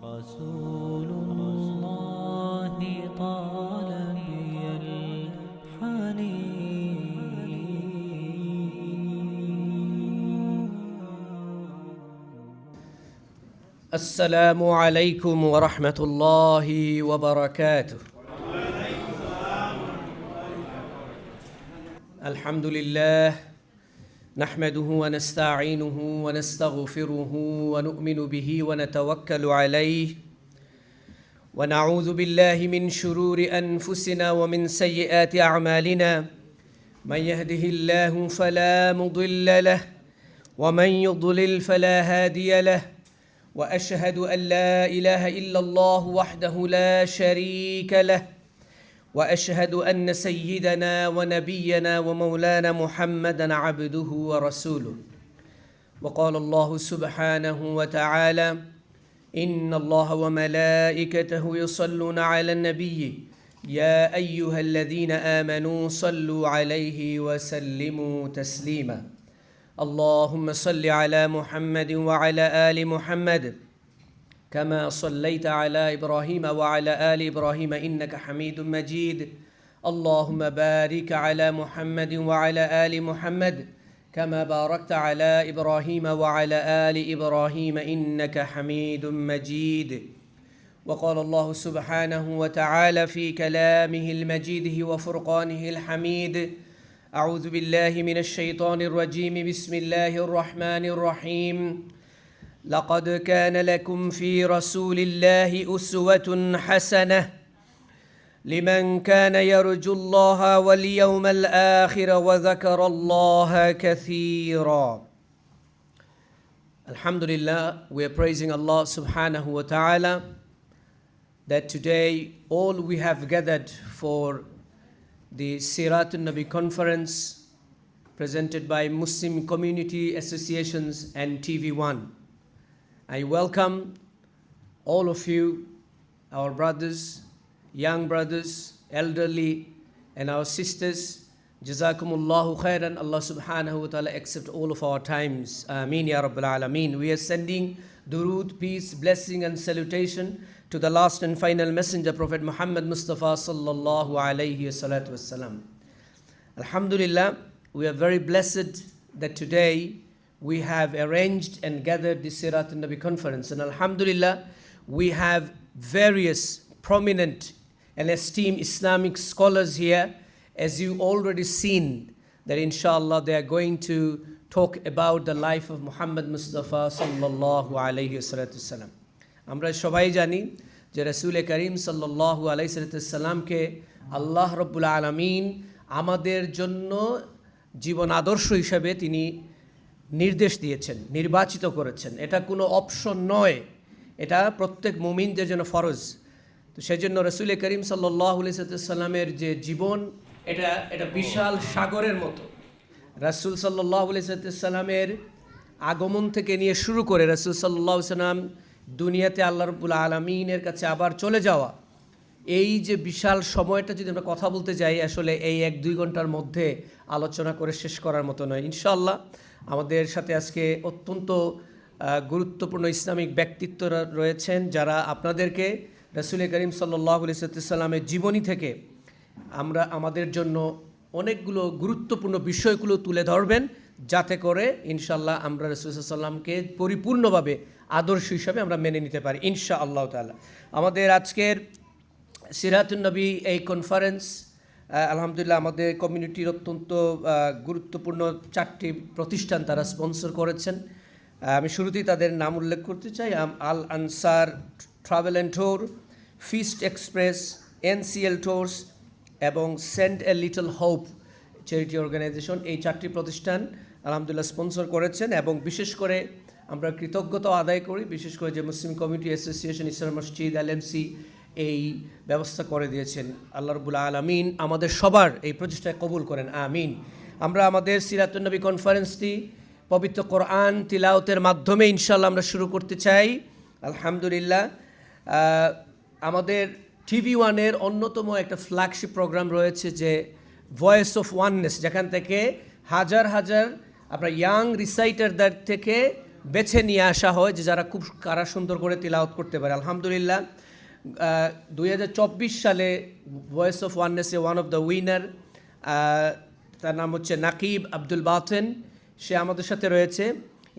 رسول الله طال بي الحنين. السلام عليكم ورحمة الله وبركاته. الحمد لله نحمده ونستعينه ونستغفره ونؤمن به ونتوكل عليه ونعوذ بالله من شرور أنفسنا ومن سيئات أعمالنا من يهده الله فلا مضل له ومن يضلل فلا هادي له وأشهد أن لا إله إلا الله وحده لا شريك له وأشهد أن سيدنا ونبينا ومولانا محمدًا عبده ورسوله. وقال الله سبحانه وتعالى: إن الله وملائكته يصلون على النبي يا أيها الذين آمنوا صلوا عليه وسلموا تسليما. اللهم صل على محمد وعلى آل محمد كما صليت على إبراهيم وعلى آل إبراهيم إنك حميد مجيد. اللهم بارك على محمد وعلى آل محمد كما باركت على إبراهيم وعلى آل إبراهيم إنك حميد مجيد. وقال الله سبحانه وتعالى في كلامه المجيد وفرقانه الحميد: أعوذ بالله من الشيطان الرجيم بسم الله الرحمن الرحيم. لقد كان لكم في رسول الله أسوة حسنة لمن كان يرجو الله واليوم الآخر وذكر الله كثيرا. Alhamdulillah, we are praising Allah subhanahu wa ta'ala that today all we have gathered for the Siratun Nabi conference presented by Muslim Community Associations and TV1. I welcome all of you, our brothers, young brothers, elderly, and our sisters. Jazakumullahu khairan. Allah subhanahu wa ta'ala accept all of our times. Ameen ya Rabbil Alameen. We are sending durood, peace, blessing and salutation to the last and final messenger, Prophet Muhammad Mustafa sallallahu alayhi wa salatu wassalam. Alhamdulillah, we are very blessed that today we have arranged and gathered the Sirat al-Nabi conference. And Alhamdulillah, we have various prominent and esteemed Islamic scholars here. As you already seen, that inshallah they are going to talk about the life of Muhammad Mustafa sallallahu alayhi wasallam. আমরা সবাই জানি যে রাসূল করিম সাল্লাল্লাহু আলাইহি সাল্লামকে আল্লাহ রাব্বুল আলামিন আমাদের জন্য জীবন আদর্শ হিসেবে তিনি নির্দেশ দিয়েছেন, নির্বাচিত করেছেন। এটা কোনো অপশন নয়, এটা প্রত্যেক মুমিনদের জন্য ফরজ। তো সেজন্য রাসূল করিম সাল্লাল্লাহু আলাইহি সাল্লামের যে জীবন এটা বিশাল সাগরের মতো। রাসূল সাল্লাল্লাহু আলাইহি সাল্লামের আগমন থেকে নিয়ে শুরু করে রাসূল সাল্লাল্লাহু আলাইহি সাল্লাম দুনিয়াতে আল্লাহ রাব্বুল আলামিনের কাছে আবার চলে যাওয়া, এই যে বিশাল সময়টা যদি আমরা কথা বলতে যাই, আসলে এই 1-2 ঘন্টার মধ্যে আলোচনা করে শেষ করার মতো নয়। ইনশাআল্লাহ আমাদের সাথে আজকে অত্যন্ত গুরুত্বপূর্ণ ইসলামিক ব্যক্তিত্বরা রয়েছেন, যারা আপনাদেরকে রাসূল করিম সাল্লাল্লাহু আলাইহি সাল্লামের জীবনী থেকে আমাদের জন্য অনেকগুলো গুরুত্বপূর্ণ বিষয়গুলো তুলে ধরবেন, যাতে করে ইনশাআল্লাহ আমরা রাসূল সাল্লাল্লাহু আলাইহি সাল্লামকে পরিপূর্ণভাবে আদর্শ হিসাবে আমরা মেনে নিতে পারি ইনশাআল্লাহ তাআলা। আমাদের আজকের সিরাতুন নবী এই কনফারেন্স আলহামদুলিল্লাহ আমাদের কমিউনিটির অত্যন্ত গুরুত্বপূর্ণ 4টি প্রতিষ্ঠান তারা স্পন্সর করেছেন। আমি শুরুতেই তাদের নাম উল্লেখ করতে চাই: Al Ansar Travel and Tour, Feast Express, NCL Tours এবং Saint a Little Hope Charity Organisation. এই 4টি প্রতিষ্ঠান আলহামদুলিল্লাহ স্পন্সর করেছেন এবং বিশেষ করে আমরা কৃতজ্ঞতা আদায় করি, বিশেষ করে যে মুসলিম কমিউনিটি অ্যাসোসিয়েশন, ইসলাম মসজিদ, এলএমসি এই ব্যবস্থা করে দিয়েছেন। আল্লাহ রাব্বুল আলামিন আমাদের সবার এই প্রচেষ্টায় কবুল করেন, আমিন। আমরা আমাদের সিরাতুন নবী কনফারেন্সটি পবিত্র কোরআন তিলাওয়াতের মাধ্যমে ইনশাআল্লাহ আমরা শুরু করতে চাই। আলহামদুলিল্লাহ আমাদের TV1-এর অন্যতম একটা ফ্ল্যাগশিপ প্রোগ্রাম রয়েছে যে ভয়েস অফ ওয়াননেস, যেখান থেকে হাজার হাজার আপনার ইয়াং রিসাইটারদের থেকে বেছে নিয়ে আসা হয় যে যারা খুব কারা সুন্দর করে তিলাওয়াত করতে পারে। আলহামদুলিল্লাহ 2024 সালে ভয়েস অফ ওয়াননেসে ওয়ান অফ দ্য উইনার, তার নাম হচ্ছে নাকিব আব্দুল বাতেন, সে আমাদের সাথে রয়েছে।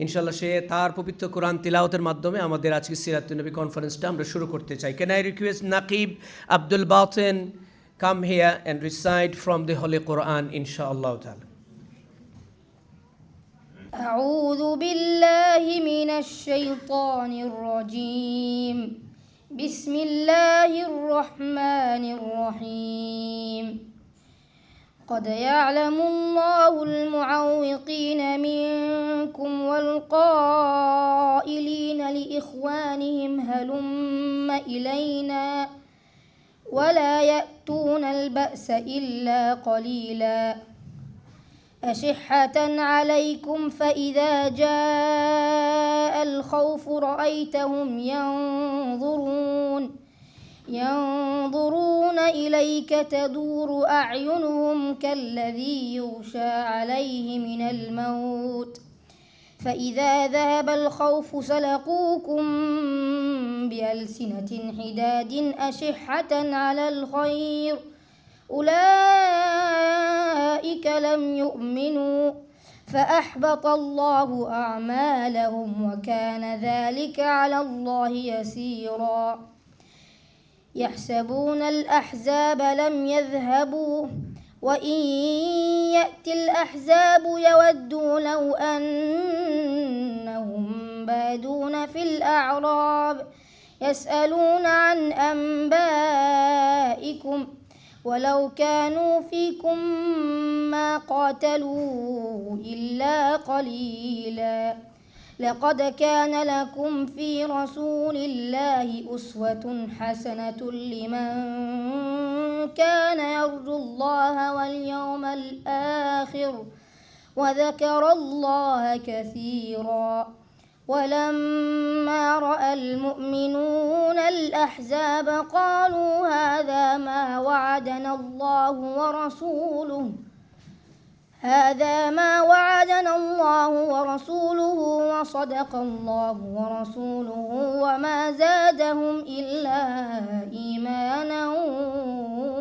ইনশাল্লাহ সে তার পবিত্র কোরআন তিলাওয়াতের মাধ্যমে আমাদের আজকে সিরাতুন নবী কনফারেন্সটা আমরা শুরু করতে চাই। Can I request Nakib Abdul Baten come here and recite from the Holy Quran, inshallah ta'ala. أعوذ بالله من الشيطان الرجيم. بسم الله الرحمن الرحيم. قد يعلم الله المعوقين منكم والقائلين لإخوانهم هلم إلينا ولا يأتون البأس إلا قليلا أشحة عليكم فإذا جاء الخوف رأيتهم ينظرون إليك تدور أعينهم كالذي يغشى عليه من الموت فإذا ذهب الخوف سلقوكم بألسنة حداد أشحة على الخير أولئك لم يؤمنوا فأحبط الله أعمالهم وكان ذلك على الله يسيرا يحسبون الأحزاب لم يذهبوا وإن يأتي الأحزاب يودوا لو أنهم بادون في الأعراب يسألون عن أنبائكم ولو كانوا فيكم ما قاتلوا إلا قليلا لقد كان لكم في رسول الله أسوة حسنة لمن كان يرجو الله واليوم الآخر وذكر الله كثيرا ولما رأى المؤمنون الأحزاب قالوا هذا ما وعدنا الله ورسوله وصدق الله ورسوله وما زادهم إلا إيمانا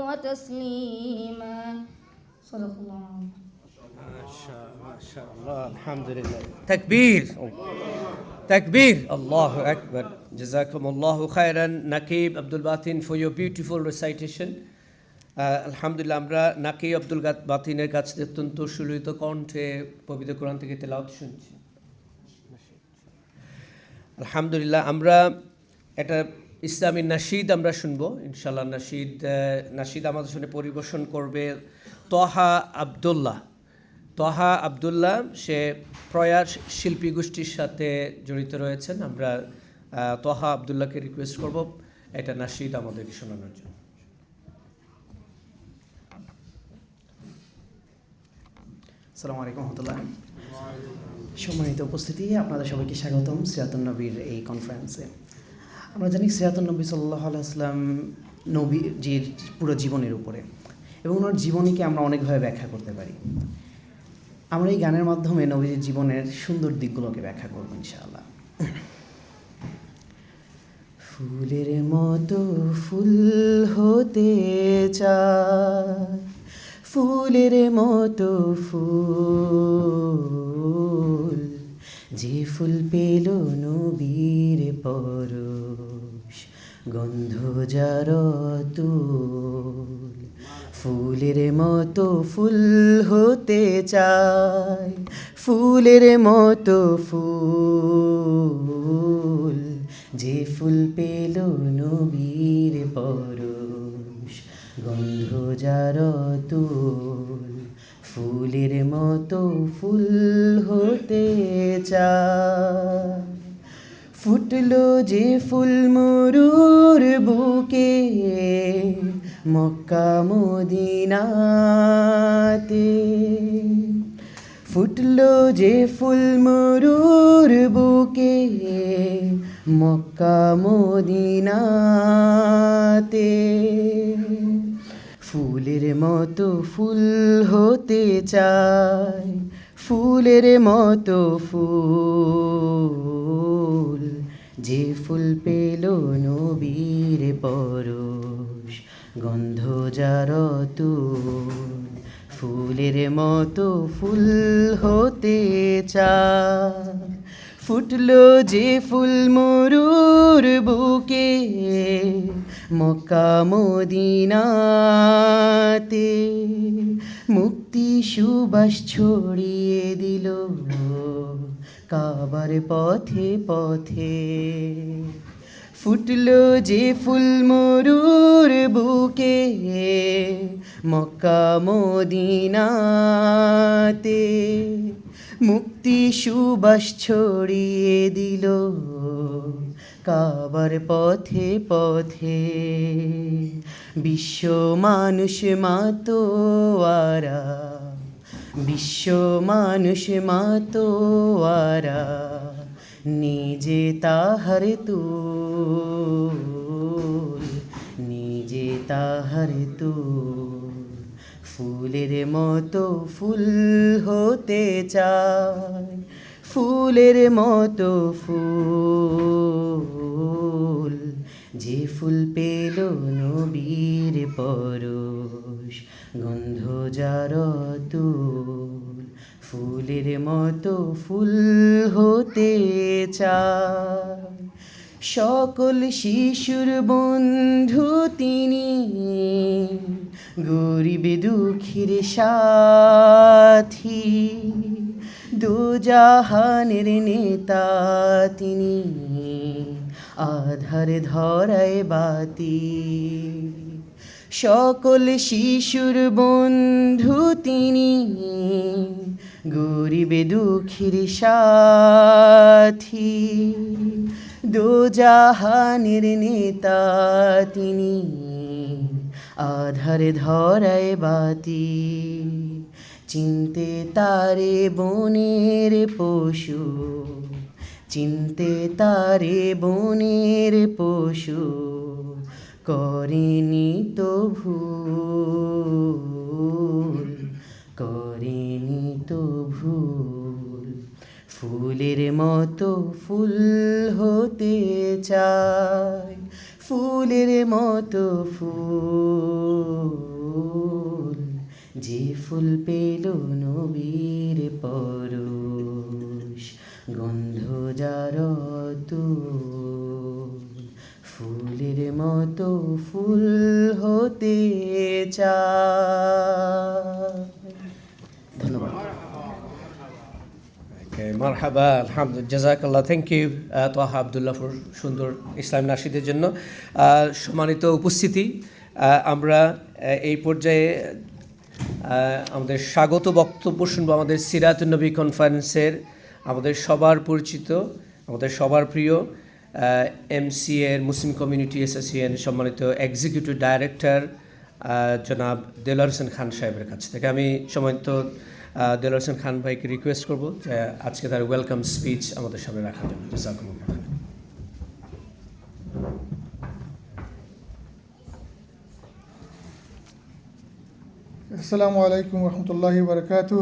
وتسليما صدق الله العظيم. MashaAllah, alhamdulillah. Takbir, Allahu Akbar. Jazakumullahu khairan, Naqib Abdul Batin, for your beautiful recitation. আলহামদুলিল্লাহ, আমরা নাকিব আব্দুল বাতিনের কাছ থেকে অত্যন্ত সুললিত কণ্ঠে পবিত্র কোরআন থেকে তেলাওয়াত শুনছি। আলহামদুলিল্লাহ, আমরা একটা ইসলামী নাশিদ আমরা শুনবো ইনশাআল্লাহ। নাশিদ আমাদের সামনে পরিবেশন করবে তহা আব্দুল্লাহ। সে প্রয়াস শিল্পী গোষ্ঠীর সাথে জড়িত রয়েছেন। আমরা তহা আব্দুল্লাহকে রিকোয়েস্ট করব এটা নাশিদ আমাদেরকে শোনানোর জন্য। আসসালামু আলাইকুম রহমতুল্লাহ। সম্মানিত উপস্থিতি, আপনাদের সবাইকে স্বাগতম সিরাতুন নবীর এই কনফারেন্সে। আমরা জানি সিরাতুন নবী সাল্লাল্লাহু আলাইহি ওয়াসাল্লাম নবীজির পুরো জীবনের উপরে, এবং ওনার জীবনীকে আমরা অনেকভাবে ব্যাখ্যা করতে পারি। আমরা এই গানের মাধ্যমে নবীজির জীবনের সুন্দর দিকগুলোকে ব্যাখ্যা করব ইনশাআল্লাহ। ফুলের মতো ফুল হতে চায়, ফুলের মতো ফুল, যে ফুল পেল নবীর পরশ, গন্ধ যার তুল। ফুলের মতো ফুল হতে চায়, ফুলের মতো ফুল, যে ফুল পেল নবীর পরশ, গন্ধ যার তুল। ফুলের মতো ফুল হতে চায়, ফুটলো যে ফুল মরুর বুকে, মক্কা মদিনাতে। ফুটলো যে ফুল মরুর বুকে, মক্কা মদিনাতে। ফুলের মতো ফুল হতে চায়, ফুলের মতো ফুল, যে ফুল পেল নবীর পরশ, গন্ধ যার তুল, ফুলের মতো ফুল হতে চায়। ফুটলো যে ফুল মরুর বুকে, মক্কা মদিনাতে, মুক্তি সুবাস ছড়িয়ে দিল কাবার পথে পথে। ফুটলো যে ফুল মরুর বুকে, মক্কা মদিনাতে, মুক্তি সুবাস ছড়িয়ে দিল কাবার পথে পথে। বিশ্ব মানুষ মাতোয়ারা, বিশ্ব মানুষ মাতোয়ারা, নিজে তাহার তুল, নিজে তাহার তুল, ফুলের মতো ফুল হতে চায়। ফুলের মতো ফুল, যে ফুল পেল নবীর পরশ, গন্ধ যার তুল, ফুলের মতো ফুল হতে চায়। সকল শিশুর বন্ধু তিনি, গরিব দুঃখীর সাথী, দোজাহানের নেতা তিনি, আধার ধরায় বাতি। সকল শিশুর বন্ধু তিনি, গরিব দুঃখীর সাথী, দোজাহানের নেতা তিনি, আধার ধরায় বাতি। চিনতে তারে বনের পশু, চিনতে তারে বনের পশু, করেনি তো ভুল, করেনি তো ভুল, ফুলের মতো ফুল হতে চায়। ফুলের মতো ফুল, যে ফুল পেল নবীর পরশ, গন্ধ যার তুল, ফুলের মতো ফুল হতে চায়। ধন্যবাদ। Okay, marhaba, alhamdulillah, jazakallah. Thank you, Taha Abdullah, for সুন্দর ইসলাম নাশিদের জন্য। সম্মানিত উপস্থিতি, আমরা এই পর্যায়ে আমাদের স্বাগত বক্তব্য শুনবো আমাদের সিরাতুন নবী কনফারেন্সের আমাদের সবার পরিচিত, আমাদের সবার প্রিয় MCA এর মুসলিম কমিউনিটি অ্যাসোসিয়েশন সম্মানিত এক্সিকিউটিভ ডাইরেক্টর জনাব দেলোয়ার হোসেন খান সাহেবের কাছ থেকে। আমি সম্মানিত দেলোয়ার হোসেন খান ভাইকে রিকোয়েস্ট করব যে আজকে তার ওয়েলকাম স্পিচ আমাদের সামনে রাখার জন্য। জাযাকুমুল্লাহ। Assalamu alaikum wa rahmatullahi wa barakatuh.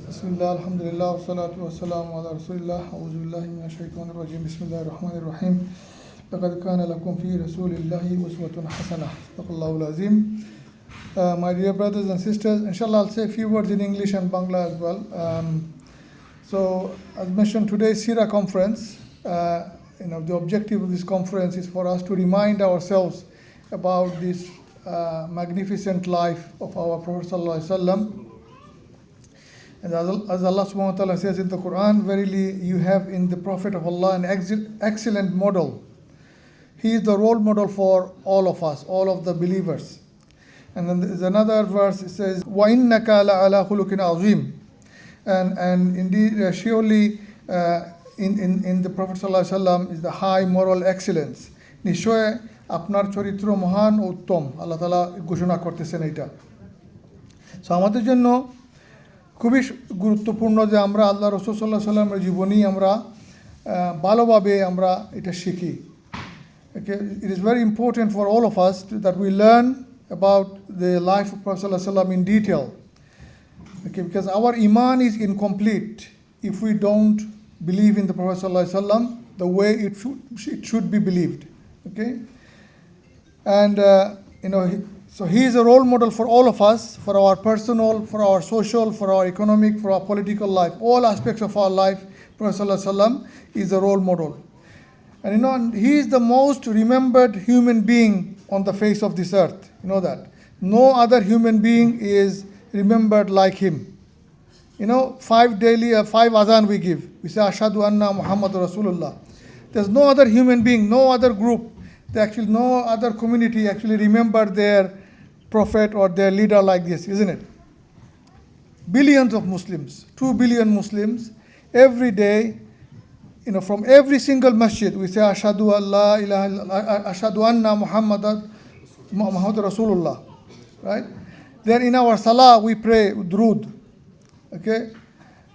Bismillah, alhamdulillah, wa salatu wa salamu ala rasulillah, a'udhu billahi minash shaitanir rajim, bismillahir rahmanir rahim. Laqad kana lakum fi rasulillahi uswatun hasanah. Sadaqallahul azim. My dear brothers and sisters, inshallah I'll say a few words in English and Bangla as well. So, as mentioned, today's Sira conference, the objective of this conference is for us to remind ourselves about this magnificent life of our Prophet Sallallahu Alaihi Wasallam. And as Allah subhanahu wa ta'ala says in the Quran, verily you have in the Prophet of Allah an excellent model. He is the role model for all of us, all of the believers. And then there's another verse, it says, وَإِنَّكَ لَعَلَى خُلُقٍ عَظِيمٍ. And indeed, surely in the Prophet Sallallahu Alaihi Wasallam is the high moral excellence. নিশ্চয় আপনার চরিত্র মহান ও উত্তম, আল্লাহ তাআলা ঘোষণা করতেছেন এটা। So আমাদের জন্য খুবই গুরুত্বপূর্ণ যে আমরা আল্লাহ রাসূল সাল্লাল্লাহু আলাইহি ওয়াসাল্লামের জীবনী আমরা ভালোভাবে আমরা এটা শিখি। It is very important for all of us that we learn about the life of Prophet sallallahu alaihi wasallam in detail. Okay, because our iman is incomplete if we don't believe in the Prophet sallallahu alaihi wasallam the way it should be believed. Okay, and so he is a role model for all of us, for our personal, for our social, for our economic, for our political life, all aspects of our life. Prophet sallallahu alaihi wasallam is a role model, and he is the most remembered human being on the face of this earth. You know that no other human being is remembered like him. 5 daily, 5 azan we give. We say Ashhadu anna Muhammad Rasulullah. There's no other human being, no other group, no other community actually remember their prophet or their leader like this, isn't it? Billions of Muslims, 2 billion Muslims, every day, from every single masjid, we say Ashhadu anna Muhammad Rasulullah, right? Then in our salah we pray durood. Okay,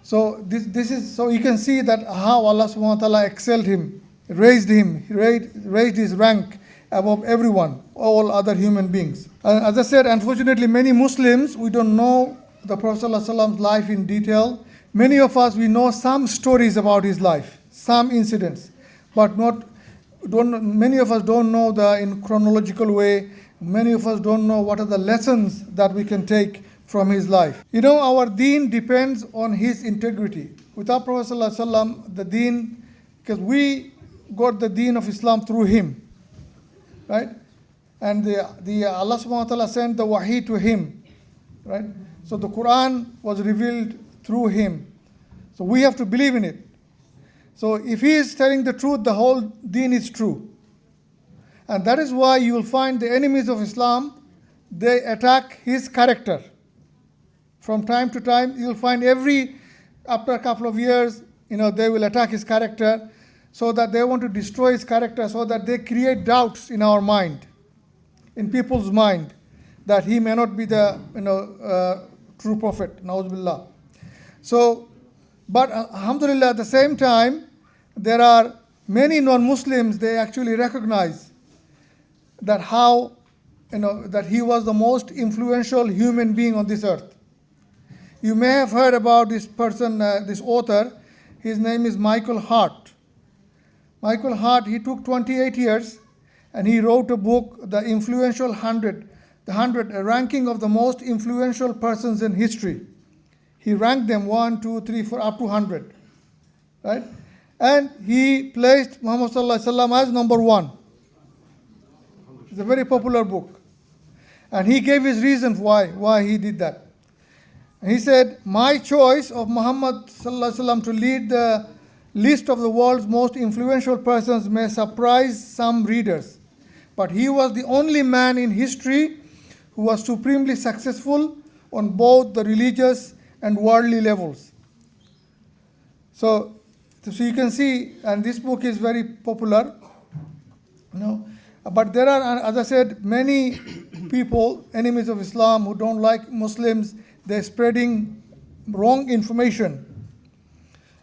so this is so you can see that how Allah subhanahu wa ta'ala excelled him, raised his rank above everyone, all other human beings. As I said, unfortunately, many Muslims, we don't know the Prophet sallallahu alaihi wasallam's life in detail. Many of us, we know some stories about his life, some incidents, but many of us don't know in chronological way. Many of us don't know what are the lessons that we can take from his life. Our deen depends on his integrity. Without Prophet sallallahu alaihi wasallam, the deen, because we got the deen of Islam through him, right? And the Allah subhanahu wa ta'ala sent the wahi to him, right? So the Quran was revealed through him. So we have to believe in it. So if he is telling the truth, the whole deen is true. And that is why you will find the enemies of Islam, they attack his character. From time to time, you'll find after a couple of years, they will attack his character so that they want to destroy his character, so that they create doubts in our mind, in people's mind, that he may not be the true prophet, na'udhu billah. So, but alhamdulillah, at the same time, there are many non-Muslims, they actually recognize that that he was the most influential human being on this earth. You may have heard about this person, this author. His name is Michael Hart. Michael Hart, he took 28 years and he wrote a book, The Influential 100, a ranking of the most influential persons in history. He ranked them 1, 2, 3, 4, up to 100. Right? And he placed Muhammad sallallahu alaihi wasallam as number 1. It's a very popular book. And he gave his reasons why he did that. He said, my choice of Muhammad sallallahu alaihi wasallam to lead the list of the world's most influential persons may surprise some readers, but he was the only man in history who was supremely successful on both the religious and worldly levels. So you can see, and this book is very popular, but there are, as I said, many people, enemies of Islam, who don't like Muslims. They're spreading wrong information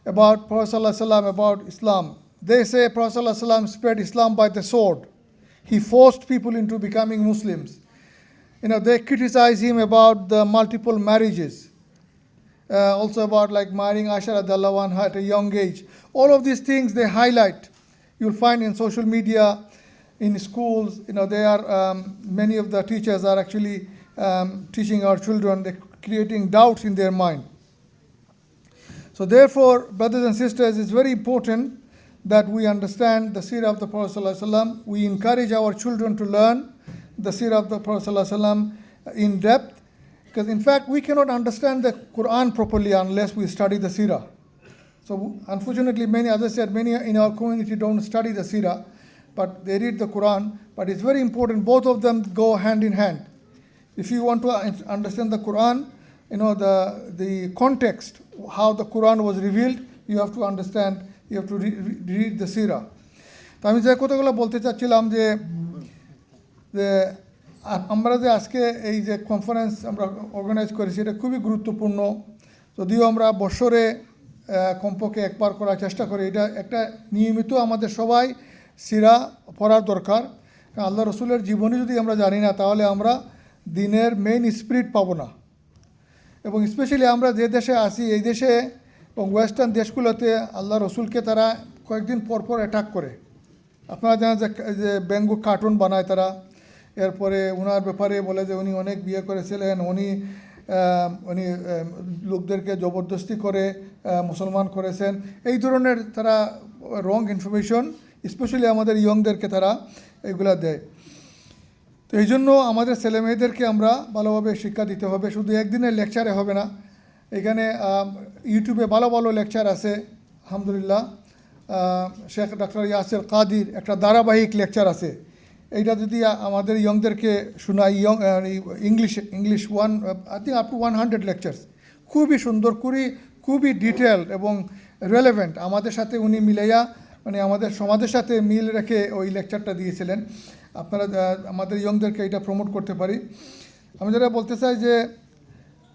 about Prophet sallallahu alaihi wasallam, about Islam. They say Prophet sallallahu alaihi wasallam spread Islam by the sword. He forced people into becoming Muslims. They criticize him about the multiple marriages. Also about marrying Aisha radiallahu anha at a young age. All of these things they highlight. You'll find in social media, in schools, many of the teachers are actually teaching our children, they're creating doubts in their mind. So therefore, brothers and sisters, it's very important that we understand the seerah of the Prophet sallallahu alaihi wasallam. We encourage our children to learn the seerah of the Prophet sallallahu alaihi wasallam in depth, because in fact we cannot understand the Quran properly unless we study the seerah. So unfortunately, many in our community don't study the seerah, but they read the Quran. But it's very important, both of them go hand in hand. If you want to understand the Quran, the context, how the Quran was revealed, you have to understand, you have to read the seerah. তো আমি যে কথাগুলো বলতে চাচ্ছিলাম যে আমরা যে আজকে এই যে কনফারেন্স আমরা অর্গানাইজ করেছি, এটা খুবই গুরুত্বপূর্ণ। যদিও আমরা বছরে কমপক্ষে একবার করার চেষ্টা করি, এটা একটা নিয়মিত আমাদের সবাই সিরা পড়ার দরকার। কারণ আল্লাহ রসুলের জীবনী যদি আমরা জানি না, তাহলে আমরা দিনের মেইন স্পিরিট পাবো না। এবং স্পেশালি আমরা যে দেশে আছি এই দেশে এবং ওয়েস্টার্ন দেশগুলোতে আল্লাহ রসুলকে তারা কয়েকদিন পর পর অ্যাটাক করে। আপনারা জানেন যে ব্যঙ্গ কার্টুন বানায় তারা, এরপরে ওনার ব্যাপারে বলে যে উনি অনেক বিয়ে করেছিলেন, উনি লোকদেরকে জবরদস্তি করে মুসলমান করেছেন, এই ধরনের তারা রং ইনফরমেশন স্পেশালি আমাদের ইয়ংদেরকে তারা এগুলা দেয়। তো এই জন্য আমাদের ছেলেমেয়েদেরকে আমরা ভালোভাবে শিক্ষা দিতে হবে, শুধু একদিনের লেকচারে হবে না। এখানে ইউটিউবে ভালো ভালো লেকচার আছে আলহামদুলিল্লাহ। শেখ ডক্টর ইয়াসির কাদির একটা ধারাবাহিক লেকচার আছে, এইটা যদি আমাদের ইয়ংদেরকে শোনাই, English I think up to 100 lectures, খুবই সুন্দর, খুবই ডিটেল এবং রেলেভেন্ট। আমাদের সাথে উনি মিলাইয়া মানে আমাদের সমাজের সাথে মিল রেখে ওই লেকচারটা দিয়েছিলেন। আপনারা আমাদের ইয়ংদেরকে এটা প্রমোট করতে পারি। আমি যেটা বলতে চাই যে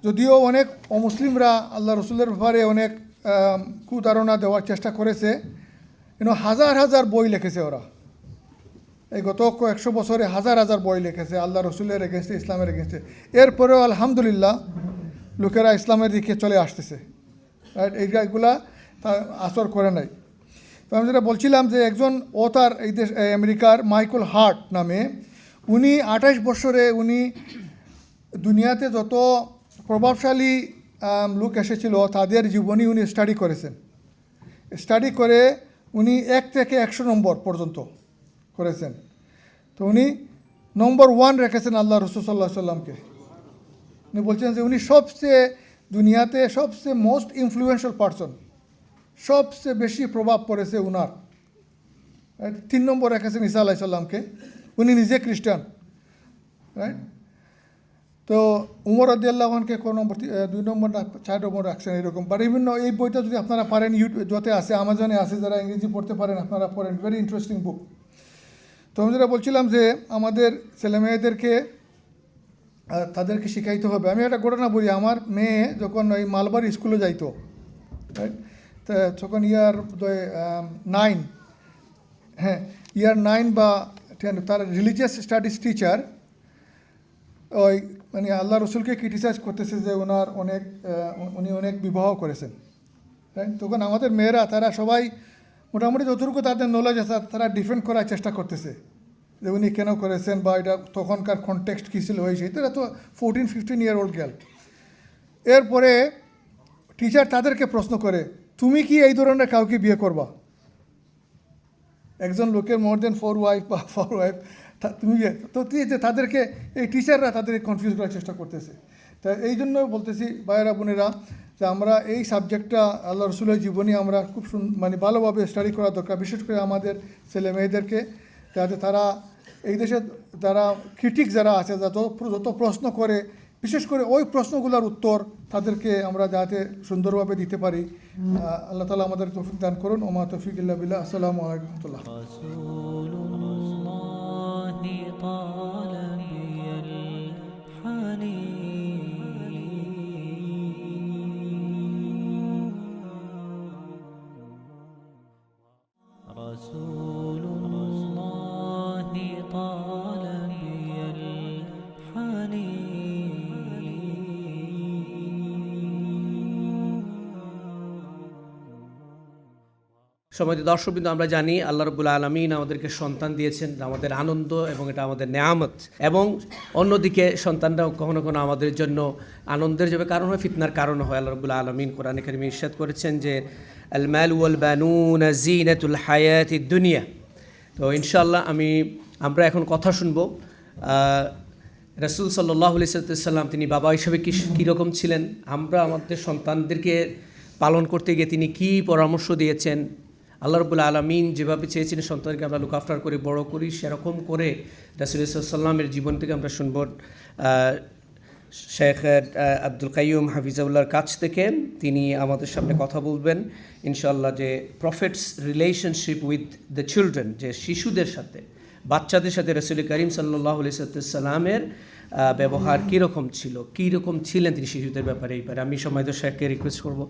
যদিও অনেক অমুসলিমরা আল্লাহ রসুলের ব্যাপারে অনেক কুধারণা দেওয়ার চেষ্টা করেছে, হাজার হাজার বই লিখেছে ওরা, এই গত 100 বছরে হাজার হাজার বই লিখেছে আল্লাহ রসুলের এগেনস্টে, ইসলামের এগেনস্টে। এরপরেও আলহামদুলিল্লাহ লোকেরা ইসলামের দিকে চলে আসতেছে, রাইট? এইগুলা আসর করে নাই। তো আমি যেটা বলছিলাম যে একজন অথার এই দেশ আমেরিকার মাইকেল হার্ট নামে, উনি 28 বছরে উনি দুনিয়াতে যত প্রভাবশালী লোক এসেছিল তাদের জীবনী উনি স্টাডি করেছেন। স্টাডি করে উনি 1 থেকে 100 নম্বর পর্যন্ত করেছেন। তো উনি নম্বর 1 রেখেছেন আল্লাহ রসুল সাল্লাল্লাহু আলাইহি সাল্লামকে। উনি বলছেন যে উনি সবচেয়ে দুনিয়াতে সবচেয়ে মোস্ট ইনফ্লুয়েন্সিয়াল পারসন, সবচেয়ে বেশি প্রভাব পড়েছে উনার। 3 নম্বর রেখেছেন ঈসা আলাইহিস সালামকে, উনি নিজে খ্রিস্টান, রাইট? তো উমর রাদিয়াল্লাহু আনহুকে কোন নম্বর 2 নম্বর না 4 নম্বর রাখছেন এরকম। বা বিভিন্ন এই বইটা যদি আপনারা পারেন ইউটিউব যতে আছে, আমাজনে আছে, যারা ইংরেজি পড়তে পারেন আপনারা পড়েন, ভেরি ইন্টারেস্টিং বুক। তো আমি যেটা বলছিলাম যে আমাদের ছেলেমেয়েদেরকে তাদেরকে শিখাইতে হবে। আমি একটা ঘটনা বলি, আমার মেয়ে যখন ওই মালবাড়ি স্কুলে যাইতো, রাইট? তো তখন ইয়ার 9, হ্যাঁ ইয়ার 9 বা 10, তার রিলিজিয়াস স্টাডিজ টিচার ওই মানে আল্লাহ রসুলকে ক্রিটিসাইজ করতেছে যে উনি অনেক বিবাহ করেছেন, রাইট? তখন আমাদের মেয়েরা তারা সবাই মোটামুটি যতটুকু তাদের নলেজ আছে তারা ডিফেন্ড করার চেষ্টা করতেছে যে উনি কেন করেছেন বা এটা তখনকার কনটেক্সট কী ছিল হয়েছে। এটা তো 14-15 ইয়ার ওল্ড গার্ল। এরপরে টিচার তাদেরকে প্রশ্ন করে, তুমি কি এই ধরনের কাউকে বিয়ে করবা? একজন লোকের মোর দেন 4 ওয়াইফ বা 4 ওয়াইফ, তুমি তো তাদেরকে এই টিচাররা তাদেরকে কনফিউজ করার চেষ্টা করতেছে। তা এই জন্য বলতেছি ভাইয়েরা বোনেরা যে আমরা এই সাবজেক্টটা আল্লাহ রসুলের জীবনী আমরা খুব মানে ভালোভাবে স্টাডি করা দরকার, বিশেষ করে আমাদের ছেলে মেয়েদেরকে, যাতে তারা এই দেশে যারা ক্রিটিক যারা আছে যত প্রশ্ন করে, বিশেষ করে ওই প্রশ্নগুলোর উত্তর তাদেরকে আমরা যাতে সুন্দরভাবে দিতে পারি। আল্লাহ তাআলা আমাদের তৌফিক দান করুন। ওমা তৌফিক ইল্লা বিল্লাহ। আসসালামু আলাইকুম ওয়া রাহমাতুল্লাহ। رسول الله طال بي الحنين। সম্মানিত দর্শকবৃন্দ, আমরা জানি আল্লাহ রাব্বুল আলামিন আমাদেরকে সন্তান দিয়েছেন, আমাদের আনন্দ এবং এটা আমাদের নেয়ামত। এবং অন্যদিকে সন্তানরাও কখনো কখনো আমাদের জন্য আনন্দের যে কারণ হয়, ফিতনার কারণ হয়। আল্লাহ রাব্বুল আলামিন কোরআনে কারিমে ইরশাদ করেছেন যে আল মাল ওয়াল বানুনা জিনাতুল হায়াতিদ দুনিয়া। তো ইনশাআল্লাহ আমরা এখন কথা শুনবো। রাসূল সাল্লাল্লাহু আলাইহি ওয়াসাল্লাম তিনি বাবা হিসেবে কীরকম ছিলেন, আমরা আমাদের সন্তানদেরকে পালন করতে গিয়ে তিনি কী পরামর্শ দিয়েছেন, আল্লাহ রাব্বুল আলামিন যেভাবে চেয়েছিলেন সন্তানকে আমরা লুক আফটার করে বড় করি, সেরকম করে রাসূল সাল্লামের জীবন থেকে আমরা শুনব। শেখ আব্দুল কাইয়ুম হাফিজাউল্লাহর কাছ থেকে তিনি আমাদের সামনে কথা বলবেন ইনশাআল্লাহ, যে prophets relationship with the children, যে শিশুদের সাথে, বাচ্চাদের সাথে রাসূল করিম সাল্লাল্লাহু আলাইহি ওয়াসাল্লামের ব্যবহার কীরকম ছিল, কীরকম ছিলেন তিনি শিশুদের ব্যাপারে। এইবারে আমি সম্মানিত শেখকে রিকোয়েস্ট করব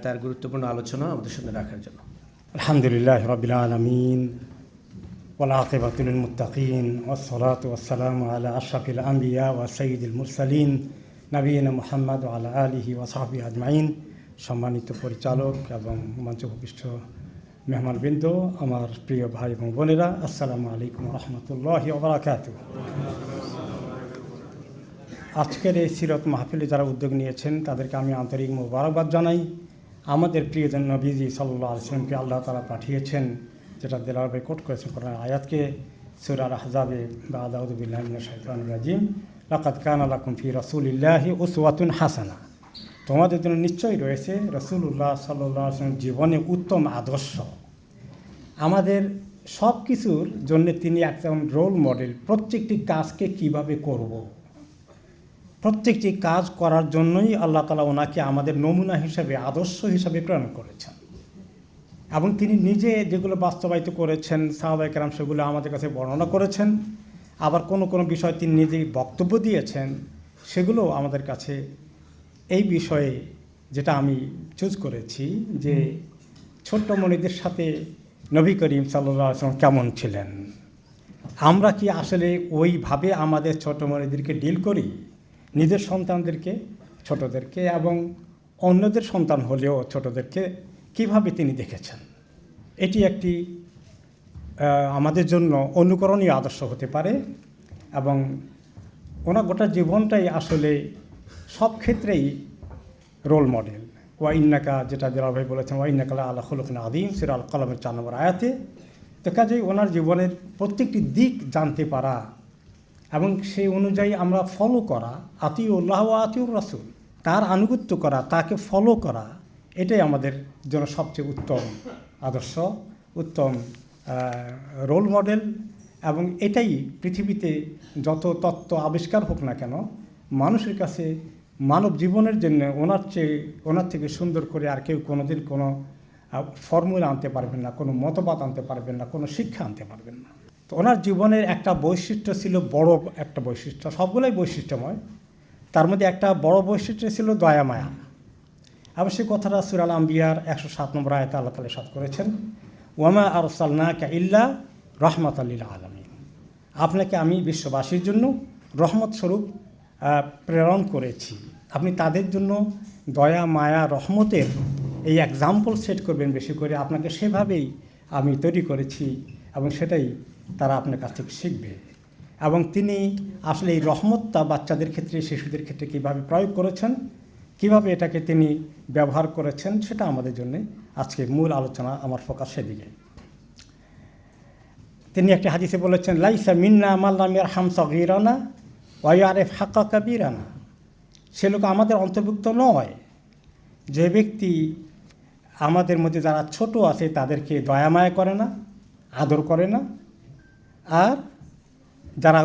তার গুরুত্বপূর্ণ আলোচনা আমাদের সামনে রাখার জন্য। আলহামদুলিল্লাহ রাব্বিল আলামিন ওয়াল আকিবাতু লিল মুত্তাকিন ওয়াস সালাতু ওয়াস সালামু আলা আশরাফিল আমবিয়া ওয়া সাইয়্যিদিল মুরসালিন নবীনা মুহাম্মদ ওয়া আলা আলিহি ওয়া সাহবিহি আজমাইন। সম্মানিত পরিচালক এবং মঞ্চভূমিষ্ঠ মেহমানবৃন্দ, আমার প্রিয় ভাই এবং বোনেরা, আসসালামু আলাইকুম রহমতুল্লাহি ওয়া বারাকাতুহু। আজকের এই সিরত মাহফিলে যারা উদ্যোগ নিয়েছেন তাদেরকে আমি আন্তরিক মোবারকবাদ জানাই। আমাদের প্রিয়জন নবীজি সাল্লাল্লাহু আলাইহি ওয়াসাল্লামকে আল্লাহ তাআলা পাঠিয়েছেন, যেটা দিলারভাবে কোট করেছেন কোরআন আয়াতকে সূরা আল-আহজাবে বা'দা আউযু বিল্লাহি মিনাশ শাইতানির রাজিম, লাকাদ কানা লাকুম ফি রাসূলিল্লাহি উসওয়াতুন হাসানা। তোমাদের জন্য নিশ্চয়ই রয়েছে রাসূলুল্লাহ সাল্লাল্লাহু আলাইহি ওয়াসাল্লামের জীবনে উত্তম আদর্শ। আমাদের সব কিছুর জন্য তিনি একজন রোল মডেল। প্রত্যেকটি কাজকে কিভাবে করব, প্রত্যেকটি কাজ করার জন্যই আল্লাহ তাআলা ওনাকে আমাদের নমুনা হিসাবে, আদর্শ হিসাবে প্রেরণ করেছেন। এবং তিনি নিজে যেগুলো বাস্তবায়িত করেছেন, সাহাবায়ে কেরাম সেগুলো আমাদের কাছে বর্ণনা করেছেন। আবার কোনো কোনো বিষয় তিনি নিজেই বক্তব্য দিয়েছেন, সেগুলো আমাদের কাছে। এই বিষয়ে যেটা আমি চুজ করেছি যে ছোট্ট মনিদের সাথে নবী করিম সাল্লাল্লাহু আলাইহি ওয়াসাল্লাম কেমন ছিলেন, আমরা কি আসলে ওইভাবে আমাদের ছোট মনিদেরকে ডিল করি, নিজের সন্তানদেরকে, ছোটদেরকে এবং অন্যদের সন্তান হলেও ছোটদেরকে কিভাবে তিনি দেখেছেন। এটি একটি আমাদের জন্য অনুকরণীয় আদর্শ হতে পারে। এবং ওনার গোটা জীবনটাই আসলে সব ক্ষেত্রেই রোল মডেল। ওয়া ইন্নাকা, যেটা দিলার ভাই বলেছেন, ওয়া ইন্নাকা লা আলা খুলুকিন আযীম, সূরা আল কলমের 4 নম্বর আয়াতে। তো কাজেই ওনার জীবনের প্রত্যেকটি দিক জানতে পারা এবং সেই অনুযায়ী আমরা ফলো করা, আতিউল্লাহ ওয়া আতিউর রাসূল, তার আনুগত্য করা, তাকে ফলো করা, এটাই আমাদের জন্য সবচেয়ে উত্তম আদর্শ, উত্তম রোল মডেল। এবং এটাই পৃথিবীতে যত তত্ত্ব আবিষ্কার হোক না কেন, মানুষের কাছে মানব জীবনের জন্য ওনার থেকে সুন্দর করে আর কেউ কোনোদিন কোনো ফর্মুলা আনতে পারবেন না, কোনো মতবাদ আনতে পারবেন না, কোনো শিক্ষা আনতে পারবেন না। তো ওনার জীবনের একটা বৈশিষ্ট্য ছিল, বড় একটা বৈশিষ্ট্য, সবগুলোই বৈশিষ্ট্যময়। তার মধ্যে একটা বড় বৈশিষ্ট্য ছিল দয়া মায়া। আবার সেই কথাটা সূরা আল-আম্বিয়ার 107 নম্বর আয়াতে আল্লাহ তাআলা ইরশাদ করেছেন, ওয়ামা আরসালনাকা ইল্লা রাহমাতাল লিল আলামিন। আপনাকে আমি বিশ্ববাসীর জন্য রহমত স্বরূপ প্রেরণ করেছি। আপনি তাদের জন্য দয়া মায়া রহমতের এই এক্সাম্পল সেট করবেন বেশি করে। আপনাকে সেভাবেই আমি তৈরি করেছি এবং সেটাই তারা আপনার কাছ থেকে শিখবে। এবং তিনি আসলে এই রহমতটা বাচ্চাদের ক্ষেত্রে, শিশুদের ক্ষেত্রে কীভাবে প্রয়োগ করেছেন, কিভাবে এটাকে তিনি ব্যবহার করেছেন, সেটা আমাদের জন্য আজকে মূল আলোচনা, আমার ফোকাস সেদিকে। তিনি একটি হাদিসে বলেছেন, লাইসা মিন্না মান লাম ইয়ারহাম সগীরানা ওয়া ইয়ারিফ হাক্কা কাবীরানা। সে লোক আমাদের অন্তর্ভুক্ত নয় যে ব্যক্তি আমাদের মধ্যে যারা ছোট আছে তাদেরকে দয়া মায়া করে না, আদর করে না, আর যারা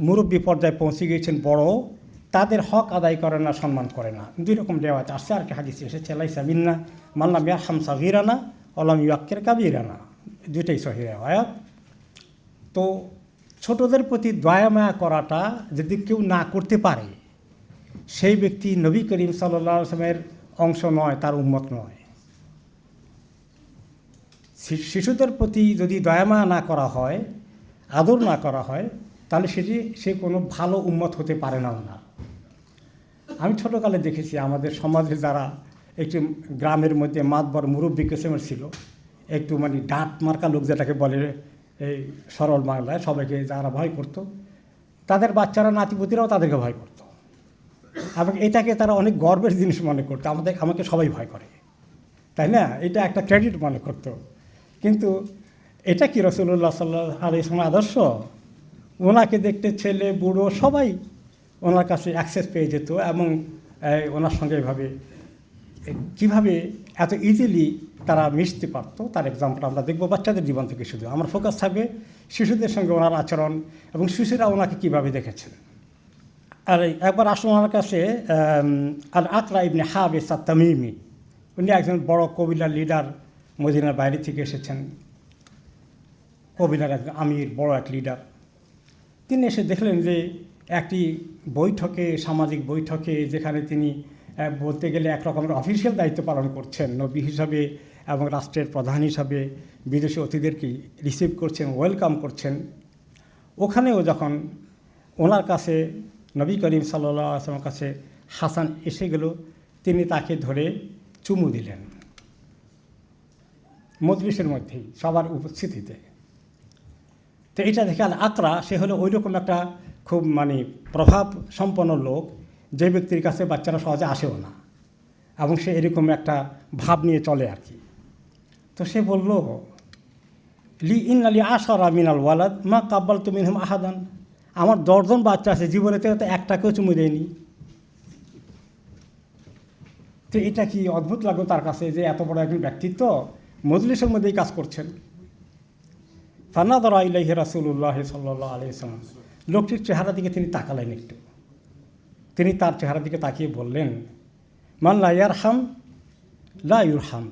মুরব্বী পর্যায়ে পৌঁছে গিয়েছেন, বড়, তাদের হক আদায় করে না, সম্মান করে না। দুই রকম রেওয়াজ আসছে। আর কি হাদিসে এসেছে, লাইসা মিন্না মান লাম ইয়ারহাম সগীরানা ওয়া লাম ইউক্কির কাবীরানা, দুইটাই সহিহ রেওয়ায়াত। তো ছোটদের প্রতি দয়া মায়া করাটা যদি কেউ না করতে পারে, সেই ব্যক্তি নবী করিম সাল্লাল্লাহু আলাইহি ওয়াসাল্লামের অংশ নয়, তার উম্মত নয়। শিশুদের প্রতি যদি দয়া মায়া না করা হয়, আদর না করা হয়, তাহলে সে কোনো ভালো উম্মত হতে পারে না ওনার। আমি ছোটোকালে দেখেছি আমাদের সমাজে যারা একটু গ্রামের মধ্যে মাতবর মুরব্বী কিসেমের ছিল, একটু মানে ডাঁট মার্কা লোক যেটাকে বলে এই সরল বাংলায়, সবাইকে যারা ভয় করতো, তাদের বাচ্চারা, নাতিপুতিরাও তাদেরকে ভয় করতো এবং এটাকে তারা অনেক গর্বের জিনিস মনে করতো। আমাকে সবাই ভয় করে, তাই না? এটা একটা ক্রেডিট মনে করতো। কিন্তু এটা কি রাসূলুল্লাহ সাল্লাল্লাহু আলাইহি ওয়াসাল্লাম আদর্শ? ওনাকে দেখতে ছেলে বুড়ো সবাই ওনার কাছে অ্যাক্সেস পেয়ে যেত এবং ওনার সঙ্গে এভাবে কীভাবে এত ইজিলি তারা মিশতে পারতো, তার এক্সাম্পল আমরা দেখবো বাচ্চাদের জীবন থেকে। শুধু আমার ফোকাস থাকবে শিশুদের সঙ্গে ওনার আচরণ এবং শিশুরা ওনাকে কীভাবে দেখেছেন। আর একবার আসুন ওনার কাছে আল আকরা ইবনে হাবিস আত-তামিমি, উনি একজন বড় কবিলার লিডার, মদিনার বাইরে থেকে এসেছেন, কবিলার একজন আমির, বড় এক লিডার। তিনি এসে দেখলেন যে একটি বৈঠকে, সামাজিক বৈঠকে, যেখানে তিনি বলতে গেলে এক রকমের অফিসিয়াল দায়িত্ব পালন করছেন নবী হিসাবে এবং রাষ্ট্রের প্রধান হিসাবে, বিদেশি অতিথিদেরকে রিসিভ করছেন, ওয়েলকাম করছেন। ওখানেও যখন ওনার কাছে নবী করিম সাল্লাল্লাহু আলাইহি ওয়াসাল্লামের কাছে হাসান এসে গেল, তিনি তাকে ধরে চুমু দিলেন মজলিসের মধ্যেই, সবার উপস্থিতিতে। তো এটা দেখে আল আকরা, সে হলো ওই রকম একটা খুব প্রভাব সম্পন্ন লোক, যে ব্যক্তির কাছে বাচ্চারা সহজে আসেও না, এবং সে এরকম একটা ভাব নিয়ে চলে আর কি। তো সে বলল, লি ইন্নালি আশারা মিনাল ওয়ালাদ মা কাব্বাল তু মিনহুম আহাদান, আমার 10 জন বাচ্চা আছে, জীবনেতে তো একটাকেও চুমু দেয়নি। তো এটা কি অদ্ভুত লাগলো তার কাছে, যে এত বড় একজন ব্যক্তিত্ব মজলিসের মধ্যেই কাজ করছেন। ফানাযারা ইলাইহি রাসূলুল্লাহ সাল্লাল্লাহু আলাইহি ওয়াসাল্লাম, লোকটির চেহারা দিকে তিনি তাকালেন একটু, তিনি তার চেহারা দিকে তাকিয়ে বললেন, মান লা ইয়ারহাম লা ইউরহাম,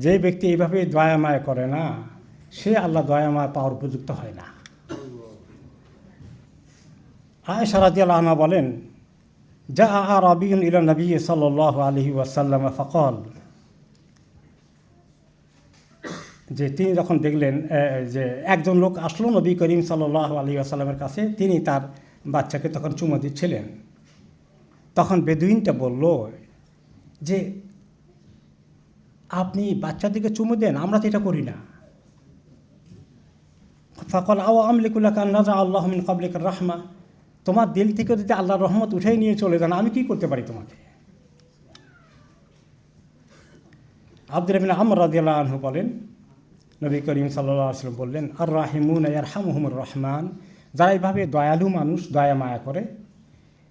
যে ব্যক্তি এইভাবে দয়া মায়া করে না, সে আল্লাহ দয়া মায়া পাওয়ার উপযুক্ত হয় না। আয়েশা রাদিয়াল্লাহু আনহা বলেন, জা আরাবিয়ুন ইলা নবী সাল্লাল্লাহু আলাইহি ওয়াসাল্লাম ফাকাল, যে তিনি যখন দেখলেন যে একজন লোক আসলো নবী করিম সাল্লাল্লাহু আলাইহি ওয়াসাল্লামের কাছে, তিনি তার বাচ্চাকে তখন চুমু দিচ্ছিলেন। তখন বেদুইনটা বলল যে, আপনি বাচ্চাদেরকে চুমু দেন, আমরা তো এটা করি না। ফাকাল আও আমলিকু লাকা আন নাযা আল্লাহু মিন ক্বাবলিকা রাহমা, তোমার দিল থেকে যদি আল্লাহর রহমত উঠেই নিয়ে চলে যান, আমি কি করতে পারি তোমাকে? আব্দুল্লাহ বিন আমর রাদিয়াল্লাহু আনহু বলেন, নবী করিম সাল্লাল্লাহু আলাইহি ওয়াসাল্লাম বললেন, আর রাহিমুনা ইয়ারহামুহুমুর রহমান, যারা এইভাবে দয়ালু মানুষ, দয়া মায়া করে,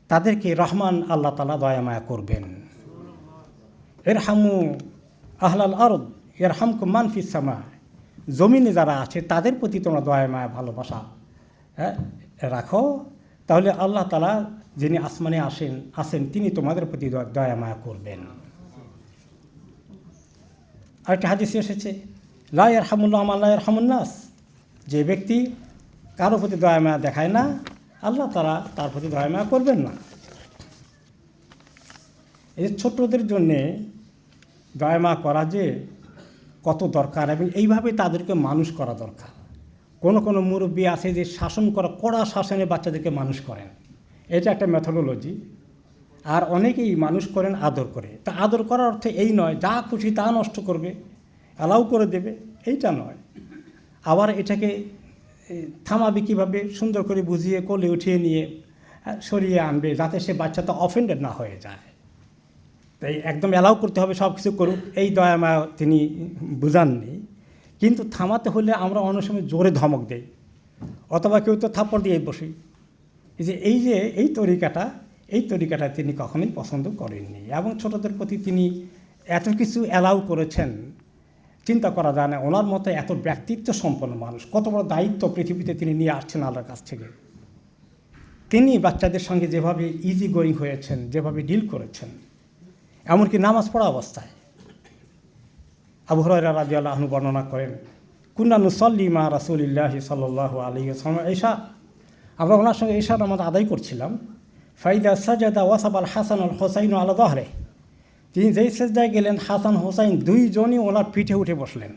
তাদেরকে রহমান আল্লাহ তাআলা দয়া মায়া করবেন। ইরহামু আহলাল আরদ ইয়ারহামকুম মান ফিস সামা, জমিনে যারা আছে তাদের প্রতি তোমরা দয়া মায়া ভালোবাসা রাখো, তাহলে আল্লাহ তাআলা যিনি আসমানে আসেন তিনি তোমাদের প্রতি দয়া মায়া করবেন। আরেকটা হাদিসে এসেছে, লা ইয়ারহামুল্লাহু মান লা ইয়ারহামুন নাস, যে ব্যক্তি কারো প্রতি দয়া মায়া দেখায় না, আল্লাহ তাআলা তার প্রতি দয়া মায়া করবেন না। এই ছোটদের জন্যে দয়া মায়া করা যে কত দরকার, এবং এইভাবে তাদেরকে মানুষ করা দরকার। কোনো মুরব্বী আছে যে শাসন করা, কড়া শাসনে বাচ্চাদেরকে মানুষ করেন, এটা একটা মেথোডোলজি। আর অনেকেই মানুষ করেন আদর করে। তা আদর করার অর্থে এই নয় যা খুশি তা নষ্ট করবে, অ্যালাউ করে দেবে, এইটা নয়। আবার এটাকে থামাবে কীভাবে, সুন্দর করে বুঝিয়ে কোলে উঠিয়ে নিয়ে সরিয়ে আনবে, যাতে সে বাচ্চাটা অফেন্ডেড না হয়ে যায়। তাই একদম অ্যালাউ করতে হবে, সব কিছু করুক, এই দয়া মায়া তিনি বুঝাননি। কিন্তু থামাতে হলে আমরা অনেক সময় জোরে ধমক দেই, অথবা কেউ তো থাপ্পড় দিয়ে বসি। এই তরিকাটা তিনি কখনোই পছন্দ করেননি, এবং ছোটদের প্রতি তিনি এত কিছু অ্যালাউ করেছেন, চিন্তা করা যায় না। ওনার মতো এত ব্যক্তিত্ব সম্পন্ন মানুষ, কত বড় দায়িত্ব পৃথিবীতে তিনি নিয়ে আসছেন আল্লাহর কাছ থেকে। তিনি বাচ্চাদের সঙ্গে যেভাবে ইজি গোয়িং হয়েছেন, যেভাবে ডিল করেছেন, এমনকি নামাজ পড়া অবস্থায়। আবু হুরায়রা রাদিয়াল্লাহু আনহু বর্ণনা করেন, কুন্না নুসাল্লি মা রাসূলিল্লাহি সাল্লাল্লাহু আলাইহি ওয়াসাল্লাম ঈশা, আমরা ওনার সঙ্গে ঈশা নামাজ আদায় করছিলাম। ফাইদা সাজাদা ওয়াসাবাল হাসান আল হোসাইন আলা যাহরে, তিনি যেই সেজদায় গেলেন, হাসান হোসাইন দুইজনই ওনার পিঠে উঠে বসলেন।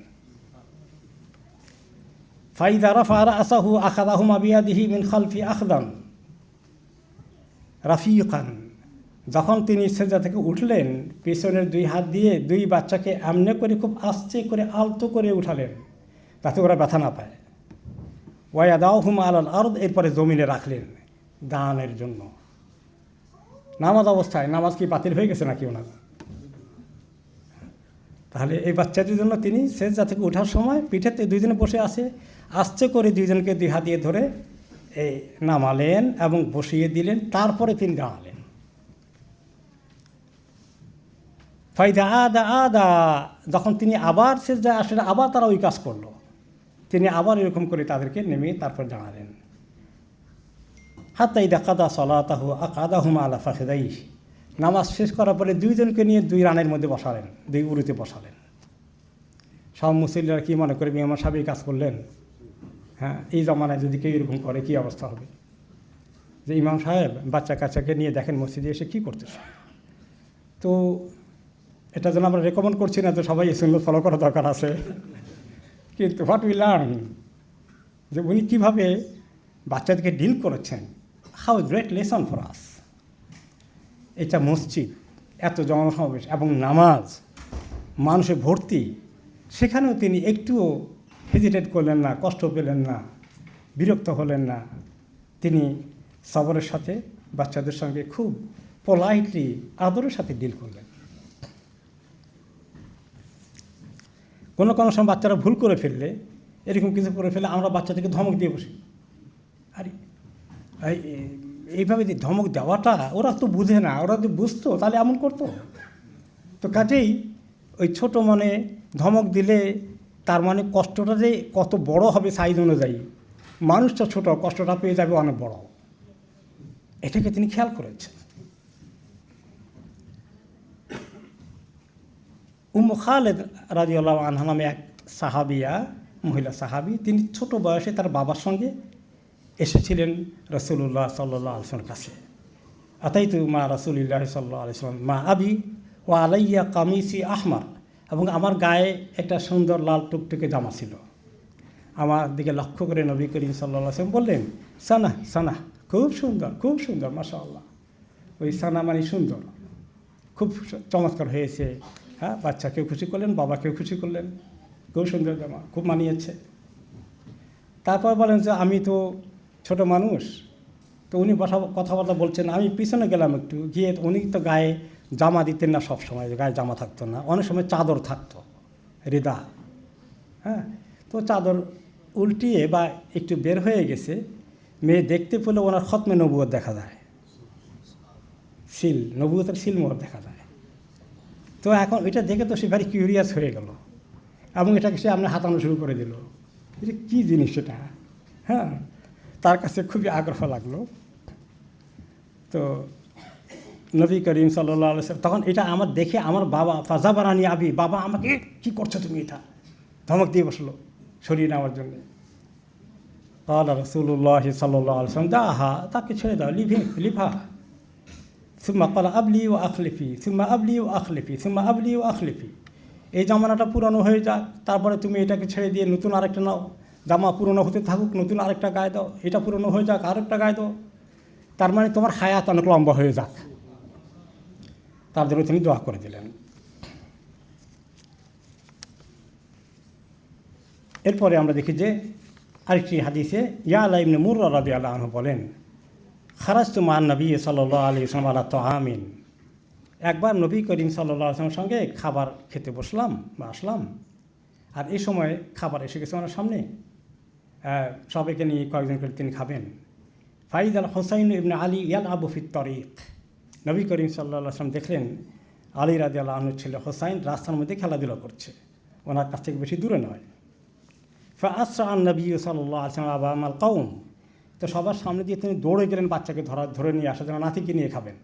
ফাইদা রাফা রাসাহু আখাযাহুমা বিয়াদিহি মিন খালফি আখদান রাফিকান, যখন তিনি সেজদা থেকে উঠলেন, পিছনের 2 হাত দিয়ে 2 বাচ্চাকে এমনি করে খুব আস্তে করে আলতো করে উঠালেন, যাতে ওরা ব্যথা না পায়। ওয়ায়াদাহুমা আলাল আরদ, এরপরে জমিনে রাখলেন দানের জন্য। নামাজ অবস্থায়, নামাজ কি বাতিল হয়ে গেছে নাকি ওনার? তাহলে এই বাচ্চাটির জন্য তিনি সেজদা থেকে ওঠার সময় পিঠেতে 2 জনে বসে আছে, আস্তে করে 2 জনকে 2 হাত দিয়ে ধরে নামালেন এবং বসিয়ে দিলেন, তারপরে তিনি দাঁড়ালেন। ফাইদা আদা, যখন তিনি আবার সেজদায় আসলেন, আবার তারা ওই কাজ করলো, তিনি আবার এরকম করে তাদেরকে নেমে তারপর দাঁড়ালেন। হাত্তা ইদা কাদা সলাতাহু আকাদাহুমা আলা ফাখিদাইহি, নামাজ শেষ করার পরে 2 জনকে নিয়ে 2 রানের মধ্যে বসালেন, 2 উরুতে বসালেন। সব মুসল্লিরা কি মনে করে, ইমাম সাহেব এই কাজ করলেন? হ্যাঁ, এই জমানায় যদি কেউ এরকম করে কী অবস্থা হবে? যে ইমাম সাহেব বাচ্চা কাচ্চাকে নিয়ে দেখেন মসজিদে এসে কী করতেছে। তো এটা যেন আমরা রেকমেন্ড করছি না, তো সবাই এই সুন্নাত ফলো করা দরকার আছে। কিন্তু হোয়াট উই লার্ন, যে উনি কীভাবে বাচ্চাদেরকে ডিল করেছেন, how great lesson for us. এটা মসজিদ, এত জনসমাবেশ এবং নামাজ, মানুষে ভর্তি, সেখানেও তিনি একটুও হেজিটেট করলেন না, কষ্ট পেলেন না, বিরক্ত হলেন না। তিনি সবরের সাথে বাচ্চাদের সঙ্গে খুব পোলাইটলি, আদরের সাথে ডিল করলেন। কোনো কোনো সময় বাচ্চারা ভুল করে ফেললে, এরকম কিছু করে ফেললে আমরা বাচ্চাদেরকে ধমক দিয়ে বসি। আরে এইভাবে ধমক দেওয়াটা, ওরা তো বুঝে না, ওরা যদি বুঝতো তাহলে এমন করতো। তো কাজেই ওই ছোটো মনে ধমক দিলে তার মানে কষ্টটা যে কত বড় হবে সাইজ অনুযায়ী, মানুষটা ছোট, কষ্টটা পেয়ে যাবে অনেক বড়, এটাকে তিনি খেয়াল করেছেন। উম্মু খালেদ রাদিয়াল্লাহু আনহা নামে এক সাহাবিয়া, মহিলা সাহাবি, তিনি ছোট বয়সে তার বাবার সঙ্গে এসেছিলেন রাসূলুল্লাহ সাল্লাল্লাহু আলাইহি ওয়াসাল্লামের কাছে। আতাইতু মা রাসূলিল্লাহ সাল্লাল্লাহু আলাইহি ওয়াসাল্লাম মা আবি ওয়া আলাইয়া কামিসি আহমার, এবং আমার গায়ে একটা সুন্দর লাল টুকটুকে জামা ছিল। আমার দিকে লক্ষ্য করে নবী করিম সাল্লাল্লাহু আলাইহি ওয়াসাল্লাম বললেন, সানা সানা, খুব সুন্দর, খুব সুন্দর, মাশাআল্লাহ। ওই সানা মানে সুন্দর, খুব চমৎকার হয়েছে। হ্যাঁ, বাচ্চাকেও খুশি করলেন, বাবাকেও খুশি করলেন, খুব সুন্দর জামা, খুব মানিয়েছে। তারপর বলেন যে আমি তো ছোট মানুষ, তো উনি কথাবার্তা বলছেন, আমি পিছনে গেলাম একটু, গিয়ে উনি তো গায়ে জামা দিতেন না সব সময়, গায়ে জামা থাকতো না, অনেক সময় চাদর থাকতো, রিদা। হ্যাঁ, তো চাদর উল্টিয়ে বা একটু বের হয়ে গেছে, মেয়ে দেখতে পেলে ওনার খতমে নবুয়ত দেখা যায়, সিল, নবুয়তের সিলমোহর দেখা যায়। তো এখন এটা দেখে তো সে ভারী কিউরিয়াস হয়ে গেল, এবং এটাকে সে আপনার হাতানো শুরু করে দিল, এটা কী জিনিস সেটা। হ্যাঁ, তার কাছে খুবই আগ্রহ লাগলো। তো নবী করিম সাল্লাল্লাহু আলাইহি ওয়াসাল্লাম তখন এটা আমার দেখে আমার বাবা ফাজাবারানি আবি, বাবা আমাকে কি করছো তুমি, এটা ধমক দিয়ে বসলো সরিয়ে নেওয়ার জন্যে। ক্বালা রাসূলুল্লাহ সাল্লাল্লাহু আলাইহি ওয়াসাল্লাম দাহা, তাকে ছেড়ে দাও, লিভা। সুম্মা ক্বালা আবলি ওয়া আখলিফি, সুম্মা আবলি ওয়া আখলিফি, সুম্মা আবলি ওয়া আখলিফি। এই জামানাটা পুরানো হয়ে যাক, তারপরে তুমি এটাকে ছেড়ে দিয়ে নতুন আরেকটা নাও, জামা পুরনো হতে থাকুক, নতুন আরেকটা গায়ে দাও, এটা পুরনো হয়ে যাক, আরেকটা গায়ে দাও, তার মানে তোমার হায়াত অনেক লম্বা হয়ে যাক। তার জন্য তিনি দোয়া করে দিলেন। এরপরে আমরা দেখি যে আরেকটি হাদিসে ইয়ালা ইবনে মুররা রাদিয়াল্লাহু আনহু বলেন, খারাজতু মান নবী সাল্লাল্লাহু আলাইহি ওয়াসাল্লাম আলা তাআমিন। একবার নবী করিম সাল্লাল্লাহু আলাইহি ওয়াসাল্লামের সঙ্গে খাবার খেতে বসলাম বা আসলাম, আর এই সময় খাবার এসে গেছে আমার সামনে, সবাইকে নিয়ে কয়েকজন করে তিনি খাবেন। ফাইজ আল হোসাইন ইবনে আলী ইয়াল আবু ফিত তরিক, নবী করিম সাল্লাল্লাহু আলাইহি ওয়াসাল্লাম দেখলেন আলী রাদিয়াল্লাহু আনহুর ছেলে হোসাইন রাস্তার মধ্যে খেলাধুলা করছে, ওনার কাছ থেকে বেশি দূরে নয়। ফাআসরা আন নবী সাল্লাল্লাহু আলাইহি ওয়াসাল্লাম আবামাল কওম, তো সবার সামনে দিয়ে তিনি দৌড়ে গেলেন বাচ্চাকে ধরে নিয়ে আসার জন্য, নাতিকে নিয়ে খাবেন।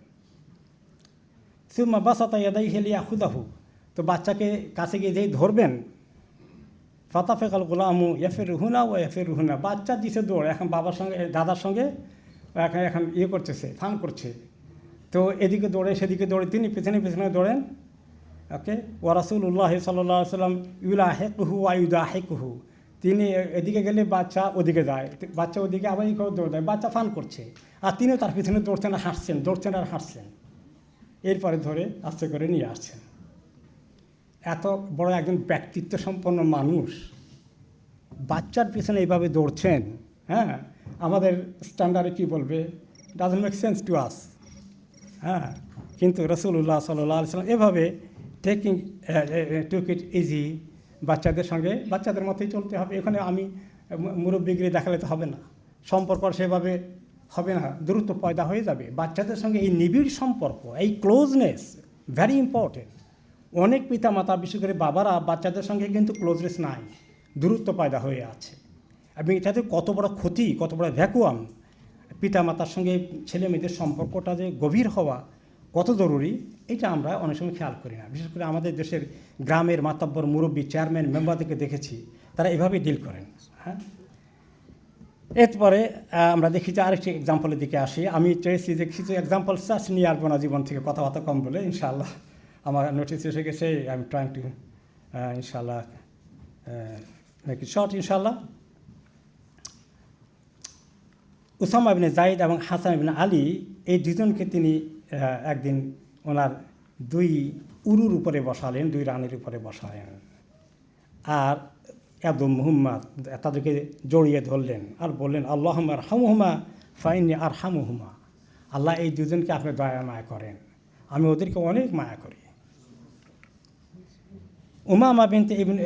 সুম্মা বাসাতা ইয়াদাইহি লিয়াখুযাহু, তো বাচ্চাকে কাছে গিয়ে যেই ধরবেন, ফাতাফাকাল গোলামু ইয়াফিরুহুনা ওয়া ইয়াফিরুহুনা, বাচ্চা দিছে দৌড়, এখন বাবার সঙ্গে দাদার সঙ্গে এখন করতেছে, ফান করছে। তো এদিকে দৌড়ে সেদিকে দৌড়ে, তিনি পেছনে পেছনে দৌড়েন। ওকে, ওয়া রাসূলুল্লাহ সাল্লাল্লাহু আলাইহি ওয়াসাল্লাম ইউলাহিকুহু ওয়া ইউদাহিকুহু, তিনি এদিকে গেলে বাচ্চা ওদিকে যায়, বাচ্চা ওদিকে আবার এই করে দৌড় দেয়, বাচ্চা ফান করছে, আর তিনিও তার পিছনে দৌড়ছেন আর হাসছেন, দৌড়ছেন আর হাসছেন। এরপরে ধরে আস্তে করে নিয়ে আসছেন। এত বড় একজন ব্যক্তিত্ব সম্পন্ন মানুষ বাচ্চার পিছনে এইভাবে দৌড়ছেন, হ্যাঁ, আমাদের স্ট্যান্ডার্ডে কী বলবে, doesn't make sense to us. হ্যাঁ, কিন্তু রাসূলুল্লাহ সাল্লাল্লাহু আলাইহি ওয়াসাল্লাম এভাবে টুক ইট ইজি, বাচ্চাদের সঙ্গে বাচ্চাদের মতোই চলতে হবে। এখানে আমি মুরব্বিগিরি দেখালে তো হবে না, সম্পর্ক সেভাবে হবে না, দ্রুত পয়দা হয়ে যাবে। বাচ্চাদের সঙ্গে এই নিবিড় সম্পর্ক, এই ক্লোজনেস ভেরি ইম্পর্টেন্ট। অনেক পিতামাতা, বিশেষ করে বাবারা বাচ্চাদের সঙ্গে কিন্তু ক্লোজনেস নাই, দূরত্ব পয়দা হয়ে আছে, এবং এটাতে কত বড় ক্ষতি, কত বড় ভ্যাকুয়াম। পিতামাতার সঙ্গে ছেলে মেয়েদের সম্পর্কটা যে গভীর হওয়া কত জরুরি, এটা আমরা অনেক সময় খেয়াল করি না। বিশেষ করে আমাদের দেশের গ্রামের মাতব্বর, মুরব্বী, চেয়ারম্যান, মেম্বারদেরকে দেখেছি তারা এভাবেই ডিল করেন। হ্যাঁ, এরপরে আমরা দেখি যে আরেকটি এক্সাম্পলের দিকে আসি। আমি চেয়েছি যে কিছু এক্সাম্পল সার্চ নিয়ে আসবো না জীবন থেকে, কথাবার্তা কম বলে। ইনশাআল্লাহ আমার নোটিস এসে গেছে, আই এম ট্রাইং টু ইনশাআল্লাহ মেক ইট শর্ট ইনশাআল্লাহ। উসামা ইবনে জাইদ এবং হাসান ইবনে আলী এই দুজনকে তিনি একদিন ওনার দুই উরুর উপরে বসালেন, দুই রানের উপরে বসালেন, আর আবু মুহাম্মদ তাদেরকে জড়িয়ে ধরলেন আর বললেন, আল্লাহুম্মা আরহামহুমা ফাইন্নী আরহামুহুমা, আল্লাহ এই দুজনকে আপনি দয়া মায়া করেন, আমি ওদেরকে অনেক মায়া করি। উমামা বিনতে ইবনে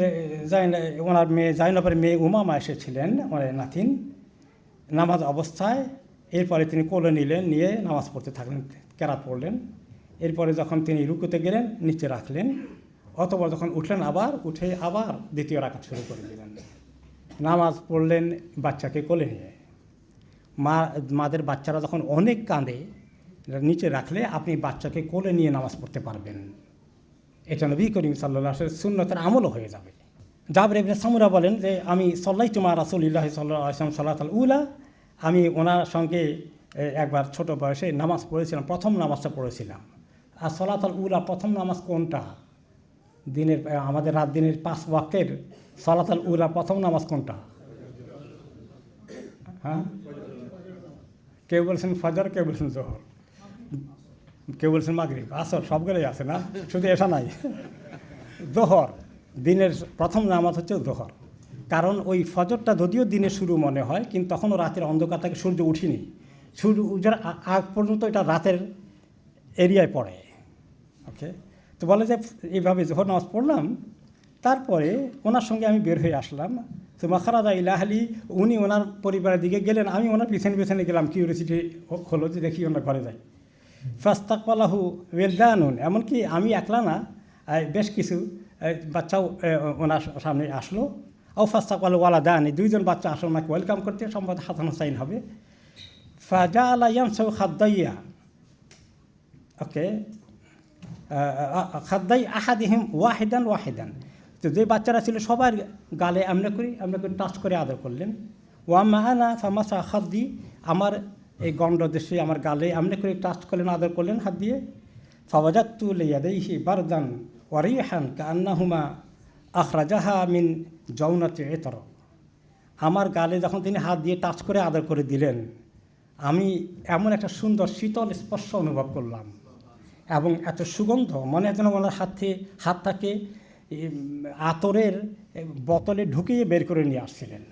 ওনার মেয়ে জাইনবের মেয়ে উমামা এসেছিলেন, ওনার নাতিন, নামাজ অবস্থায়। এরপরে তিনি কোলে নিলেন, নিয়ে নামাজ পড়তে থাকলেন, কেরাত পড়লেন। এরপরে যখন তিনি রুকুতে গেলেন নিচে রাখলেন, অতঃপর যখন উঠলেন আবার উঠে আবার দ্বিতীয় রাকাত শুরু করে দিলেন। নামাজ পড়লেন বাচ্চাকে কোলে নিয়ে। মাদের বাচ্চারা যখন অনেক কাঁদে, নিচে রাখলে আপনি বাচ্চাকে কোলে নিয়ে নামাজ পড়তে পারবেন। এটা নবী করিম সাল্লাল্লাহু আলাইহি ওয়াসাল্লামের সুন্নতের আমলও হয়ে যাবে। জাবের ইবনে সামুরা বলেন যে আমি সাল্লাইতু মা রাসূলিল্লাহি সাল্লাল্লাহু আলাইহি ওয়াসাল্লাম সালাতাল উলা, আমি ওনার সঙ্গে একবার ছোট বয়সে নামাজ পড়েছিলাম, প্রথম নামাজটা পড়েছিলাম। আর সালাতাল উলা প্রথম নামাজ কোনটা? দিনের আমাদের রাত দিনের 5 ওয়াক্তের সালাতাল উলা প্রথম নামাজ কোনটা? হ্যাঁ, কেউ বলছেন ফজর, কেউ বলছেন জোহর, কেউ বলছেন মাগরিব, আসর, সবগুলোই আছে না, শুধু এসা নাই। জোহর, দিনের প্রথম নামাজ হচ্ছে জোহর। কারণ ওই ফজরটা যদিও দিনের শুরু মনে হয়, কিন্তু তখনও রাতের অন্ধকার থেকে সূর্য উঠিনি, সূর্য উজার আগ পর্যন্ত এটা রাতের এরিয়ায় পড়ে। ওকে, তো বলে যে এইভাবে জোহর নামাজ পড়লাম, তারপরে ওনার সঙ্গে আমি বের হয়ে আসলাম। তো মাখারাদা ইলাহালি, উনি ওনার পরিবারের দিকে গেলেন, আমি ওনার পিছনে পিছনে গেলাম, কিউরিয়াসিটি হলো যে দেখি ওনার ঘরে যাই। ফাস্তাকবালাহু ওয়েলদানুন, এমনকি আমি একলা না, বেশ কিছু বাচ্চাও ওনার সামনে আসলো। ও ফাস্তাকবালু ওয়ালাদান, দুইজন বাচ্চা আসলো ওনাকে ওয়েলকাম করতে, সম্ভবত হাসান হোসাইন হবে। ফাজা আলা ইয়ামসাউ খাদ্দাইয়া, ওকে, খাদ্দাই আহাদিহিম ওয়াহিদান ওয়াহিদান, তো যে বাচ্চারা ছিল সবার গালে আমরা করে টাচ করে আদর করলেন। ওয়ামা আনা ফামাসা খাদ্দি, আমার এই গন্ড দেশে আমার গালে আমনে করে টাচ করলেন, আদর করলেন হাত দিয়ে। ফাওয়াজাত্তু লিয়াদাইহি বারদান ওয়া রিহান কান্নাহুমা আখরাজাহা মিন জাওনাতি ইতর, আমার গালে যখন তিনি হাত দিয়ে টাচ করে আদর করে দিলেন, আমি এমন একটা সুন্দর শীতল স্পর্শ অনুভব করলাম এবং এত সুগন্ধ, মনে হয় যেন ওনার হাতটাকে আতরের বোতলে ঢুকিয়ে বের করে নিয়ে আসছিলেন।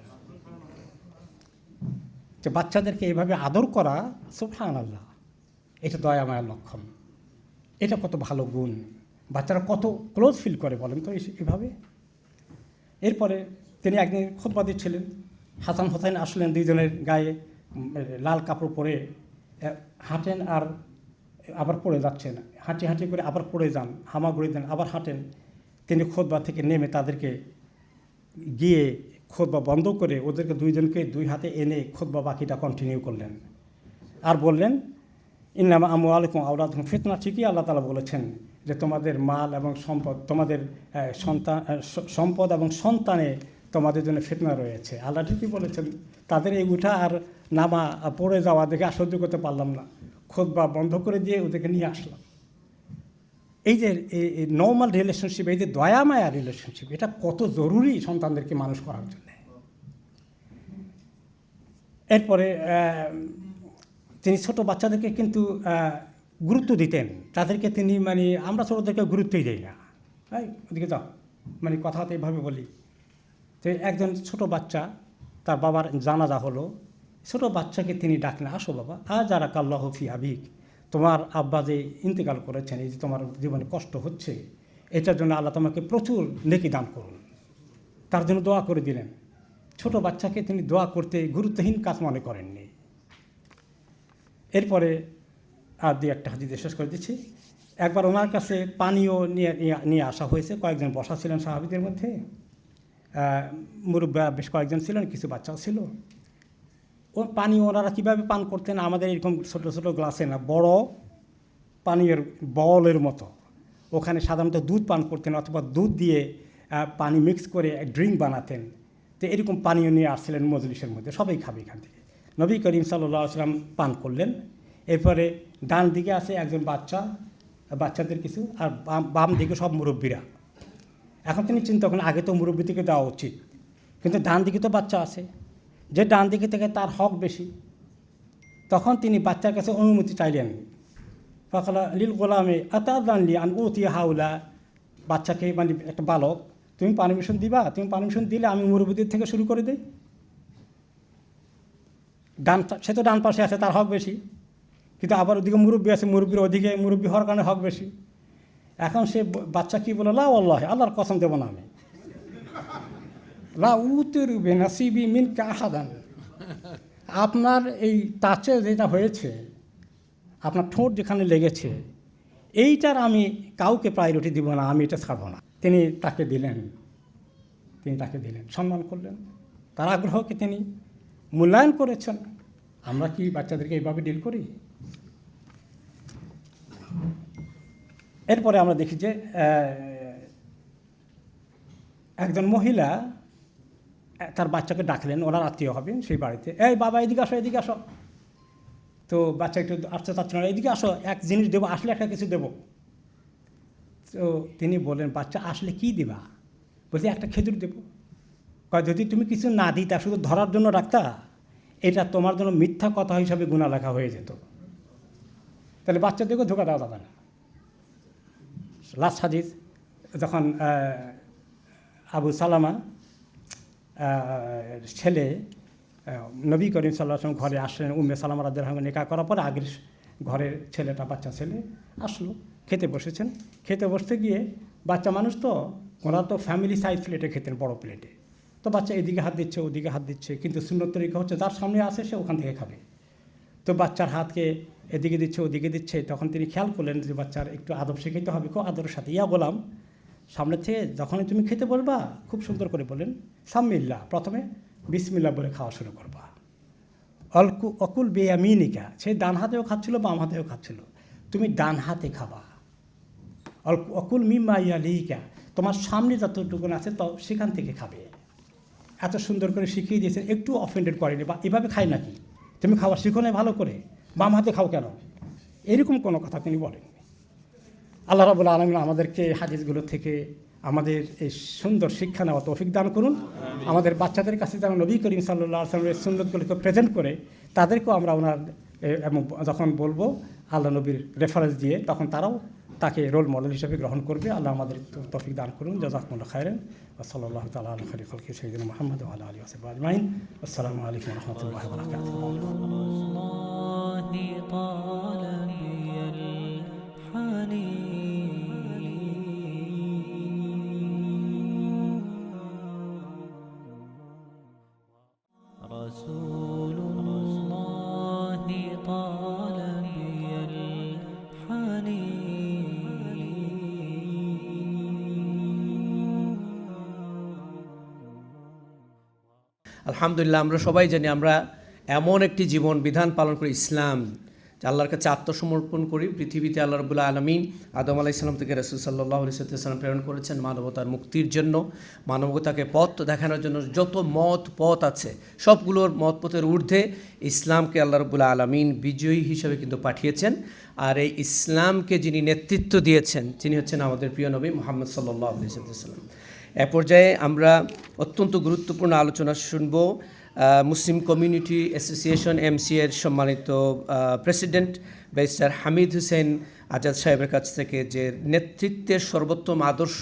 যে বাচ্চাদেরকে এইভাবে আদর করা, সুবহানাল্লাহ, এটা দয়া মায়ার লক্ষণ। এটা কত ভালো গুণ, বাচ্চারা কত ক্লোজ ফিল করে বলেন তো এইভাবে। এরপরে তিনি একদিন খুতবা দিচ্ছিলেন, হাসান হোসাইন আসলেন, দুইজনের গায়ে লাল কাপড় পরে হাঁটেন আর আবার পড়ে যাচ্ছেন, হাঁটি হাঁটি করে আবার পড়ে যান, হামাগুড়ি দেন, আবার হাঁটেন। তিনি খুতবা থেকে নেমে তাদেরকে গিয়ে খুতবা বন্ধ করে ওদেরকে দুইজনকে দুই হাতে এনে খুতবা বাকিটা কন্টিনিউ করলেন আর বললেন, ইন্নামা আমওয়ালুকুম আওলাদুকুম ফিতনা, ঠিকই আল্লাহ তাআলা বলেছেন যে তোমাদের মাল এবং সম্পদ, তোমাদের সম্পদ এবং সন্তানে তোমাদের জন্য ফিতনা রয়েছে। আল্লাহ ঠিকই বলেছেন। তাদের এই উঠা আর নামা পড়ে যাওয়া দেখে সহ্য করতে পারলাম না, খুতবা বন্ধ করে দিয়ে ওদেরকে নিয়ে আসলাম। এই যে এই নর্মাল রিলেশনশিপ, এই যে দয়া মায়া রিলেশনশিপ, এটা কত জরুরি সন্তানদেরকে মানুষ করার জন্য। এরপরে তিনি ছোট বাচ্চাদেরকে কিন্তু গুরুত্ব দিতেন, তাদেরকে তিনি আমরা ছোটোদেরকে গুরুত্বই দিই না, তাই ওদিকে যাও, কথাতে এইভাবে বলি। তো একজন ছোট বাচ্চা, তার বাবার জানাজা হলো, ছোট বাচ্চাকে তিনি ডাকলেন, আসো বাবা, যারা কাল্লাহ ফি আবিক, তোমার আব্বা যে ইন্তেকাল করেছেন, এই যে তোমার জীবনে কষ্ট হচ্ছে, এটার জন্য আল্লাহ তোমাকে প্রচুর নেকি দান করুন, তার জন্য দোয়া করে দিলেন। ছোট বাচ্চাকে তিনি দোয়া করতে গুরুত্বহীন কাজ মনে করেননি। এরপরে আর দুই একটা হাদিস শেষ করে দিচ্ছি। একবার ওনার কাছে পানীয় নিয়ে আসা হয়েছে, কয়েকজন বসা ছিলেন সাহাবীদের মধ্যে, মুরব্বা বেশ কয়েকজন ছিলেন, কিছু বাচ্চাও ছিল। ও পানি ওনারা কীভাবে পান করতেন, আমাদের এরকম ছোটো ছোটো গ্লাসে না, বড় পানীয়ের বলের মতো, ওখানে সাধারণত দুধ পান করতেন অথবা দুধ দিয়ে পানি মিক্স করে ড্রিঙ্ক বানাতেন। তো এরকম পানীয় নিয়ে আসছিলেন মজলিসের মধ্যে, সবাই খাবে এখান থেকে। নবী করিম সাল্লাল্লাহু আলাইহি ওয়াসাল্লাম পান করলেন। এরপরে ডান দিকে আছে একজন বাচ্চাদের কিছু, আর বাম দিকে সব মুরব্বীরা। এখন তিনি চিন্তা করেন, আগে তো মুরব্বী থেকে দেওয়া উচিত, কিন্তু ডান দিকে তো বাচ্চা আছে, যে ডান দিকে থেকে তার হক বেশি, তখন তিনি বাচ্চার কাছে অনুমতি চাইলেন। ফাকালা লিল গোলামে আতাদানলি আন উতিয়া হাউলা, বাচ্চাকে মানে একটা বালক, তুমি পারমিশন দিবা? তুমি পারমিশন দিলে আমি মুরব্বীদের থেকে শুরু করে দিই। সে তো ডান পাশে আছে, তার হক বেশি, কিন্তু আবার ওদিকে মুরব্বী আছে, মুরব্বীর ওদিকে মুরব্বী হওয়ার কারণে হক বেশি। এখন সে বাচ্চা কী বলে, লা আল্লাহ, আল্লাহর কসম দেবো না আমি, লা উতের বেনাসিবি মিন কাহাদান, আপনার এই টাচে যেটা হয়েছে, আপনার ঠোঁট যেখানে লেগেছে, এইটার আমি কাউকে প্রায়োরিটি দিব না, আমি এটা ছাড়ব না। তিনি তাকে দিলেন, সম্মান করলেন, তার আগ্রহকে তিনি মূল্যায়ন করেছেন। আমরা কি বাচ্চাদেরকে এইভাবে ডিল করি? এরপরে আমরা দেখি যে একজন মহিলা তার বাচ্চাকে ডাকলেন, ওনার আত্মীয় হবেন সেই বাড়িতে, এই বাবা এদিকে আসো, এদিকে আসো। তো বাচ্চা একটু আসতে চাচ্ছে না, এদিকে আসো, এক জিনিস দেবো, আসলে একটা কিছু দেবো। তো তিনি বললেন, বাচ্চা আসলে কি দিবা? বলছি একটা খেজুর দেবো। কয় যদি তুমি কিছু না দিতা, শুধু ধরার জন্য রাখতা, এটা তোমার জন্য মিথ্যা কথা হিসাবে গুনাহ লেখা হয়ে যেত। তাহলে বাচ্চাদেরকে ধোকা দেওয়া যাবে না। লাস্ট হাদিস, যখন আবু সালামা ছেলে নবী করিম সাল্লাল্লাহু আলাইহি ওয়াসাল্লাম ঘরে আসলেন, উম্মে সালামা রাদিয়াল্লাহু আনহা নিকাহ করার পরে আগের ঘরের ছেলেটা, বাচ্চা ছেলে আসলো, খেতে বসেছেন। খেতে বসতে গিয়ে বাচ্চা মানুষ তো, ওরা তো ফ্যামিলি সাইজ প্লেটে খেতেন, বড় প্লেটে। তো বাচ্চা এদিকে হাত দিচ্ছে, ওদিকে হাত দিচ্ছে, কিন্তু সুন্নত তরিকা হচ্ছে যার সামনে আসে সে ওখান থেকে খাবে। তো বাচ্চার হাতকে এদিকে দিচ্ছে, ওদিকে দিচ্ছে। তখন তিনি খেয়াল করলেন যে বাচ্চার একটু আদব শেখাইতে হবে, খুব আদরের সাথে। ইয়া গোলাম, সামনে থেকে যখনই তুমি খেতে বলবা, খুব সুন্দর করে বলেন সাম্মিল্লা, প্রথমে বিসমিল্লা বলে খাওয়া শুরু করবা। অকুল বেয়ামিনিকা, সে ডান হাতেও খাচ্ছিল, বাম হাতেও খাচ্ছিল, তুমি ডান হাতে খাবা। অকুল মিম্মা ইয়ালিকা, তোমার সামনে যতটুকুন আছে তো সেখান থেকে খাবে। এত সুন্দর করে শিখিয়ে দিয়েছেন, একটু অফেন্ডেড করেনি, বা এভাবে খাই নাকি, তুমি খাওয়া শিখো না ভালো করে, বাম হাতে খাও কেন, এরকম কোনো কথা তিনি বলেননি। আল্লাহ রাব্বুল আলামিন আমাদেরকে হাদিসগুলো থেকে আমাদের এই সুন্দর শিক্ষা নেওয়া তৌফিক দান করুন। আমাদের বাচ্চাদের কাছে যেন নবী করিম সাল্লাল্লাহু আলাইহি ওয়াসাল্লামের সুন্নতগুলোকে প্রেজেন্ট করে তাদেরকেও আমরা ওনার এবং যখন বলবো আল্লাহ নবীর রেফারেন্স দিয়ে, তখন তারাও তাকে রোল মডেল হিসেবে গ্রহণ করবে। আল্লাহ আমাদের তৌফিক দান করুন। জাযাকুমুল্লাহু খাইরান। ওয়া সাল্লাল্লাহু তাআলা আলা খায়রি খালকি সাইয়্যিদিনা মুহাম্মদ ওয়া আলা আলিহি ওয়া সাহবিহি আজমাইন। আসসালামু আলাইকুম ওয়া রাহমাতুল্লাহি ওয়া বারাকাতুহু। رسول الله طال بي الحنين। আলহামদুলিল্লাহ, আমরা সবাই জানি আমরা এমন একটি জীবন বিধান পালন করি, ইসলাম, যে আল্লাহর কাছে আত্মসমর্পণ করি। পৃথিবীতে আল্লাহ রাব্বুল আলামিন আদম আলাইহিস সালাম থেকে রাসূল সাল্লাল্লাহু আলাইহি ওয়াসাল্লাম প্রেরণ করেছেন মানবতার মুক্তির জন্য, মানবতাকে পথ দেখানোর জন্য। যত পথ আছে সবগুলোর পথের ঊর্ধ্বে ইসলামকে আল্লাহ রাব্বুল আলামিন বিজয়ী হিসেবে কিন্তু পাঠিয়েছেন। আর এই ইসলামকে যিনি নেতৃত্ব দিয়েছেন তিনি হচ্ছেন আমাদের প্রিয় নবী মুহাম্মদ সাল্লাল্লাহু আলাইহি ওয়াসাল্লাম। এ পর্যায়ে আমরা অত্যন্ত গুরুত্বপূর্ণ আলোচনা শুনব মুসলিম কমিউনিটি অ্যাসোসিয়েশন এমসি এর সম্মানিত প্রেসিডেন্ট ব্যারিস্টার হামিদ হোসেন আজাদ সাহেবের কাছ থেকে, যে নেতৃত্বের সর্বোত্তম আদর্শ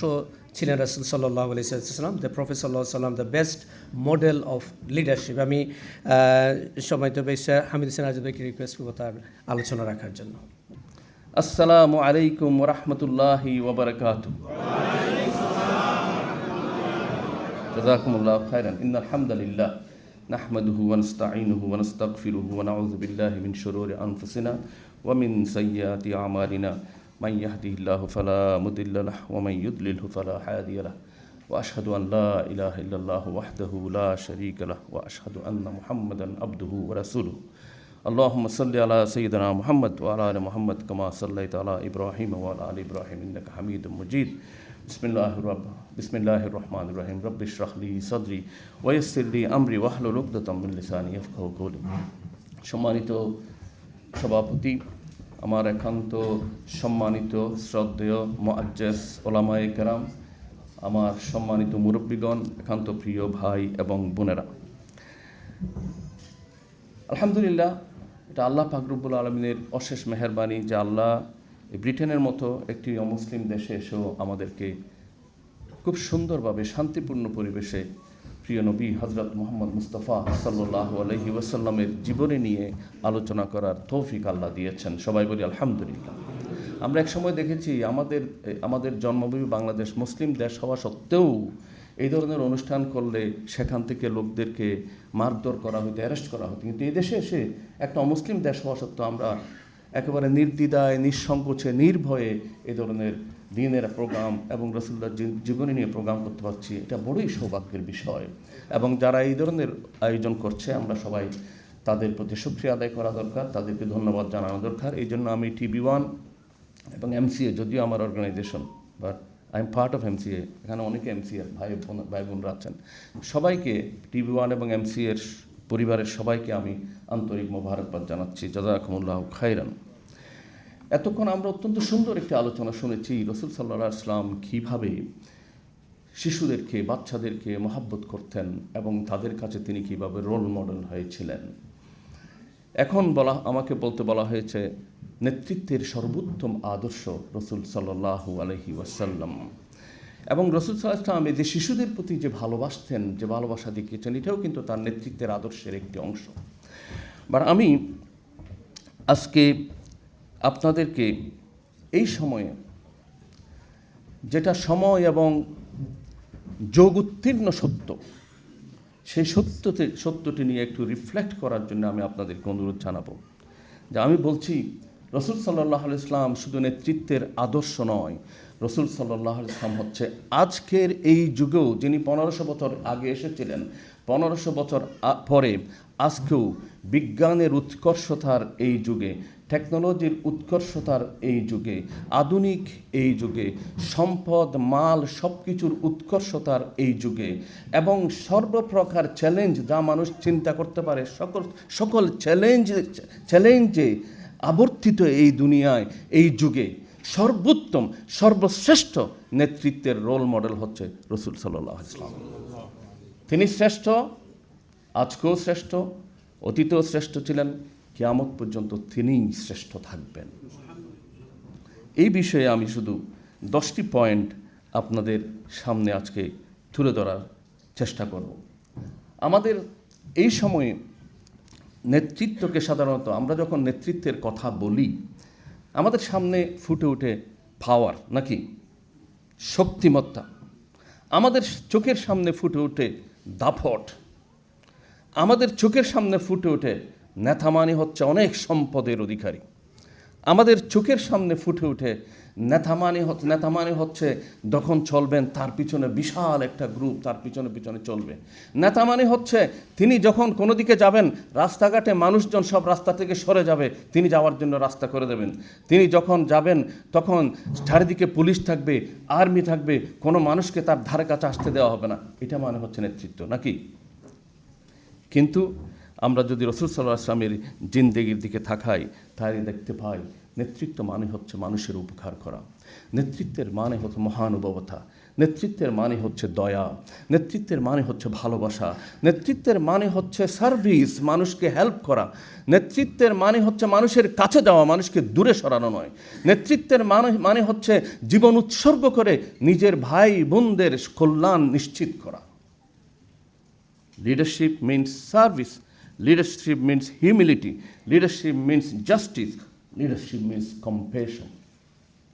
ছিলেন রাসূল সাল্লাল্লাহু আলাইহি ওয়াসাল্লাম, দ্য প্রফেট সাল্লাল্লাহু আলাইহি ওয়াসাল্লাম, the best model of leadership. আমি সম্মানিত ব্যারিস্টার হামিদ হোসেন আজাদকে রিকোয়েস্ট করব তার আলোচনা রাখার জন্য। আসসালামু আলাইকুম ওয়া রাহমাতুল্লাহি ওয়া বারাকাতুহু। জাযাকুমুল্লাহু খাইরান। ইন্নাল হামদালিল্লাহ নাহমাদুহু ওয়া নাস্তাঈনুহু ওয়া নাস্তাগফিরুহু ওয়া নাউযু বিল্লাহি মিন শুরুরি আনফুসিনা ওয়া মিন সাইয়্যাতি আমালিনা। মান ইয়াহদিহিল্লাহু ফালা মুদিল্লা লাহু ওয়া মান ইউদ্লিলহু ফালা হাদিয়া লাহু। ওয়া আশহাদু আন লা ইলাহা ইল্লাল্লাহু ওয়াহদাহু লা শারীকা লাহু ওয়া আশহাদু আন্না মুহাম্মাদান আবদুহু ওয়া রাসূলুহু। আল্লাহুম্মা সাল্লি আলা সাইয়্যিদিনা মুহাম্মদ ওয়া আলা আলি মুহাম্মদ কামা সাল্লাইতা আলা ইব্রাহিম ওয়া আলা আলি ইব্রাহিম ইন্নাকা হামিদুম মাজিদ। বিসমিল্লাহির রহমানির রহিম। রব্বি ইশরাহ লি সাদরি ওয়া ইয়াসসির লি আমরি ওয়াহলুল উকদাতাম মিন লিসানি ইয়াফকাহু কওলি। সম্মানিত সভাপতি, আমার একান্ত সম্মানিত শ্রদ্ধেয় মুআজ্জাজ ওলামায়ে কেরাম, আমার সম্মানিত মুরব্বীগণ, একান্ত প্রিয় ভাই এবং বোনেরা, আলহামদুলিল্লাহ, এটা আল্লাহ পাক রব্বুল আলমিনের অশেষ মেহেরবানি যে আল্লাহ এই ব্রিটেনের মতো একটি অমুসলিম দেশে এসেও আমাদেরকে খুব সুন্দরভাবে শান্তিপূর্ণ পরিবেশে প্রিয় নবী হজরত মোহাম্মদ মুস্তাফা সাল্লাল্লাহু আলাইহি ওয়াসাল্লামের জীবনী নিয়ে আলোচনা করার তৌফিক আল্লাহ দিয়েছেন। সবাই বলি আলহামদুলিল্লাহ। আমরা এক সময় দেখেছি আমাদের জন্মভূমি বাংলাদেশ মুসলিম দেশ হওয়া সত্ত্বেও এই ধরনের অনুষ্ঠান করলে সেখান থেকে লোকদেরকে মারধর করা হতো, অ্যারেস্ট করা হতো। কিন্তু এই দেশে এসে একটা অমুসলিম দেশ হওয়া সত্ত্বেও আমরা একেবারে নির্দ্বিধায়, নিঃসংকোচে, নির্ভয়ে এই ধরনের দিনের প্রোগ্রাম এবং রাসূলুল্লাহর জীবনী নিয়ে প্রোগ্রাম করতে পারছি। এটা বড়ই সৌভাগ্যের বিষয়। এবং যারা এই ধরনের আয়োজন করছে আমরা সবাই তাদের প্রতি শুকরিয়া আদায় করা দরকার, তাদেরকে ধন্যবাদ জানানো দরকার। এই জন্য আমি TV1 এবং MCA, যদিও আমার organization, but I am part of MCA, এখানে অনেকে MCA ভাই বোনরা আছেন, সবাইকে TV1 এবং MCA-র পরিবারের সবাইকে আমি আন্তরিক মোবারকবাদ জানাচ্ছি। জাযাকুমুল্লাহু খাইরান। এতক্ষণ আমরা অত্যন্ত সুন্দর একটি আলোচনা শুনেছি রাসূল সাল্লাল্লাহু আলাইহি ওয়াসাল্লাম কীভাবে শিশুদেরকে, বাচ্চাদেরকে মহব্বত করতেন এবং তাদের কাছে তিনি কীভাবে রোল মডেল হয়েছিলেন। এখন আমাকে বলতে বলা হয়েছে নেতৃত্বের সর্বোত্তম আদর্শ রাসূল সাল্লাল্লাহু আলাইহি ওয়াসাল্লাম। এবং রাসূল সাল্লাল্লাহু আলাইহি ওয়াসাল্লাম এই যে শিশুদের প্রতি যে ভালোবাসতেন, যে ভালোবাসা দেখিয়েছেন, এটাও কিন্তু তার নেতৃত্বের আদর্শের একটি অংশ। বাট আমি আজকে আপনাদেরকে এই সময়ে যেটা সময় এবং যোগ উত্তীর্ণ সত্য, সেই সত্যটি নিয়ে একটু রিফ্লেক্ট করার জন্য আমি আপনাদেরকে অনুরোধ জানাবো। যে আমি বলছি রাসূল সাল্লাল্লাহু আলাইহি ওয়াসাল্লাম শুধু নেতৃত্বের আদর্শ নয়, রাসূল সাল্লাল্লাহু আলাইহি ওয়াসাল্লাম হচ্ছে আজকের এই যুগেও, যিনি 1500 বছর আগে এসেছিলেন, 1500 বছর পরে আজকেও বিজ্ঞানের উৎকর্ষতার এই যুগে, টেকনোলজির উৎকর্ষতার এই যুগে, আধুনিক এই যুগে, সম্পদ, মাল সব কিছুর উৎকর্ষতার এই যুগে এবং সর্বপ্রকার চ্যালেঞ্জ যা মানুষ চিন্তা করতে পারে, সকল চ্যালেঞ্জে আবর্তিত এই দুনিয়ায়, এই যুগে সর্বোত্তম, সর্বশ্রেষ্ঠ নেতৃত্বের রোল মডেল হচ্ছে রাসূল সাল্লাল্লাহু আলাইহি ওয়াসাল্লাম। তিনি শ্রেষ্ঠ, আজকেও শ্রেষ্ঠ, অতীতেও শ্রেষ্ঠ ছিলেন, কিয়ামত পর্যন্ত তিনিই শ্রেষ্ঠ থাকবেন। এই বিষয়ে আমি শুধু 10টি পয়েন্ট আপনাদের সামনে আজকে তুলে ধরার চেষ্টা করব। আমাদের এই সময়ে নেতৃত্বকে সাধারণত আমরা যখন নেতৃত্বের কথা বলি, আমাদের সামনে ফুটে ওঠে পাওয়ার, নাকি শক্তিমত্তা। আমাদের চোখের সামনে ফুটে ওঠে দাপট। আমাদের চোখের সামনে ফুটে ওঠে নেতা মানে হচ্ছে অনেক সম্পদের অধিকারী। আমাদের চোখের সামনে ফুটে ওঠে নেতা মানে হচ্ছে যখন চলবেন তার পিছনে বিশাল একটা গ্রুপ তার পিছনে চলবে। নেতা মানে হচ্ছে তিনি যখন কোনো দিকে যাবেন, রাস্তাঘাটে মানুষজন সব রাস্তা থেকে সরে যাবে, তিনি যাওয়ার জন্য রাস্তা করে দেবেন। তিনি যখন যাবেন তখন চারিদিকে পুলিশ থাকবে, আর্মি থাকবে, কোনো মানুষকে তার ধারে কাছে আসতে দেওয়া হবে না। এটা মানে হচ্ছে নেতৃত্ব, নাকি? কিন্তু আমরা যদি রাসূল সাল্লাল্লাহু আলাইহি ওয়াসাল্লামের জিন্দেগির দিকে তাকাই, তাই দেখতে পাই নেতৃত্ব মানে হচ্ছে মানুষের উপকার করা। নেতৃত্বের মানে হচ্ছে মহানুভবতা। নেতৃত্বের মানে হচ্ছে দয়া। নেতৃত্বের মানে হচ্ছে ভালোবাসা। নেতৃত্বের মানে হচ্ছে সার্ভিস, মানুষকে হেল্প করা। নেতৃত্বের মানে হচ্ছে মানুষের কাছে যাওয়া, মানুষকে দূরে সরানো নয়। নেতৃত্বের মানে হচ্ছে জীবন উৎসর্গ করে নিজের ভাই বোনদের কল্যাণ নিশ্চিত করা। Leadership means service. Leadership means humility. Leadership means justice. Leadership means compassion.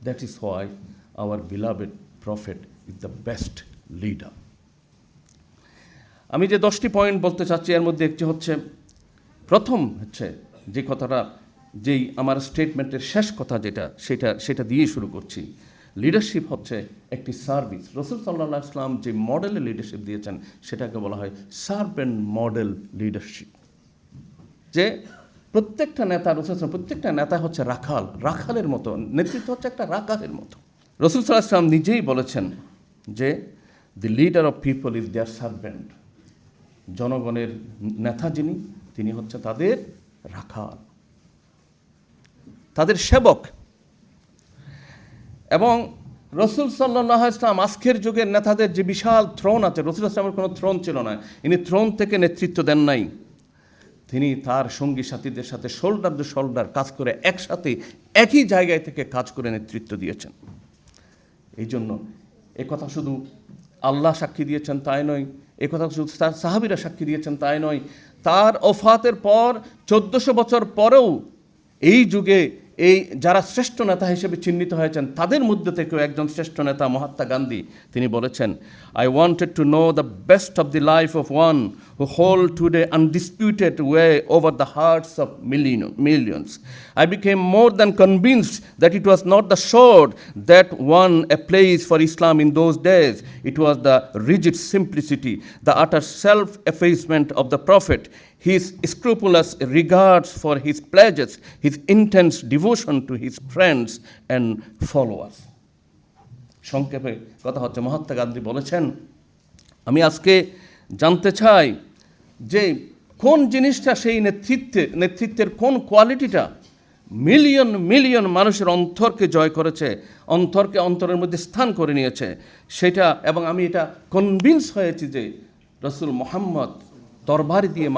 That is why our beloved Prophet is the best leader. আমি যে 10টি পয়েন্ট বলতে চাচ্ছি এর মধ্যে একটি হচ্ছে, প্রথম হচ্ছে যে কথাটা, যেই আমার স্টেটমেন্টের শেষ কথা যেটা, সেটা দিয়েই শুরু করছি। লিডারশিপ হচ্ছে একটি সার্ভিস। রাসূল সাল্লাল্লাহু আলাইহি ওয়াসাল্লাম যে মডেলে লিডারশিপ দিয়েছেন সেটাকে বলা হয় সার্ভেন্ট মডেল লিডারশিপ। যে প্রত্যেকটা নেতা হচ্ছে রাখালের মতো। নেতৃত্ব হচ্ছে একটা রাখালের মতো। রাসূল সাল্লাল্লাহু আলাইহি ওয়াসাল্লাম নিজেই বলেছেন যে the leader of people is their servant. জনগণের নেতা যিনি, তিনি হচ্ছে তাদের রাখাল, তাদের সেবক। এবং রাসূল সাল্লাল্লাহু আলাইহি ওয়াসাল্লাম আজকের যুগের নেতাদের যে বিশাল থ্রোন আছে, রাসূল সাল্লাল্লাহু আলাইহি ওয়াসাল্লামের কোনো থ্রোন ছিল না। ইনি থ্রোন থেকে নেতৃত্ব দেন নাই, তিনি তার সঙ্গী সাথীদের সাথে শোল্ডার টু শোল্ডার কাজ করে একসাথে একই জায়গায় থেকে কাজ করে নেতৃত্ব দিয়েছেন। এই জন্য একথা শুধু আল্লাহ সাক্ষী দিয়েছেন তাই নয়, একথা শুধু তার সাহাবীরা সাক্ষী দিয়েছেন তাই নয়, তার ওফাতের পর 1400 বছর পরেও এই যুগে এই যারা শ্রেষ্ঠ নেতা হিসেবে চিহ্নিত হয়েছেন তাদের মধ্যে থেকেও একজন শ্রেষ্ঠ নেতা মহাত্মা গান্ধী, তিনি বলেছেন, I wanted to know the best of the life of one who hold today undisputed way over the hertz of millions. I became more than convinced that it was not the sword that won a place for Islam in those days. It was the rigid simplicity, the utter self-effacement of the Prophet, his scrupulous regards for his pledges, his intense devotion to his friends and followers. সংক্ষেপে কথা হচ্ছে, মহাত্মা গান্ধী বলেছেন, আমি আজকে জানতে চাই যে কোন জিনিসটা সেই নেতৃত্বের কোন কোয়ালিটিটা মিলিয়ন মানুষের অন্তরকে জয় করেছে, অন্তরের মধ্যে স্থান করে নিয়েছে সেটা। এবং আমি এটা কনভিন্স হয়েছি যে রসুল মুহাম্মদ তরবারি দিয়ে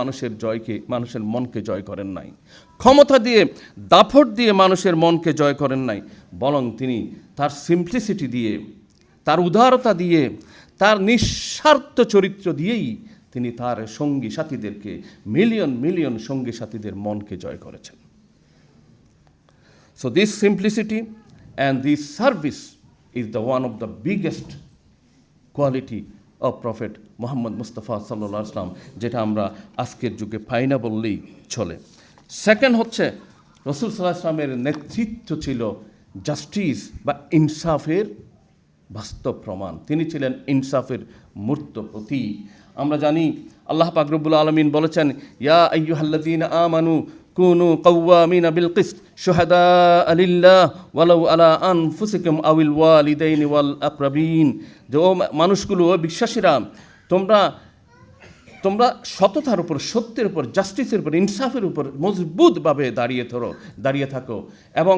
মানুষের মনকে জয় করেন নাই, ক্ষমতা দিয়ে দাপট দিয়ে মানুষের মনকে জয় করেন নাই, বরং তিনি তার সিম্পলিসিটি দিয়ে, তার উদারতা দিয়ে, তার নিঃস্বার্থ চরিত্র দিয়েই তিনি তার সঙ্গী সাথীদেরকে মিলিয়ন সঙ্গী সাথীদের মনকে জয় করেছেন। So this simplicity and this service is the one of the biggest quality of Prophet Muhammad Mustafa sallallahu alaihi wasallam, যেটা আমরা আজকের যুগে পাই না বললেই চলে। সেকেন্ড হচ্ছে, রসুল সাল্লাল্লাহু আলাইহি ওয়াসাল্লামের নেতৃত্ব ছিল জাস্টিস বা ইনসাফের বাস্তব প্রমাণ। তিনি ছিলেন ইনসাফের মূর্ত প্রতীক। আমরা জানি আল্লাহ পাক রব্বুল আলামিন বলেছেন, ইয়া আইয়ুহাল্লাযীনা আমানু কুনু কাওয়ামিনা বিল কিসত শুহাদাআ লিল্লাহ ওয়ালাউ আলা আনফুসিকুম আউল ওয়ালিদাইনি ওয়াল আকরাবিন। যে ও মানুষগুলো, ও বিশ্বাসীরা, তোমরা সততার উপর, সত্যের উপর, জাস্টিসের উপর, ইনসাফের উপর মজবুতভাবে দাঁড়িয়ে থাকো এবং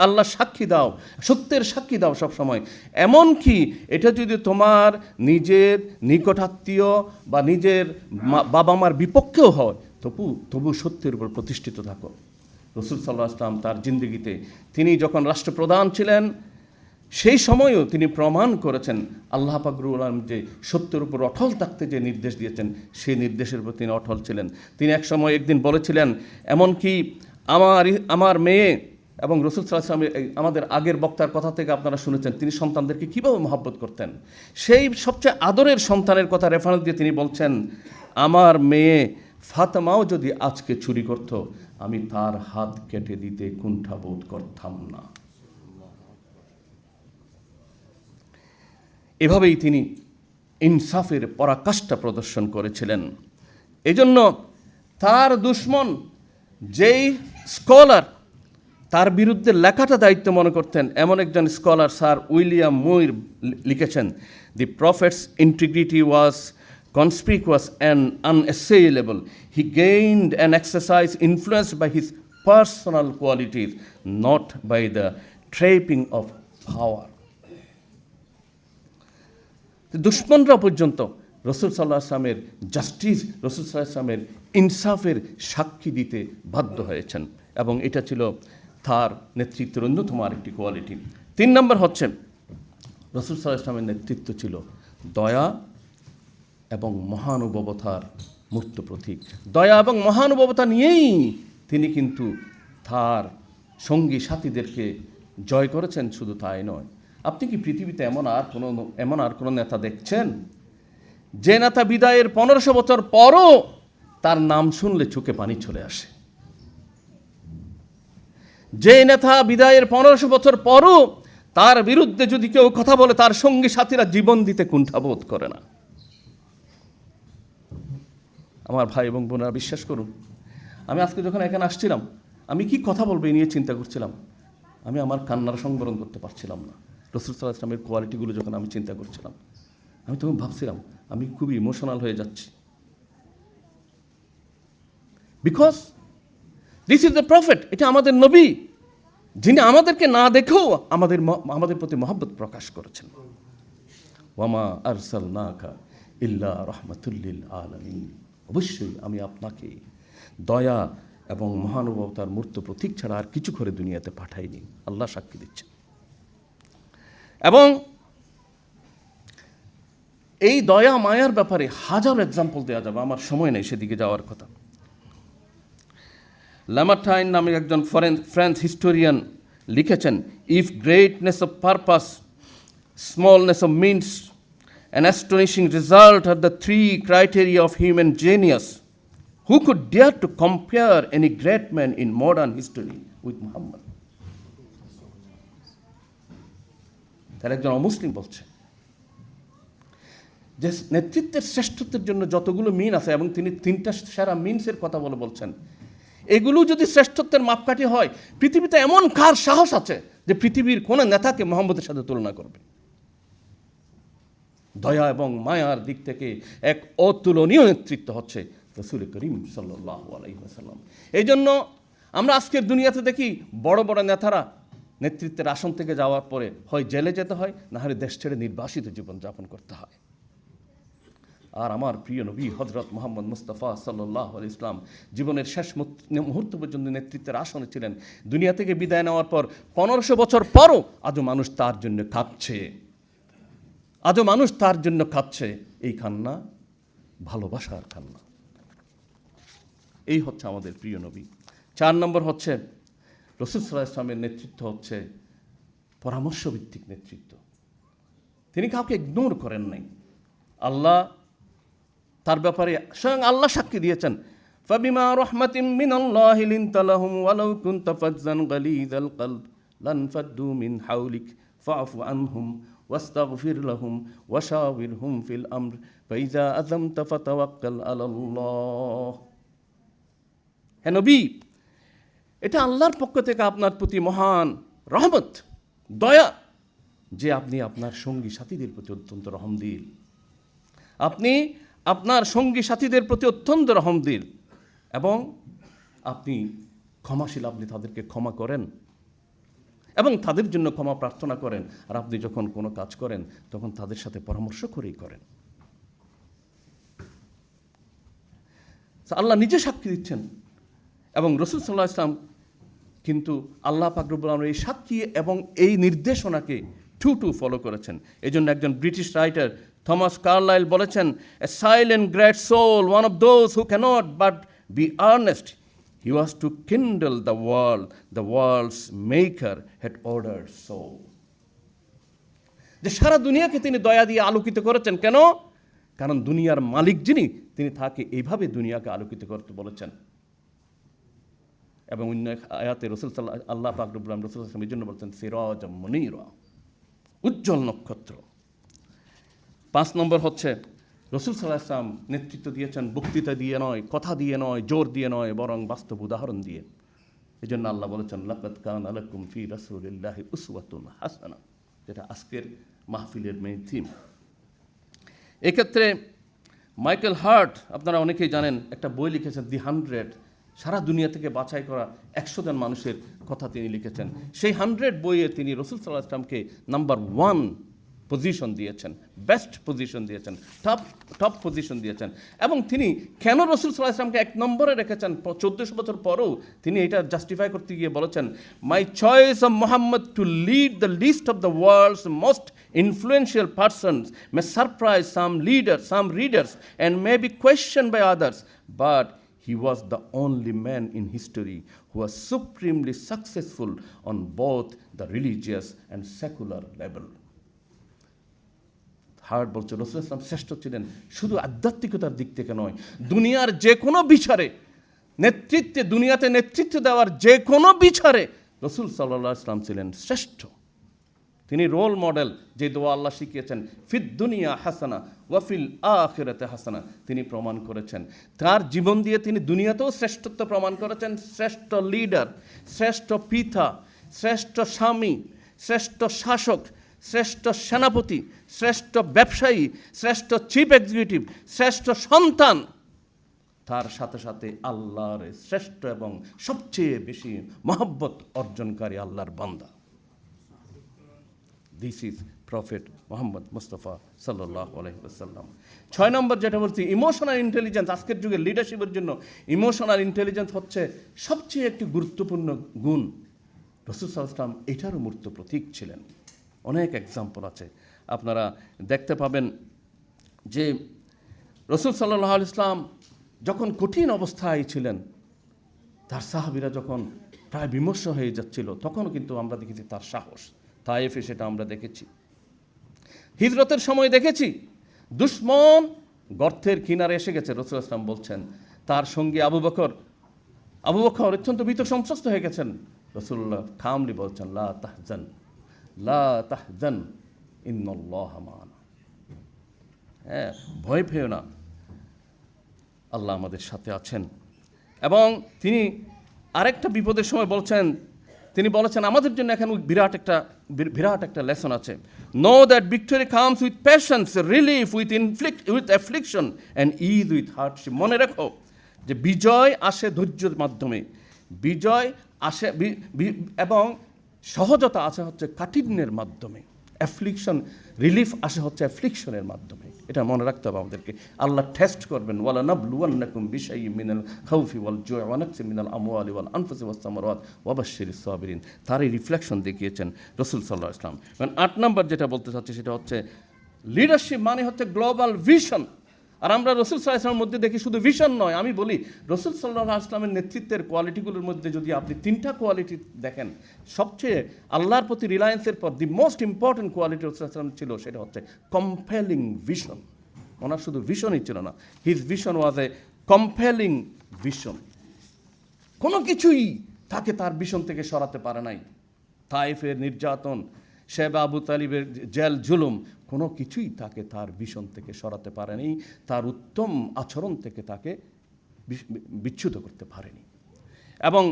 আল্লাহ সাক্ষী দাও, সত্যের সাক্ষী দাও সব সময়। এমনকি এটা যদি তোমার নিজের নিকটাত্মীয় বা নিজের বাবা মার বিপক্ষেও হয়, তবু সত্যের উপর প্রতিষ্ঠিত থাকো। রসুল সাল্লাল্লাহু আলাইহি ওয়াসাল্লাম তার জিন্দেগিতে, তিনি যখন রাষ্ট্রপ্রধান ছিলেন সেই সময়ও তিনি প্রমাণ করেছেন আল্লাহ পাক রব্বুল আলামিন যে সত্যের উপর অটল থাকতে যে নির্দেশ দিয়েছেন সেই নির্দেশের উপর তিনি অটল ছিলেন। তিনি একদিন বলেছিলেন, এমনকি আমার মেয়ে, এবং রসুল সাল্লাল্লাহু আলাইহি ওয়াসাল্লাম আমাদের আগের বক্তার কথা থেকে আপনারা শুনেছেন তিনি সন্তানদেরকে কীভাবে মহব্বত করতেন। সেই সবচেয়ে আদরের সন্তানের কথা রেফারেন্স দিয়ে তিনি বলছেন, আমার মেয়ে ফাতেমাও যদি আজকে চুরি করত, আমি তার হাত কেটে দিতে কুণ্ঠাবোধ করতাম না। এভাবেই তিনি ইনসাফের পরাকাষ্ঠা প্রদর্শন করেছিলেন। এজন্য তার দুশ্মন যেই স্কলার তার বিরুদ্ধে লেখাটা দায়িত্ব মনে করতেন, এমন একজন স্কলার স্যার উইলিয়াম মুইর লিখেছেন, the prophet's integrity was conspicuous and unassailable. He gained and exercised influence by his personal qualities, not by the trapping of power. দুশ্মনরা পর্যন্ত রসুল সাল্লাল্লাহু আলাইহি ওয়াসাল্লামের জাস্টিস, রসুল সাল্লাল্লাহু আলাইহি ওয়াসাল্লামের ইনসাফের সাক্ষী দিতে বাধ্য হয়েছেন, এবং এটা ছিল তার নেতৃত্বের অন্যতম আরেকটি কোয়ালিটি। 3 নম্বর হচ্ছে, রসুল সাল্লাল্লাহু আলাইহি ওয়াসাল্লামের নেতৃত্ব ছিল দয়া এবং মহানুভবতার মূর্ত প্রতীক। দয়া এবং মহানুভবতা নিয়েই তিনি কিন্তু তার সঙ্গী সাথীদেরকে জয় করেছেন। শুধু তাই নয়, আপনি কি পৃথিবীতে এমন আর কোনো নেতা দেখছেন যে নেতা বিদায়ের 1500 বছর পরও তার নাম শুনলে চোখে পানি চলে আসে? যে নেতা বিদায়ের 1500 বছর পরও তার বিরুদ্ধে যদি কেউ কথা বলে, তার সঙ্গী সাথীরা জীবন দিতে কুণ্ঠাবোধ করে না। আমার ভাই এবং বোনেরা, বিশ্বাস করুন, আমি আজকে যখন এখানে আসছিলাম, আমি কি কথা বলবো এই নিয়ে চিন্তা করছিলাম। আমি আমার কান্নার সংবরণ করতে পারছিলাম না। রসুল সাল্লাল্লাহু আলাইহি ওয়াসাল্লামের কোয়ালিটিগুলো যখন আমি চিন্তা করছিলাম, আমি তখন ভাবছিলাম আমি খুবই ইমোশনাল হয়ে যাচ্ছি। Because this is the prophet, এটা আমাদের নবী, যিনি আমাদেরকে না দেখেও আমাদের প্রতি মহব্বত প্রকাশ করেছেন। ওয়ামা আরসালনাকা ইল্লা রাহমাতুল লিল আলামিন। অবশ্যই আমি আপনাকে দয়া এবং মহানুভবতার মূর্ত প্রতীক ছাড়া আর কিছু করে দুনিয়াতে পাঠায়নি, আল্লাহ সাক্ষী দিচ্ছে। এবং এই দয়া মায়ার ব্যাপারে হাজার এক্সাম্পল দেওয়া যাবে, আমার সময় নেই সেদিকে যাওয়ার কথা। ল্যামার্টাইন নামে একজন ফ্রেঞ্চ হিস্টোরিয়ান লিখেছেন, if greatness of purpose, smallness of means and astonishing result are the three criteria of human genius, who could dare to compare any great man in modern history with Muhammad? তার একজন অমুসলিম বলছে যে নেতৃত্বের শ্রেষ্ঠত্বের জন্য যতগুলো মিন আছে, এবং তিনি 3টা সেরা মিনসের কথা বলছেন, এগুলো যদি শ্রেষ্ঠত্বের মাপকাঠি হয়, পৃথিবীতে এমন কার সাহস আছে যে পৃথিবীর কোন নেতাকে মোহাম্মদের সাথে তুলনা করবে? দয়া এবং মায়ার দিক থেকে এক অতুলনীয় নেতৃত্ব হচ্ছে রাসূল করিম সাল্লাল্লাহু আলাইহি ওয়াসাল্লাম। এই জন্য আমরা আজকের দুনিয়াতে দেখি বড় বড় নেতারা নেতৃত্বের আসন থেকে যাওয়ার পরে হয় জেলে যেতে হয়, না হলে দেশ ছেড়ে নির্বাসিত জীবনযাপন করতে হয়। আর আমার প্রিয় নবী হযরত মুহাম্মদ মুস্তাফা সাল্লাল্লাহু আলাইহি ওয়াসাল্লাম জীবনের শেষ মুহূর্ত পর্যন্ত নেতৃত্বের আসনে ছিলেন। দুনিয়া থেকে বিদায় নেওয়ার পর 1500 বছর পরও আজও মানুষ তার জন্য কাঁদছে, আজও মানুষ তার জন্য কাঁদছে। এই কান্না ভালোবাসার কান্না। এই হচ্ছে আমাদের প্রিয় নবী। 4 নম্বর হচ্ছে রাসূল সাল্লাল্লাহু আলাইহি ওয়াসাল্লামের নেতৃত্ব হচ্ছে পরামর্শভিত্তিক নেতৃত্ব। তিনি কাউকে ইগনোর করেন নাই। আল্লাহ তার ব্যাপারে স্বয়ং আল্লাহ সাক্ষী দিয়েছেন, ফাবিমা রাহমাতিম মিনাল্লাহি লিনতা লাহুম ওয়ালাউ কুনতা ফাজ্জান গালিযাল কলব লানফাদ্দু মিন হাওলিক ফাআফু আনহুম ওয়াস্তাগফির লাহুম ওয়াশাওিরহুম ফিল আমর ফাইযা আযামতা ফাতাওয়াক্কাল আলাল্লাহ। হে নবী, এটা আল্লাহর পক্ষ থেকে আপনার প্রতি মহান রহমত, দয়া, যে আপনি আপনার সঙ্গী সাথীদের প্রতি অত্যন্ত রহমদিল। আপনি আপনার সঙ্গী সাথীদের প্রতি অত্যন্ত রহমদিল এবং আপনি ক্ষমাশীল। আপনি তাদেরকে ক্ষমা করেন এবং তাদের জন্য ক্ষমা প্রার্থনা করেন। আর আপনি যখন কোনো কাজ করেন তখন তাদের সাথে পরামর্শ করেই করেন। আল্লাহ নিজে সাক্ষী দিচ্ছেন এবং রাসূল সাল্লাল্লাহু আলাইহি ওয়াসাল্লাম কিন্তু আল্লাহ পাক রব্বুল আলামিন এই সাক্ষী এবং এই নির্দেশনাকে টু ফলো করেছেন। এই জন্য একজন ব্রিটিশ রাইটার থমাস কার্লাইল বলেছেন, a silent great soul, one of those who cannot but be earnest, he was to kindle the world's maker had ordered so. যে সারা দুনিয়াকে তিনি দয়া দিয়ে আলোকিত করেছেন। কেন? কারণ দুনিয়ার মালিক যিনি, তিনি তাকে এইভাবে দুনিয়াকে আলোকিত করতে বলেছেন। এবং অন্য আয়াতে আল্লাহ পাক রব্বুল আলামিন রাসূল সাল্লাল্লাহু আলাইহি ওয়াসাল্লাম এই জন্য বলছেন সিরাজাম মুনীরা, উজ্জ্বল নক্ষত্র। 5 নম্বর হচ্ছে রাসূল সাল্লাল্লাহু আলাইহি ওয়াসাল্লাম নেতৃত্ব দিয়েছেন বক্তৃতা দিয়ে নয়, কথা দিয়ে নয়, জোর দিয়ে নয়, বরং বাস্তব উদাহরণ দিয়ে। এই জন্য আল্লাহ বলেছেন লাকাদ কানা লাকুম ফি রাসূলিল্লাহি উসওয়াতুন হাসানাহ, যেটা আজকের মাহফিলের মেইন থিম। এক্ষেত্রে মাইকেল হার্ট, আপনারা অনেকেই জানেন, একটা বই লিখেছেন দি 100, সারা দুনিয়া থেকে বাছাই করা 100 জন মানুষের কথা তিনি লিখেছেন। সেই 100 বইয়ে তিনি রাসূল সাল্লাল্লাহু আলাইহি ওয়াসাল্লামকে নাম্বার 1 পজিশন দিয়েছেন, বেস্ট পজিশন দিয়েছেন, টপ পজিশন দিয়েছেন। এবং তিনি কেন রাসূল সাল্লাল্লাহু আলাইহি ওয়াসাল্লামকে 1 নম্বরে রেখেছেন 1400 বছর পরেও, তিনি এটা জাস্টিফাই করতে গিয়ে বলেছেন, my choice of Muhammad to lead the list of the world's most influential persons may surprise some readers and may be questioned by others, but he was the only man in history who was supremely successful on both the religious and secular level. Heart বলছে রাসূল সাল্লাল্লাহু আলাইহি ওয়াসাল্লাম শ্রেষ্ঠ ছিলেন শুধু আধ্যাত্মিকতার দিক থেকে নয়, দুনিয়ার যে কোনো বিচারে দুনিয়াতে নেতৃত্ব দেওয়ার যে কোনো বিচারে রাসূল সাল্লাল্লাহু আলাইহি ওয়াসাল্লাম ছিলেন শ্রেষ্ঠ। তিনি রোল মডেল, যে দোয়া আল্লাহ শিখিয়েছেন, ফিদ দুনিয়া হাসানা ওয়াফিল আখিরাতে হাসানা, তিনি প্রমাণ করেছেন। তার জীবন দিয়ে তিনি দুনিয়াতেও শ্রেষ্ঠত্ব প্রমাণ করেছেন। শ্রেষ্ঠ লিডার, শ্রেষ্ঠ পিতা, শ্রেষ্ঠ স্বামী, শ্রেষ্ঠ শাসক, শ্রেষ্ঠ সেনাপতি, শ্রেষ্ঠ ব্যবসায়ী, শ্রেষ্ঠ চিফ এক্সিকিউটিভ, শ্রেষ্ঠ সন্তান, তার সাথে সাথে আল্লাহর শ্রেষ্ঠ এবং সবচেয়ে বেশি মহব্বত অর্জনকারী আল্লাহর বান্দা। This is prophet Mohammad Mustafa সাল্লাল্লাহু আলাইহি ওয়াসাল্লাম। 6 নম্বর যেটা বলছি, ইমোশনাল ইন্টেলিজেন্স। আজকের যুগে লিডারশিপের জন্য ইমোশনাল ইন্টেলিজেন্স হচ্ছে সবচেয়ে একটি গুরুত্বপূর্ণ গুণ। রাসূল সাল্লাল্লাহু আলাইহি ওয়াসাল্লাম এটারও মূর্ত প্রতীক ছিলেন। অনেক এক্সাম্পল আছে, আপনারা দেখতে পাবেন যে রাসূল সাল্লাল্লাহু আলাইহি ওয়াসাল্লাম যখন কঠিন অবস্থায় ছিলেন, তার সাহাবীরা যখন প্রায় বিমর্ষ হয়ে যাচ্ছিল, তখনও কিন্তু আমরা দেখেছি তার সাহস। তায়েফে সেটা আমরা দেখেছি, হিজরতের সময় দেখেছি। দুশমন গর্তের কিনারে এসে গেছে, রাসূল সাল্লাল্লাহু আলাইহি ওয়াসাল্লাম বলছেন তার সঙ্গে আবু বকর অত্যন্ত ভীত সন্ত্রস্ত হয়ে গেছেন। রাসূলুল্লাহ কামলি বলছেন, লা তাহজান ইন্নাল্লাহা মা'ানা। হ্যাঁ, ভয় পেও না, আল্লাহ আমাদের সাথে আছেন। এবং তিনি আরেকটা বিপদের সময় তিনি বলেছেন আমাদের জন্য এখন বিরাট একটা লেসন আছে। Know that victory comes with passions, relief with অ্যাফ্লিকশন and is with hardship. মনে রাখো যে বিজয় আসে ধৈর্যের মাধ্যমে, বিজয় আসে এবং সহজতা আসে হচ্ছে কাঠিন্যের মাধ্যমে, অ্যাফ্লিকশন রিলিফ আসে হচ্ছে অ্যাফ্লিকশনের মাধ্যমে। এটা মনে রাখতে হবে আমাদেরকে। আল্লাহ টেস্ট করবেন, ওয়ালা নাবলুওয়ান্নাকুম বিশাইইম মিনাল খাউফি ওয়াল জু'i ওয়া নাকসিম মিনাল আমওয়ালি ওয়াল আনফুসি ওয়াস সামারাত ওয়া বাশশিরিস সাবিরিন। তারই রিফ্লেকশন দেখিয়েছেন রাসূল সাল্লাল্লাহু আলাইহি ওয়াসাল্লাম। মানে 8 নম্বর যেটা বলতে চাচ্ছি সেটা হচ্ছে লিডারশিপ মানে হচ্ছে গ্লোবাল ভিশন। আর আমরা রাসূল সাল্লাল্লাহু আলাইহি ওয়াসাল্লামের মধ্যে দেখি শুধু ভিশন নয়, আমি বলি রাসূল সাল্লাল্লাহু আলাইহি ওয়াসাল্লামের নেতৃত্বের কোয়ালিটিগুলোর মধ্যে যদি আপনি 3টা কোয়ালিটি দেখেন, সবচেয়ে আল্লাহর প্রতি রিলায়েন্সের পর দি মোস্ট ইম্পর্টেন্ট কোয়ালিটি রাসূল সাল্লাল্লাহু আলাইহি ওয়াসাল্লাম ছিল, সেটা হচ্ছে কম্পেলিং ভিশন। ওনার শুধু ভিশনই ছিল না, হিজ ভিশন ওয়াজ এ কম্পেলিং ভিশন। কোনো কিছুই তাকে তার ভিশন থেকে সরাতে পারে নাই। তায়েফের নির্যাতন, শেবা আবু তালিবের জেল জুলুম, কোনো কিছুই তাকে তার ভিশন থেকে সরাতে পারেনি, তার উত্তম আচরণ থেকে তাকে বিচ্যুত করতে পারেনি। এবং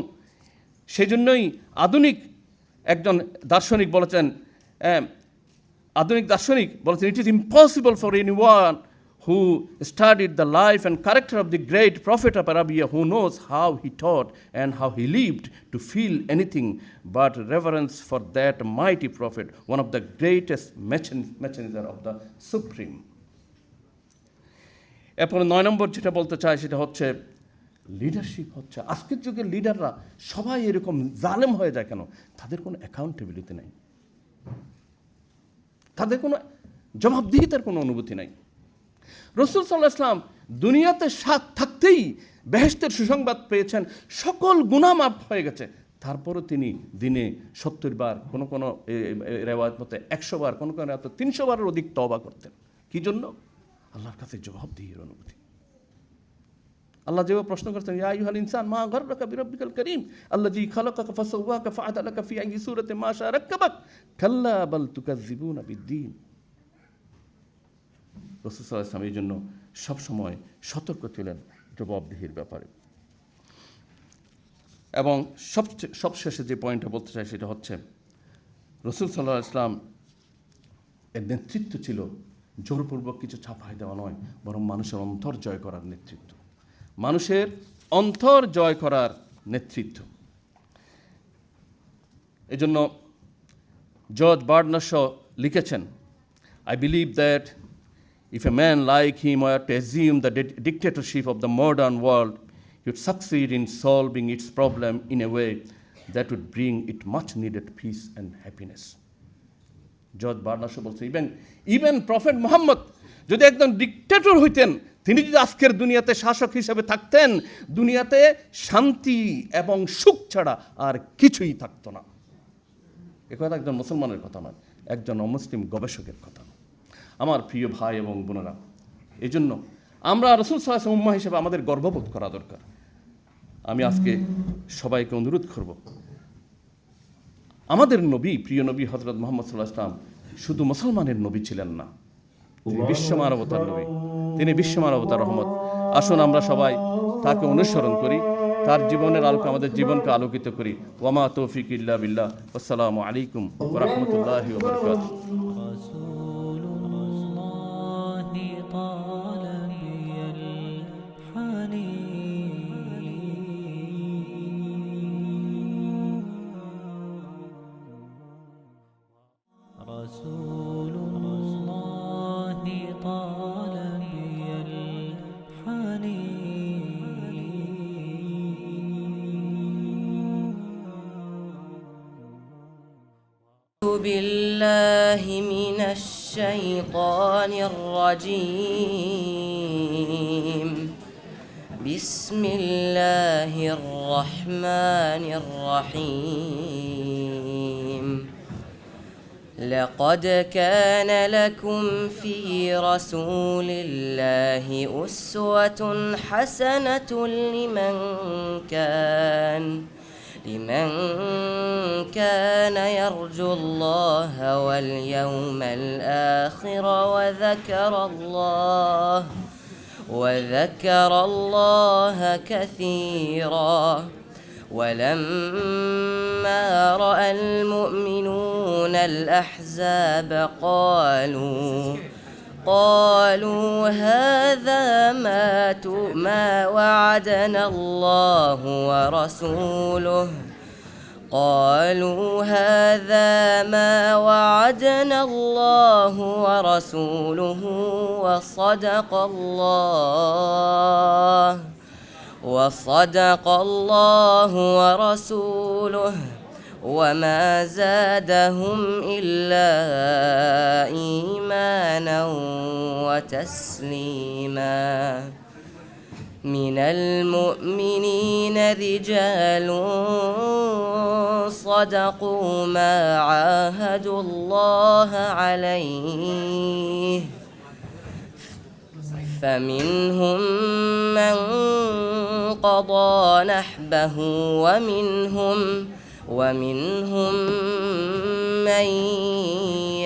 সেজন্যই একজন দার্শনিক বলেছেন, it is impossible for anyone who studied the life and character of the great prophet of Arabia, who knows how he taught and how he lived, to feel anything but reverence for that mighty prophet, one of the greatest messenger of the Supreme. এরপরে 9 নম্বর যেটা বলতে চাই সেটা হচ্ছে leadership হচ্ছে, আজকের যুগের লিডাররা সবাই এরকম জালেম হয়ে যায় কেন? তাদের কোনো অ্যাকাউন্টেবিলিটি নাই, তাদের কোনো জবাবদিহিতার কোনো অনুভূতি নাই। রাসূল সাল্লাল্লাহু আলাইহি ওয়াসাল্লাম দুনিয়াতে থাকতেই বেহেশতের সুসংবাদ পেয়েছেন, সকল গুনাহ মাফ হয়ে গেছে। তারপরও তিনি দিনে 70 বার, কোনো রেওয়ায়াত মতে 100 বার, কোনো 300 বারের অধিক তওবা করতেন। কি জন্য? আল্লাহর কাছে জবাবদিহির অনুভূতি। আল্লাহ যেভাবে প্রশ্ন করতেন, ইয়া আইয়ুহাল ইনসান মা গাররাকা বিরাব্বিকাল কারীম আল্লাযী খালাকাকা ফাসাওয়াকা ফাআদালাকা ফি আইয়ি সূরাতিন মা শাআ রাক্কাবাক কাল্লা বাল তুকাযযিবুনা বিদ্দীন। রাসূল সাল্লাল্লাহু আলাইহি ওয়াসাল্লাম এই জন্য সবসময় সতর্ক ছিলেন জবাবদিহির ব্যাপারে। এবং সবশেষে যে পয়েন্টটা বলতে চাই সেটা হচ্ছে রাসূল সাল্লাল্লাহু আলাইহি ওয়াসাল্লাম এর নেতৃত্ব ছিল জোরপূর্বক কিছু ছাপাই দেওয়া নয়, বরং মানুষের অন্তর জয় করার নেতৃত্ব, মানুষের অন্তর জয় করার নেতৃত্ব। এজন্য জর্জ বার্নার্ড শ লিখেছেন, I believe that if a man like him were to assume the dictatorship of the modern world, he would succeed in solving its problem in a way that would bring it much needed peace and happiness. George Bernard Shaw বলছে, even prophet Muhammad যদি একজন dictator হইতেন, তিনি যদি আজকের দুনিয়াতে শাসক হিসেবে থাকতেন, দুনিয়াতে শান্তি এবং সুখ ছাড়া আর কিছুই থাকতো না। এ কথা একজন মুসলমানের কথা নয়, একজন অমুসলিম গবেষকের কথা। আমার প্রিয় ভাই এবং বোনেরা, এই জন্য আমরা রাসূল সাল্লাল্লাহু আলাইহি ওয়াসাল্লাম উম্মাহ হিসেবে আমাদের গর্ববোধ করা দরকার। আমি আজকে সবাইকে অনুরোধ করব, আমাদের নবী, প্রিয় নবী হযরত মুহাম্মদ সাল্লাল্লাহু আলাইহি ওয়াসাল্লাম শুধু মুসলমানের নবী ছিলেন না, তিনি বিশ্বমানবতার নবী, তিনি বিশ্বমানবতার রহমত। আসুন আমরা সবাই তাকে অনুসরণ করি, তার জীবনের আলোকে আমাদের জীবনকে আলোকিত করি। ওয়ামা তৌফিক ইল্লা বিল্লাহ। আসসালামু আলাইকুম ওয়া রাহমাতুল্লাহি ওয়া বারাকাতুহু। رسول بالله من الشيطان الرجيم. بسم الله الرحمن الرحيم. لقد كان لكم في رسول الله أسوة حسنة لمن كان يرجو الله واليوم الآخر وذكر الله كثيرا. ولما رأى المؤمنون الأحزاب قالوا هذا ما وعدنا الله ورسوله وصدق الله ورسوله وما زادهم إلا إيمانا وتسليما. من المؤمنين رجال صدقوا ما عاهدوا الله عليه فمنهم من قضى نحبه ومنهم من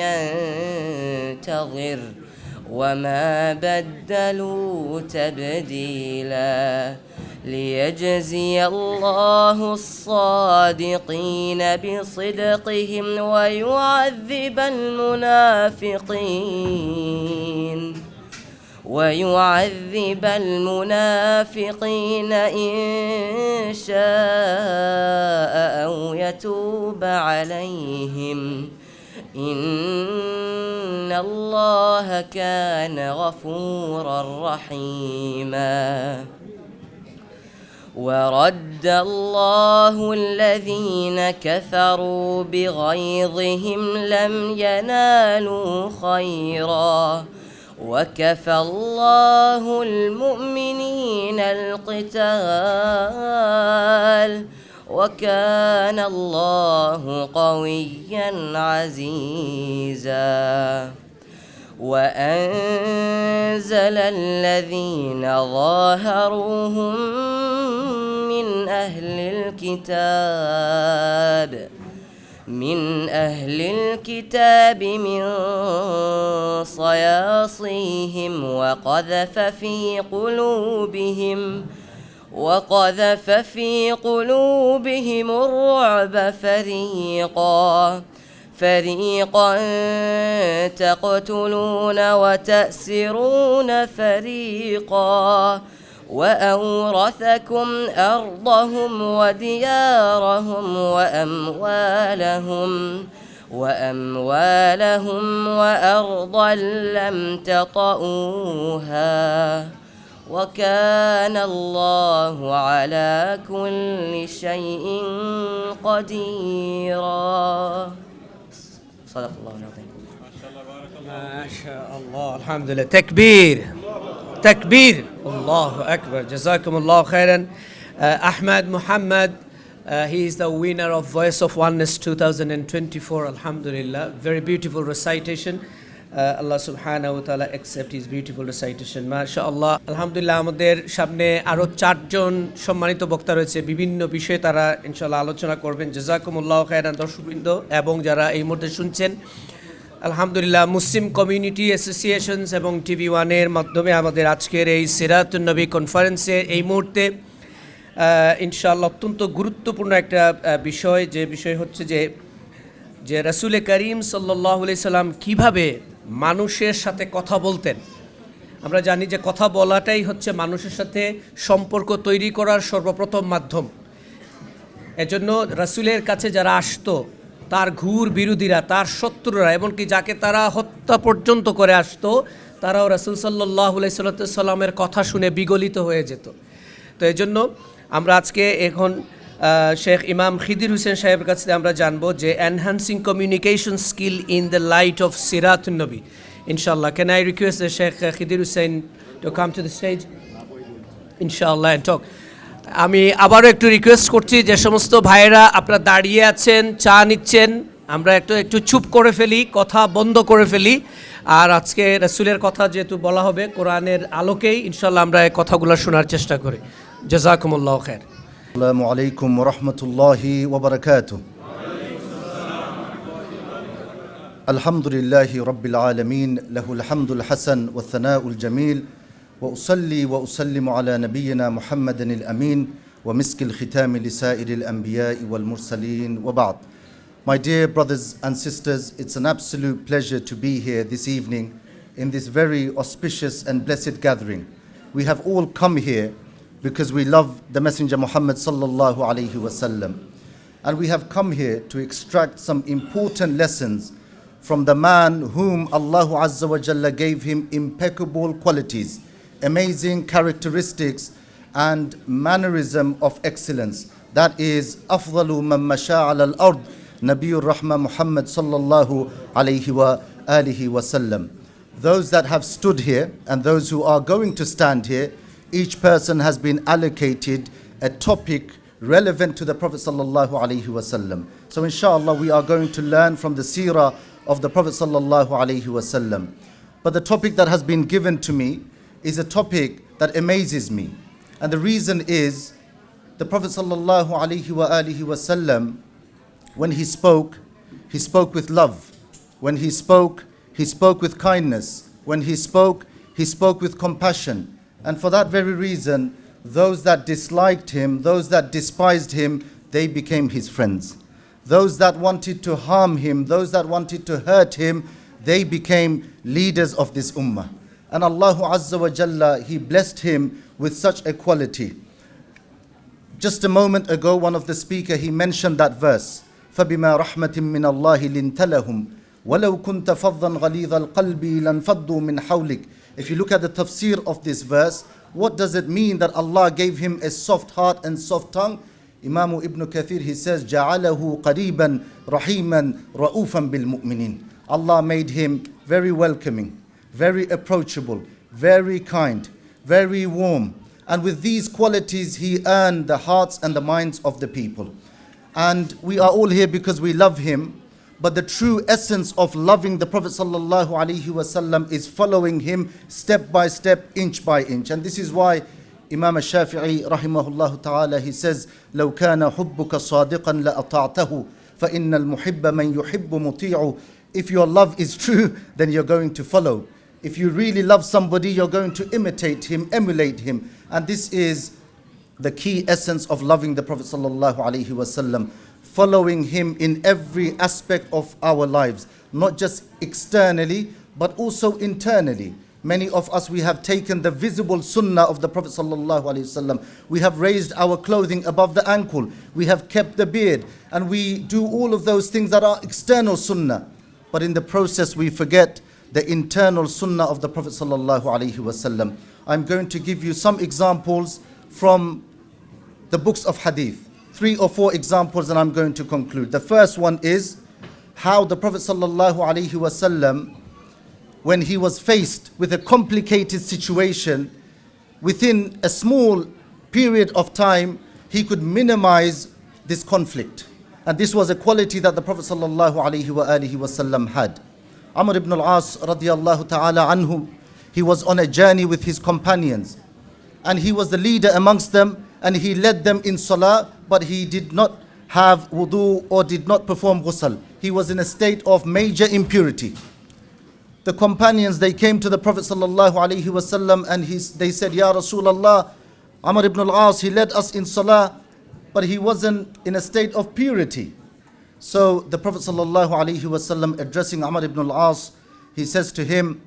ينتظر وما بدلوا تبديلا. ليجزي الله الصادقين بصدقهم ويعذب المنافقين إن شاء أو يتوب عليهم إن الله كان غفورا رحيما. ورد الله الذين كفروا بغيظهم لم ينالوا خيرا وكفى الله المؤمنين القتال وكان الله قويا عزيزا. وأنزل الذين ظاهروهم من أهل الكتاب من صياصيهم وقذف في قلوبهم الرعب فريقا تقتلون وتأسرون فريقا وأورثكم أرضهم وديارهم وأموالهم وأرضا لم تطئوها وكان الله على كل شيء قديرا. صدق الله العظيم. ما شاء الله. الحمد لله. تكبير الله أكبر. جزاكم الله خيرا. Ahmad Muhammad, he is the winner of Voice of Oneness 2024. Alhamdulillah. Very beautiful recitation. Allah subhanahu wa ta'ala accept his beautiful recitation. MashaAllah. Alhamdulillah, আমাদের সামনে আরো 4 জন সম্মানিত বক্তা রয়েছে। বিভিন্ন বিষয়ে তারা ইনশাআল্লাহ আলোচনা করবেন। জাযাকুমুল্লাহু খাইরান দর্শকবৃন্দ এবং যারা এই মুহূর্তে শুনছেন। আলহামদুলিল্লাহ, মুসলিম কমিউনিটি অ্যাসোসিয়েশনস এবং টিভি ওয়ানের মাধ্যমে আমাদের আজকের এই সিরাতুন নবী কনফারেন্সে এই মুহূর্তে ইনশাআল্লাহ অত্যন্ত গুরুত্বপূর্ণ একটা বিষয়, যে বিষয় হচ্ছে যে রাসূল করিম সাল্লাল্লাহু আলাইহি সাল্লাম কীভাবে মানুষের সাথে কথা বলতেন। আমরা জানি যে কথা বলাটাই হচ্ছে মানুষের সাথে সম্পর্ক তৈরি করার সর্বপ্রথম মাধ্যম। এজন্য রাসূলের কাছে যারা আসতো, তার ঘুর বিরোধীরা, তার শত্রুরা, এমনকি যাকে তারা হত্যা পর্যন্ত করে আসতো, তারাও রাসূল সাল্লাল্লাহু আলাইহি সাল্লামের কথা শুনে বিগলিত হয়ে যেত। তো এজন্য আমরা আজকে এখন শেখ ইমাম খিদির হোসেন সাহেবের কাছ থেকে আমরা জানবো যে enhancing communication skill in the light of সিরাতুন নবী। ইনশাআল্লাহ, can I request the Sheikh Khidir Hossain to come to the stage ইনশাআল্লাহ অ্যান্ড টক। আমি আবারও একটু রিকোয়েস্ট করছি যে সমস্ত ভাইয়েরা আপনারা দাঁড়িয়ে আছেন, চা নিচ্ছেন, আমরা একটু চুপ করে ফেলি, কথা বন্ধ করে ফেলি। আর আজকে রাসূলের কথা যেহেতু বলা হবে কোরআনের আলোকেই, ইনশাআল্লাহ আমরা এই কথাগুলো শোনার চেষ্টা করি। জাযাকুমুল্লাহু খায়র। السلام عليكم ورحمة الله وبركاته. الحمد لله رب العالمين، له الحمد الحسن والثناء الجميل، وأصلي وأسلم على نبينا محمد الأمين ومسك الختام لسائر الأنبياء والمرسلين وبعد. My dear brothers and sisters, it's an absolute pleasure to be here this evening in this very auspicious and blessed gathering. We have all come here because we love the Messenger Muhammad sallallahu alaihi wasallam, and we have come here to extract some important lessons from the man whom Allah Azza wa Jalla gave him impeccable qualities, amazing characteristics and mannerism of excellence. That is afdalu man masha ala al-ard, Nabiyur Rahma Muhammad sallallahu alaihi wa alihi wasallam. Those that have stood here and those who are going to stand here, each person has been allocated a topic relevant to the Prophet sallallahu alaihi wasallam. So inshallah we are going to learn from the seerah of the Prophet sallallahu alaihi wasallam. But the topic that has been given to me is a topic that amazes me. And the reason is the Prophet sallallahu alaihi wasallam, when he spoke with love. When he spoke with kindness. When he spoke with compassion. And for that very reason, those that disliked him, those that despised him, they became his friends. Those that wanted to harm him, those that wanted to hurt him, they became leaders of this ummah. And Allah Azza wa Jalla, He blessed him with such a quality. Just a moment ago, one of the speakers, he mentioned that verse. فَبِمَا رَحْمَةٍ مِّنَ اللَّهِ لِنْتَ لَهُمْ وَلَوْ كُنْتَ فَضًّا غَلِيظَ الْقَلْبِ لَانْفَضُّوا مِنْ حَوْلِكَ. If you look at the tafsir of this verse, what does it mean that Allah gave him a soft heart and soft tongue? Imam Ibn Kathir, he says, جَعَلَهُ قَرِيبًا رَحِيمًا رَؤُوفًا بِالْمُؤْمِنِينَ. Allah made him very welcoming, very approachable, very kind, very warm. And with these qualities, he earned the hearts and the minds of the people. And we are all here because we love him. But the true essence of loving the Prophet sallallahu alaihi wasallam is following him step by step, inch by inch. And this is why Imam al-Shafi'i rahimahullah ta'ala, he says, لو كان حبك صادقا لأطعته فإن المحب من يحب مطيع. If your love is true, then you're going to follow. If you really love somebody, you're going to imitate him, emulate him. And this is the key essence of loving the Prophet sallallahu alaihi wasallam. Following him in every aspect of our lives, not just externally, but also internally. Many of us, we have taken the visible sunnah of the Prophet sallallahu alaihi wasallam. We have raised our clothing above the ankle. We have kept the beard, and we do all of those things that are external sunnah. But in the process, we forget the internal sunnah of the Prophet sallallahu alaihi wasallam. I'm going to give you some examples from the books of hadith. 3 or 4 examples, and I'm going to conclude. The first one is how the Prophet sallallahu alaihi wasallam, when he was faced with a complicated situation, within a small period of time, he could minimize this conflict. And this was a quality that the Prophet sallallahu alaihi wasallam had. Amr ibn al-As radiyallahu ta'ala anhu, he was on a journey with his companions, and he was the leader amongst them, and he led them in salah, but he did not have wudu or did not perform ghusl. He was in a state of major impurity. The companions, they came to the Prophet sallallahu alaihi wasallam, and they said, Ya Rasulullah, Amr ibn al-As, he led us in salah, but he wasn't in a state of purity. So the Prophet sallallahu alaihi wasallam, addressing Amr ibn al-As, he says to him,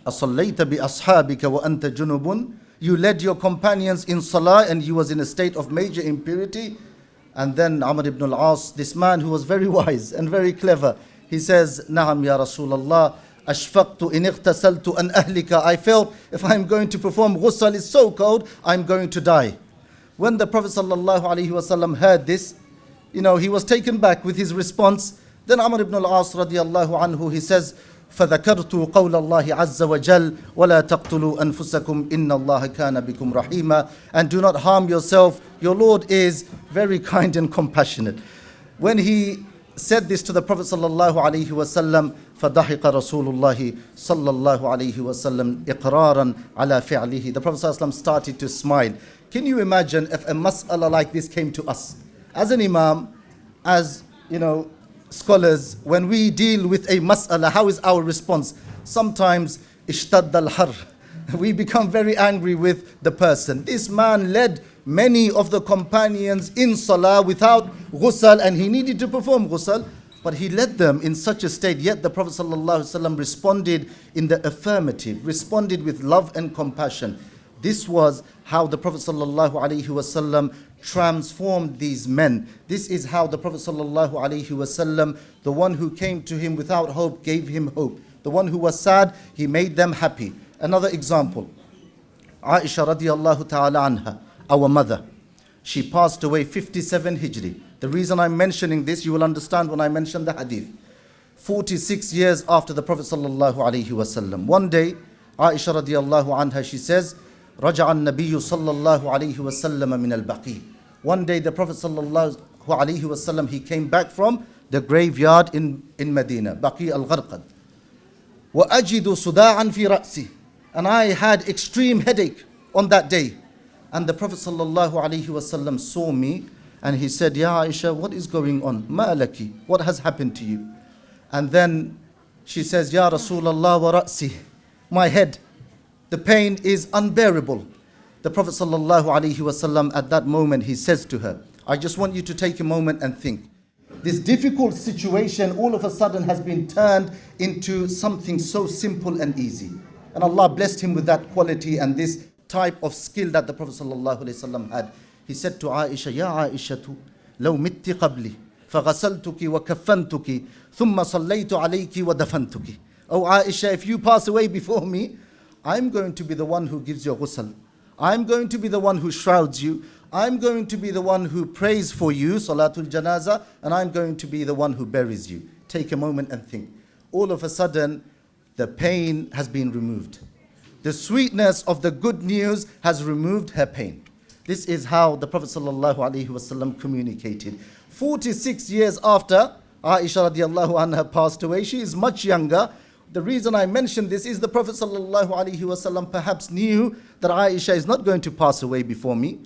أَصَلَّيْتَ بِأَصْحَابِكَ وَأَنْتَ جُنُبٌ. You led your companions in salah and he was in a state of major impurity. And then Amr ibn al-As, this man who was very wise and very clever, he says, Na'am ya Rasulullah, ashfaqtu in ightasaltu an ahlika. I felt if I'm going to perform ghusl, it's so cold, I'm going to die. When the Prophet ﷺ heard this, he was taken back with his response. Then Amr ibn al-As radiallahu anhu, he says, فَذَكَرْتُ قَوْلَ اللَّهِ عَزَّ وَجَلَّ وَلَا تَقْتُلُوا أَنفُسَكُمْ إِنَّ اللَّهَ كَانَ بِكُمْ رَحِيمًا. And do not harm yourself. Your Lord is very kind and compassionate. When he said this to the Prophet sallallahu alaihi wasallam, فَضَحِقَ رَسُولُ اللَّهِ صَلَّى اللَّهُ عَلَيْهِ وَسَلَّمْ إِقْرَارًا عَلَى فِعْلِهِ. The Prophet sallallahu alaihi wasallam started to smile. Can you imagine if a mas'ala like this came to us? As an imam, as scholars, when we deal with a mas'ala, how is our response? Sometimes ishtad al-har. We become very angry with the person. This man led many of the companions in salah without ghusl, and he needed to perform ghusl, but he led them in such a state. Yet the Prophet ﷺ responded in the affirmative, responded with love and compassion. This was how the Prophet ﷺ transformed these men. This is how the Prophet ﷺ, the one who came to him without hope, gave him hope. The one who was sad, he made them happy. Another example, Aisha radiallahu ta'ala anha, our mother. She passed away 57 Hijri. The reason I'm mentioning this, you will understand when I mention the hadith. 46 years after the Prophet sallallahu alaihi wasallam. One day, Aisha radiallahu anha, she says, رجع النبي صلى الله عليه وسلم من البقيع. One day the Prophet sallallahu alaihi wasallam, he came back from the graveyard in Medina, Baqi al-Gharqad. وأجد صداعا في رأسي. And I had extreme headache on that day. And the Prophet sallallahu alaihi wasallam saw me and he said, Ya Aisha, what is going on? Ma laki? What has happened to you? And then she says, Ya Rasulullah wa ra'si. My head, the pain is unbearable. The Prophet sallallahu alaihi wasallam at that moment, he says to her, I just want you to take a moment and think. This difficult situation all of a sudden has been turned into something so simple and easy. And Allah blessed him with that quality and this type of skill that the Prophet ﷺ had. He said to Aisha, Ya Aishatu, لو مت قبلي فغسلتك وكفنتك ثم صليت عليك ودفنتك. Oh Aisha, if you pass away before me, I'm going to be the one who gives you ghusl. I'm going to be the one who shrouds you. I'm going to be the one who prays for you, Salatul Janazah, and I'm going to be the one who buries you. Take a moment and think. All of a sudden, the pain has been removed. The sweetness of the good news has removed her pain. This is how the Prophet ﷺ communicated. 46 years after Aisha radiallahu anha passed away, she is much younger. The reason I mention this is the Prophet ﷺ perhaps knew that Aisha is not going to pass away before me,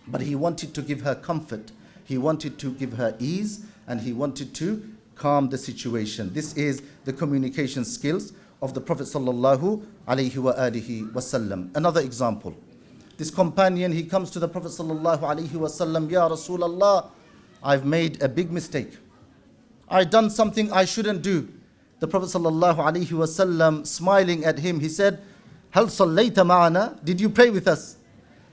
but he wanted to give her comfort. He wanted to give her ease, and he wanted to calm the situation. This is the communication skills of the Prophet sallallahu alaihi wasallam. Another example. This companion, he comes to the Prophet sallallahu alaihi wasallam, Ya Rasulullah, I've made a big mistake. I've done something I shouldn't do. The Prophet sallallahu alaihi wasallam, smiling at him, he said, Hal sallayta ma'ana? Did you pray with us?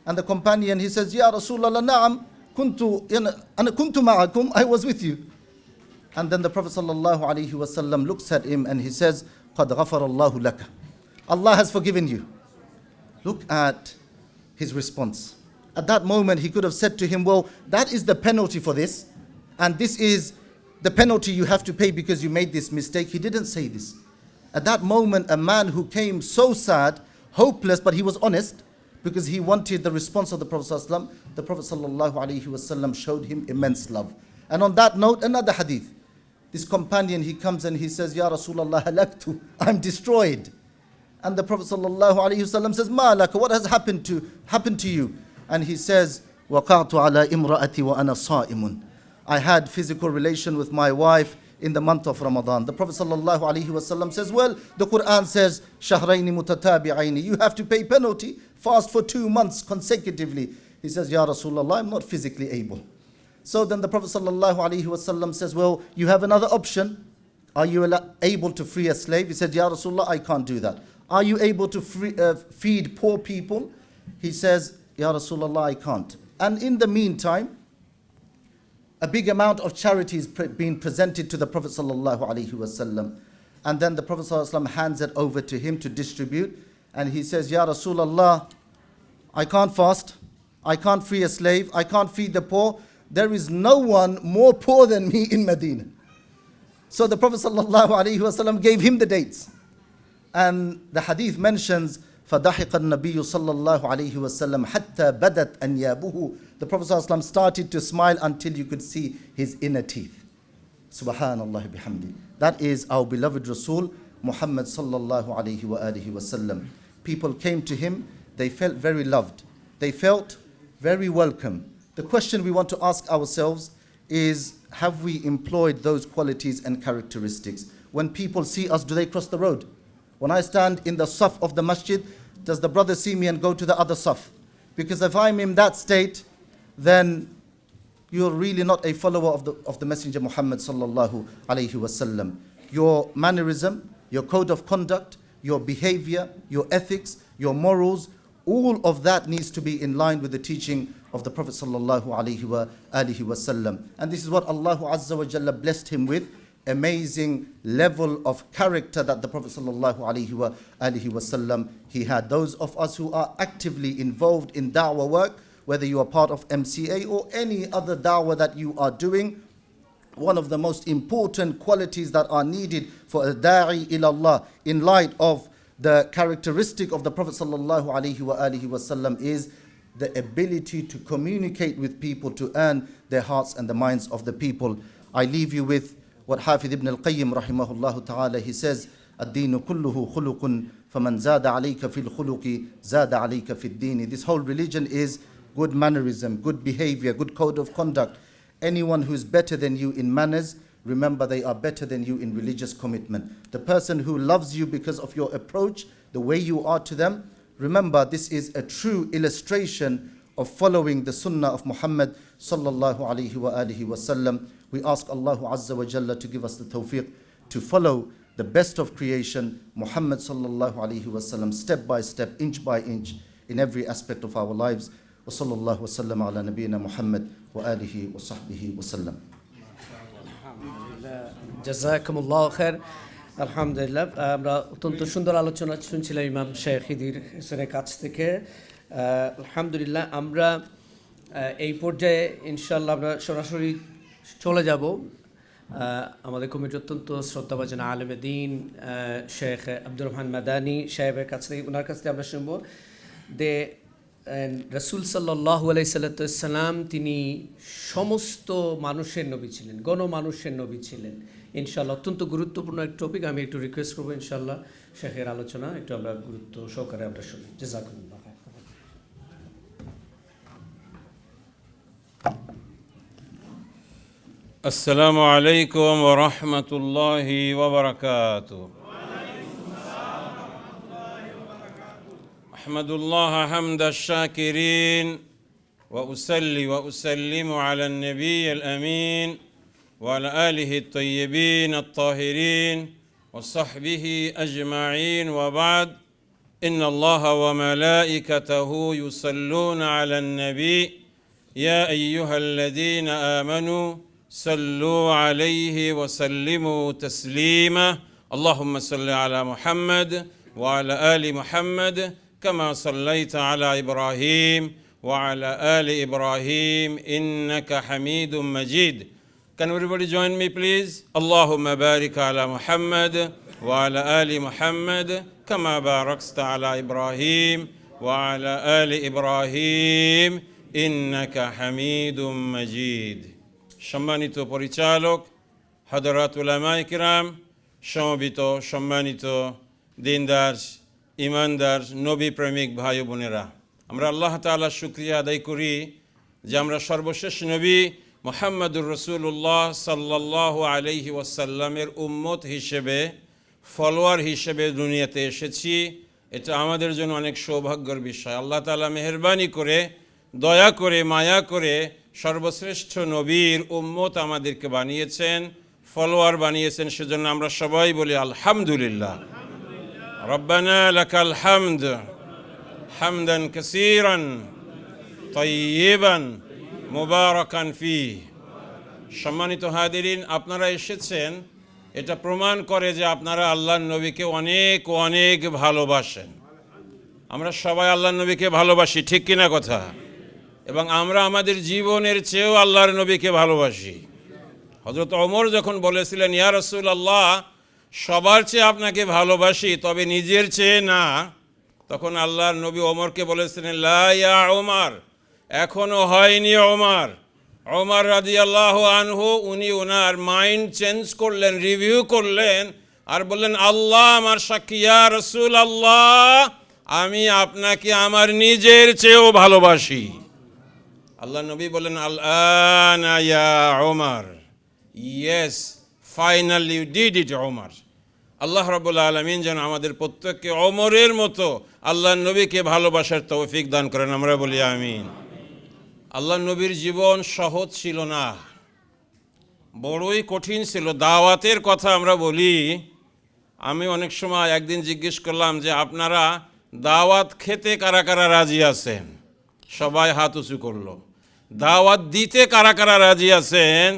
And the companion, he says, Ya Rasulullah, na'am, kuntu ma'akum, I was with you. And then the Prophet sallallahu alaihi wasallam looks at him and he says, قَدْ غَفَرَ اللَّهُ لَكَ. Allah has forgiven you. Look at his response. At that moment, he could have said to him, well, that is the penalty for this. And this is the penalty you have to pay because you made this mistake. He didn't say this. At that moment, a man who came so sad, hopeless, but he was honest because he wanted the response of the Prophet ﷺ. The Prophet ﷺ showed him immense love. And on that note, another hadith. This companion, he comes and he says, Ya Rasulullah, halaktu, I'm destroyed. And the Prophet ﷺ says, Ma laka, what has happened to you? And he says, Waqa'tu ala imra'ati wa ana sa'imun. I had physical relation with my wife in the month of Ramadan. The Prophet ﷺ says, well, the Quran says, Shahrayni mutatabi'ayni. You have to pay penalty, fast for 2 months consecutively. He says, Ya Rasulullah, I'm not physically able. So then the Prophet ﷺ says, well, you have another option. Are you able to free a slave? He said, Ya Rasulullah, I can't do that. Are you able to feed poor people? He says, Ya Rasulullah, I can't. And in the meantime, a big amount of charity is being presented to the Prophet ﷺ. And then the Prophet ﷺ hands it over to him to distribute. And he says, Ya Rasulullah, I can't fast. I can't free a slave. I can't feed the poor. There is no one more poor than me in Medina. So the Prophet ﷺ gave him the dates. And the hadith mentions, فَضَحِقَ النَّبِيُّ صَلَّى اللَّهُ عَلَيْهِ وَسَلَّمْ حَتَّى بَدَتْ أَنْيَابُهُ. The Prophet ﷺ started to smile until you could see his inner teeth. Subhanallah bihamdi. That is our beloved Rasul, Muhammad sallallahu alayhi wa alihi wasallam. People came to him, they felt very loved. They felt very welcome. The question we want to ask ourselves is, have we employed those qualities and characteristics? When people see us, do they cross the road? When I stand in the saf of the masjid, does the brother see me and go to the other saf? Because if I'm in that state, then you're really not a follower of the Messenger Muhammad sallallahu alayhi wasallam. Your mannerism, your code of conduct, your behavior, your ethics, your morals, all of that needs to be in line with the teaching of the Prophet sallallahu alayhi wasallam. And this is what Allah Azza wa Jalla blessed him with, amazing level of character that the Prophet sallallahu alayhi wasallam he had. Those of us who are actively involved in da'wah work, whether you are part of MCA or any other da'wah that you are doing, one of the most important qualities that are needed for a da'i ilallah in light of the characteristic of the Prophet sallallahu alaihi wasallam is the ability to communicate with people, to earn their hearts and the minds of the people. I leave you with what Hafidh ibn al-Qayyim rahimahullah ta'ala, he says, الدين كله خلق فمن زاد عليك في الخلق زاد عليك في الدين. This whole religion is good mannerism, good behavior, good code of conduct. Anyone who is better than you in manners, remember they are better than you in religious commitment. The person who loves you because of your approach, the way you are to them, remember this is a true illustration of following the sunnah of Muhammad sallallahu alayhi wa alihi wasallam. We ask Allah Azza wa Jalla to give us the tawfiq to follow the best of creation, Muhammad sallallahu alayhi wasallam, step by step, inch by inch, in every aspect of our lives. وصلى الله وسلم على نبينا محمد وآله وصحبه وسلم. জাযাকুমুল্লাহু খায়র। আলহামদুলিল্লাহ, আমরা অত্যন্ত সুন্দর আলোচনা শুনছিলাম ইমাম শেখ খিদির হোসেনের কাছ থেকে। আলহামদুলিল্লাহ, আমরা এই পর্যায়ে ইনশাআল্লাহ আমরা সরাসরি চলে যাব আমাদের কমিটির অত্যন্ত শ্রদ্ধাভাজন আলেমে দ্বীন শেখ আব্দুর রহমান মাদানী সাহেবের কাছ থেকে। ওনার কাছ থেকে আমরা শুনবো যে রাসূল সাল্লাল্লাহু আলাইহি সাল্লাম তিনি সমস্ত মানুষের নবী ছিলেন, গণমানুষের নবী ছিলেন। ইনশাআল্লাহ অত্যন্ত গুরুত্বপূর্ণ এক টপিক। আমি একটু রিকোয়েস্ট করবো ইনশাআল্লাহ শেখের আলোচনা একটু আমরা গুরুত্ব সহকারে আমরা শুনি। জাযাকুমুল্লাহ। السلام عليكم ورحمة الله وبركاته. أحمد الله حمد الشاكرين وأصلي وأسلم على النبي الأمين وعلى آله الطيبين الطاهرين وصحبه أجمعين، وبعد. إن الله وملائكته يصلون على النبي يا أيها الذين آمنوا صلوا عليه وسلموا تسليما. اللهم صل على محمد وعلى آل محمد كما صليت على إبراهيم وعلى آل إبراهيم إنك حميد مجيد. Can everybody join me please? اللهم بارك على محمد وعلى آل محمد كما باركت على إبراهيم وعلى آل إبراهيم إنك حميد مجيد. সম্মানিত পরিচালক, হযরত উলামায়ে কিরাম, সমবেত সম্মানিত দিনদার, ইমানদার, নবী প্রেমিক ভাই বোনেরা, আমরা আল্লাহ তাআলার শুকরিয়া আদায় করি যে আমরা সর্বশেষ নবী মুহাম্মদুর রাসূলুল্লাহ সাল্লাল্লাহু আলাইহি ওয়াসাল্লামের উম্মত হিসেবে, ফলোয়ার হিসেবে দুনিয়াতে এসেছি। এটা আমাদের জন্য অনেক সৌভাগ্যের বিষয়। আল্লাহ তাআলা মেহেরবানি করে, দয়া করে, মায়া করে সর্বশ্রেষ্ঠ নবীর উম্মত আমাদেরকে বানিয়েছেন, ফলোয়ার বানিয়েছেন। সেজন্য আমরা সবাই বলি আলহামদুলিল্লাহ। রব্বানা লাকাল হামদ হামদান কাসীরান তাইয়িবান মুবারাকান ফীহ। সম্মানিত হাদিরিন, আপনারা এসেছেন, এটা প্রমাণ করে যে আপনারা আল্লাহর নবীকে অনেক অনেক ভালোবাসেন। আমরা সবাই আল্লাহর নবীকে ভালোবাসি, ঠিক কিনা কথা? এবং আমরা আমাদের জীবনের চেয়েও আল্লাহর নবীকে ভালোবাসি। হযরত ওমর যখন বলেছিলেন, ইয়া রাসূলুল্লাহ, সবার চেয়ে আপনাকে ভালোবাসি, তবে নিজের চেয়ে না, তখন আল্লাহর নবী ওমরকে বলেছিলেন, লা ইয়া ওমর, এখনো হয়নি ওমর। ওমর রাদিয়াল্লাহু আনহু উনি ওনার মাইন্ড চেঞ্জ করলেন, রিভিউ করলেন আর বললেন, আল্লাহ আমার সাক্ষী, ইয়া রাসূলুল্লাহ, আমি আপনাকে আমার নিজের চেয়েও ভালোবাসি। আল্লাহ নবী বললেন, আল-আনা ইয়া Omar, yes, finally you did it Omar. Allah রাব্বুল আলামিন যেন আমাদের প্রত্যেককে ওমরের মতো আল্লাহর নবীকে ভালোবাসার তৌফিক দান করেন, আমরা বলি আমিন। আল্লাহর নবীর জীবন সহজ ছিল না, বড়ই কঠিন ছিল। দাওয়াতের কথা আমরা বলি, আমি অনেক সময় একদিন জিজ্ঞেস করলাম যে আপনারা দাওয়াত খেতে কারা কারা রাজি আছেন? সবাই হাত উঁচু করলো। দাওয়াত দিতে কারা কারা রাজি আছেন?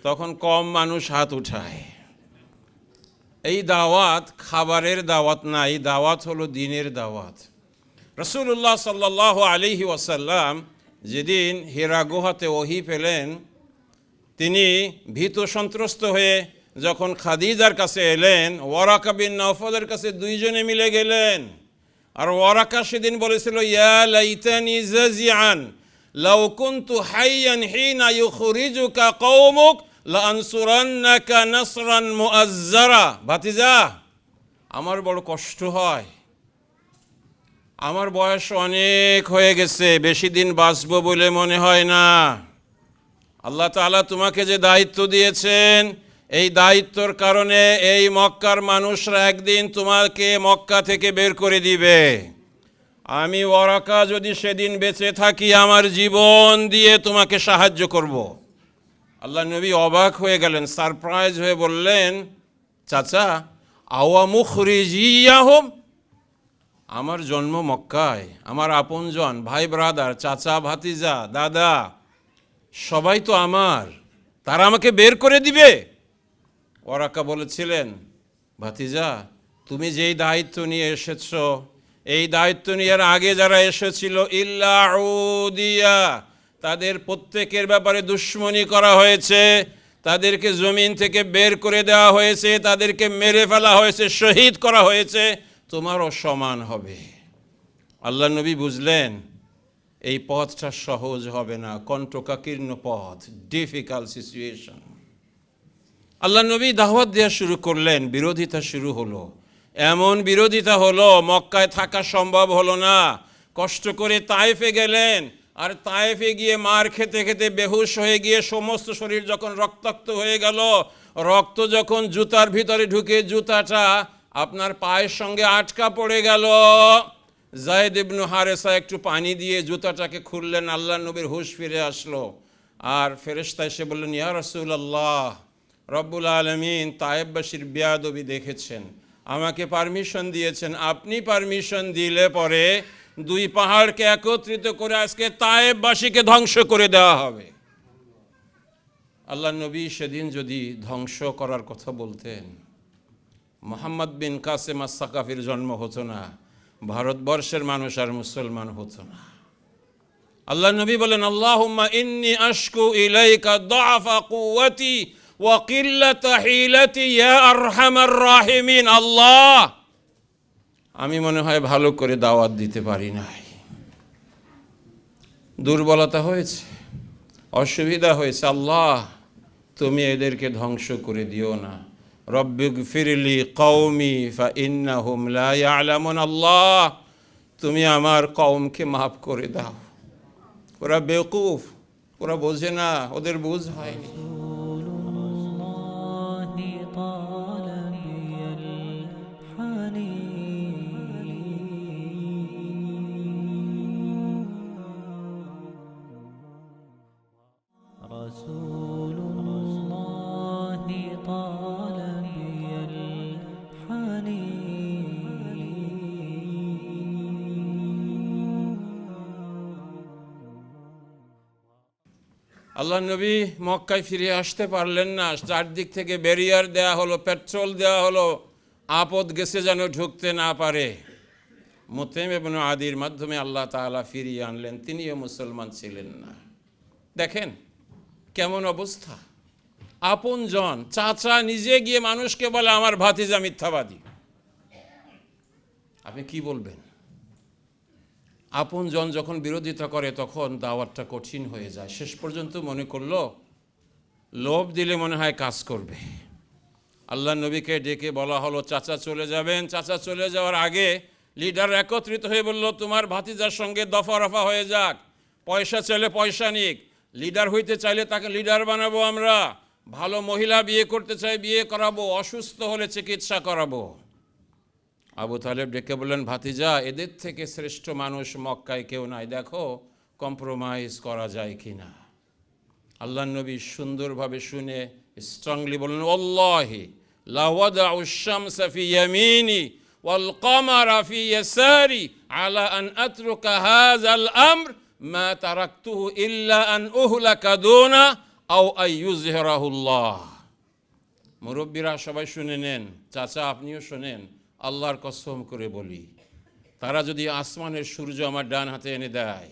তখন কম মানুষ হাত উঠায়। এই দাওয়াত খাবারের দাওয়াত না, এই দাওয়াত হলো দ্বীনের দাওয়াত। রাসূলুল্লাহ সাল্লাল্লাহু আলাইহি ওয়াসাল্লাম যেদিন হিরা গুহাতে ওহী পেলেন, তিনি ভীত সন্ত্রস্ত হয়ে যখন খাদিজার কাছে এলেন, ওয়ারাকা বিন নওফলের কাছে দুইজনে মিলে গেলেন। আর ওয়ারাকা সেদিন বলেছিল, ইয়া লাইতানি জাজিআন লাউ কুনতু হাইয়ান হিনা ইউখরিজুকা কওমুক লাআনসুরান্নাকা নাসরান মুআজ্জারা। ভাতিজা, আমার বড় কষ্ট হয়, আমার বয়স অনেক হয়ে গেছে, বেশি দিন বাঁচবো বলে মনে হয় না। আল্লাহ তাআলা তোমাকে যে দায়িত্ব দিয়েছেন, এই দায়িত্বর কারণে এই মক্কার মানুষরা একদিন তোমাকে মক্কা থেকে বের করে দিবে। আমি ওয়ারাকা যদি সেদিন বেঁচে থাকি, আমার জীবন দিয়ে তোমাকে সাহায্য করব। আল্লাহ নবী অবাক হয়ে গেলেন, সারপ্রাইজ হয়ে বললেন, চাচা, আওয়া মুখরিজিয়াহুম, আমার জন্ম মক্কায়, আমার আপনজন, ভাই ব্রাদার, চাচা ভাতিজা, দাদা, সবাই তো আমার, তারা আমাকে বের করে দিবে? ওয়ারাকা বলেছিলেন, ভাতিজা, তুমি যেই দায়িত্ব নিয়ে এসেছো, এই দায়িত্ব নিয়ে আগে যারা এসেছিল, ইল্লা উদিয়া, তাদের প্রত্যেকের ব্যাপারে দুশমনি করা হয়েছে, তাদেরকে জমিন থেকে বের করে দেওয়া হয়েছে, তাদেরকে মেরে ফেলা হয়েছে, শহীদ করা হয়েছে, তোমারও সমান হবে। আল্লাহ নবী বুঝলেন এই পথটা সহজ হবে না, কণ্টকাকীর্ণ পথ, ডিফিকাল্ট সিচুয়েশন। আল্লাহ নবী দাওয়াত দেওয়া শুরু করলেন, বিরোধিতা শুরু হলো। এমন বিরোধিতা হলো, মক্কায় থাকা সম্ভব হলো না। কষ্ট করে তায়েফে গেলেন, আর তায়েফে গিয়ে মার খেতে খেতে বেহুশ হয়ে গিয়ে সমস্ত শরীর যখন রক্তাক্ত হয়ে গেল, রক্ত যখন জুতার ভিতরে ঢুকে জুতাটা আপনার পায়ের সঙ্গে আটকা পড়ে গেল, যায়েদ ইবনে হারেসা একটু পানি দিয়ে জুতাটাকে খুললেন, আল্লাহ নবীর হুঁশ ফিরে আসলো। আর ফেরেশতা এসে বললেন, ইয়া রাসূলুল্লাহ, রব্বুল আলামিন তায়েববাসীর বেয়াদবি দেখেছেন, আমাকে পারমিশন দিয়েছেন, আপনি পারমিশন দিলে পরে দুই পাহাড়কে একত্রিত করে আজকে তায়েববাসীকে ধ্বংস করে দেওয়া হবে। আল্লাহ নবী সেদিন যদি ধ্বংস করার কথা বলতেন, মুহাম্মদ বিন কাসেম আস-সাকাফির জন্ম হতো না, ভারতবর্ষের মানুষ আর মুসলমান হতো না। আল্লাহ নবী বলেন, আল্লাহুম্মা ইন্নী আশকু ইলাইকা দুআফা কুওয়াতি ওয়া কিল্লাতা হিলাতি ইয়া আরহামার রাহিমিন। আল্লাহ, আমি মনে হয় ভালো করে দাওয়াত দিতে পারি নাই, দুর্বলতা হয়েছে, অসুবিধা হয়েছে, আল্লাহ তুমি এদেরকে ধ্বংস করে দিও না। রব্বিগফিরলি কওমি ফাইন্নাহুম লা ইয়ালামুন। আল্লাহ তুমি আমার কওমকে মাফ করে দাও, ওরা বেওকুফ, ওরা বোঝে না, ওদের বুঝ হয়নি। আল্লাহ নবী মক্কায় ফিরে আসতে পারলেন না, চারদিক থেকে ব্যারিয়ার দেয়া হলো, পেট্রোল দেওয়া হলো, আপদ গেছে যেন ঢুকতে না পারে। মুতাইম ইবনে আদির মাধ্যমে আল্লাহ তাআলা ফিরিয়ে আনলেন, তিনিও মুসলমান ছিলেন না। দেখেন কেমন অবস্থা। আপনজন চাচা নিজে গিয়ে মানুষকে বলে আমার ভাতিজা মিথ্যাবাদী। আপনি কি বলবেন? আপনজন যখন বিরোধিতা করে তখন দাওয়াতটা কঠিন হয়ে যায়। শেষ পর্যন্ত মনে করলো লোভ দিলে মনে হয় কাজ করবে। আল্লাহ নবীকে ডেকে বলা হলো চাচা চলে যাবেন। চাচা চলে যাওয়ার আগে লিডার একত্রিত হয়ে বলল তোমার ভাতিজার সঙ্গে দফা রফা হয়ে যাক, পয়সা চাইলে পয়সা নিক, লিডার হইতে চাইলে তাকে লিডার বানাবো আমরা, ভালো মহিলা বিয়ে করতে চাই বিয়ে করাবো, অসুস্থ হলে চিকিৎসা করাবো। আবু তালেব ডেকে বললেন ভাতিজা এদের থেকে শ্রেষ্ঠ মানুষ মক্কায় কেউ নাই, দেখো কম্প্রোমাইজ করা যায় কিনা। আল্লাহ নবী সুন্দরভাবে শুনে স্ট্রংলি বললেন ওয়াল্লাহি লা ওয়াদাউ শামসা ফি ইয়ামিনি ওয়াল কামারা ফি ইয়াসারি আলা আন আতরুকা হাযাল আমর মা তারাকতুহু ইল্লা আন উহলাকা দুনা আও আইয়ুযহিরাহুল্লাহ। মুরব্বীরা সবাই শুনে নেন, চাচা আপনিও শোনেন, আল্লাহর কসম করে বলি তারা যদি আসমানের সূর্য আমার ডান হাতে এনে দেয়,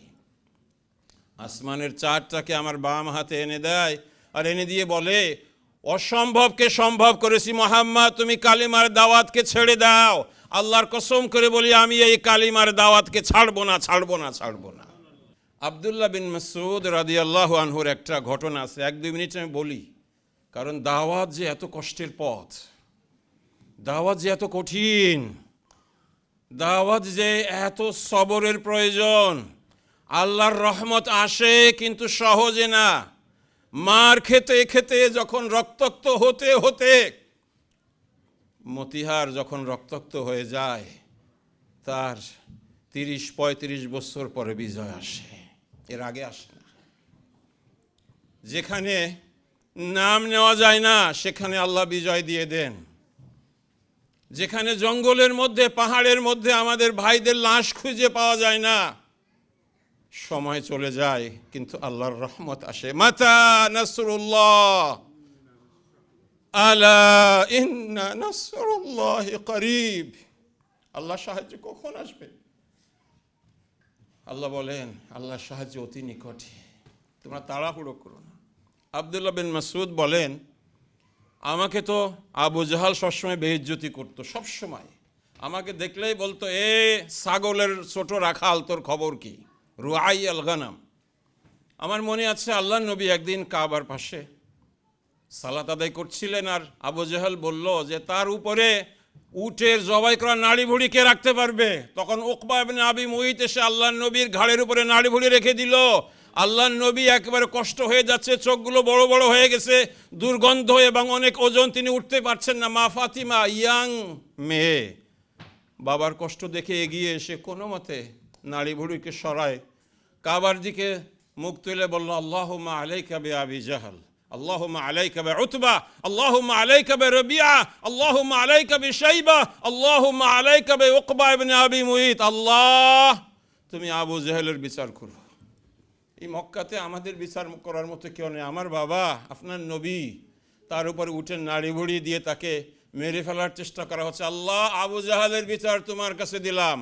আসমানের চাঁদটাকে আমার বাম হাতে এনে দেয় আর এনে দিয়ে বলে অসম্ভবকে সম্ভব করেছি মুহাম্মদ, তুমি কালিমার দাওয়াতকে ছেড়ে দাও, আল্লাহর কসম করে বলি আমি এই কালিমার দাওয়াতকে ছাড়বো না, ছাড়বো না, ছাড়বো না। আব্দুল্লাহ বিন মাসউদ রাদিয়াল্লাহু আনহুর একটা ঘটনা আছে, 1-2 মিনিট আমি বলি, কারণ দাওয়াত যে এত কষ্টের পথ, দাওয়াত যে এত কঠিন, দাওয়াত যে এত সবরের প্রয়োজন। আল্লাহর রহমত আসে কিন্তু সহজে না। মার খেতে খেতে যখন রক্তাক্ত হতে হতে মতিহার যখন রক্তাক্ত হয়ে যায়, তার 30-35 বছর পরে বিজয় আসে, এর আগে আসে না। যেখানে নাম নেওয়া যায় না সেখানে আল্লাহ বিজয় দিয়ে দেন। যেখানে জঙ্গলের মধ্যে পাহাড়ের মধ্যে আমাদের ভাইদের লাশ খুঁজে পাওয়া যায় না, সময় চলে যায় কিন্তু আল্লাহর রহমত আসে। মাতা নাসরুল্লাহ আলা ইন্না নাসরুল্লাহি করিব। আল্লাহ সাহায্য কখন আসবে? আল্লাহ বলেন আল্লাহর সাহায্য অতি নিকটে, তোমরা তাড়াহুড়ো করো না। আব্দুল্লাহ বিন মাসউদ বলেন আমাকে তো আবু জাহাল সবসময় বেইজ্জতি করতো, সবসময় আমাকে দেখলেই বলতো এ ছাগলের ছোট রাখাল, তোর খবর কি, রুআই আল গানাম। আমার মনে আছে আল্লাহ নবী একদিন কাবার পাশে সালাত আদায় করছিলেন আর আবু জাহাল বলল যে তার উপরে উটের জবাই করা নাড়ি ভুড়ি কে রাখতে পারবে? তখন উকবা ইবনে আবি মুইত এসে আল্লাহ নবীর ঘাড়ের উপরে নাড়ি ভুড়ি রেখে দিল। আল্লাহ নবী একেবারে কষ্ট হয়ে যাচ্ছে, চোখগুলো বড় বড় হয়ে গেছে, দুর্গন্ধ এবং অনেক ওজন, তিনি উঠতে পারছেন না। মা ফাতিমা ইয়াং মেয়ে, বাবার কষ্ট দেখে এগিয়ে এসে কোনো মতে নাড়ি ভুড়িকে সরায়, কাবার দিকে মুখ তুলে বলল আল্লাহুম্মা আলাইকা বি আবি জাহল, আল্লাহুম্মা আলাইকা বি উতবা, আল্লাহুম্মা আলাইকা বি রবিআ, আল্লাহুম্মা আলাইকা বি শাইবা, আল্লাহুম্মা আলাইকা বি উকবা ইবনে আবি মুইত। আল্লাহ তুমি আবু জাহেলের বিচার করো। এই মক্কাতে আমাদের বিচার করার মতো কেউ নেই। আমার বাবা আপনার নবী, তার উপরে উঠেন নাড়ি ভুড়ি দিয়ে তাকে মেরে ফেলার চেষ্টা করা হচ্ছে। আল্লাহ আবু জাহালের বিচার তোমার কাছে দিলাম,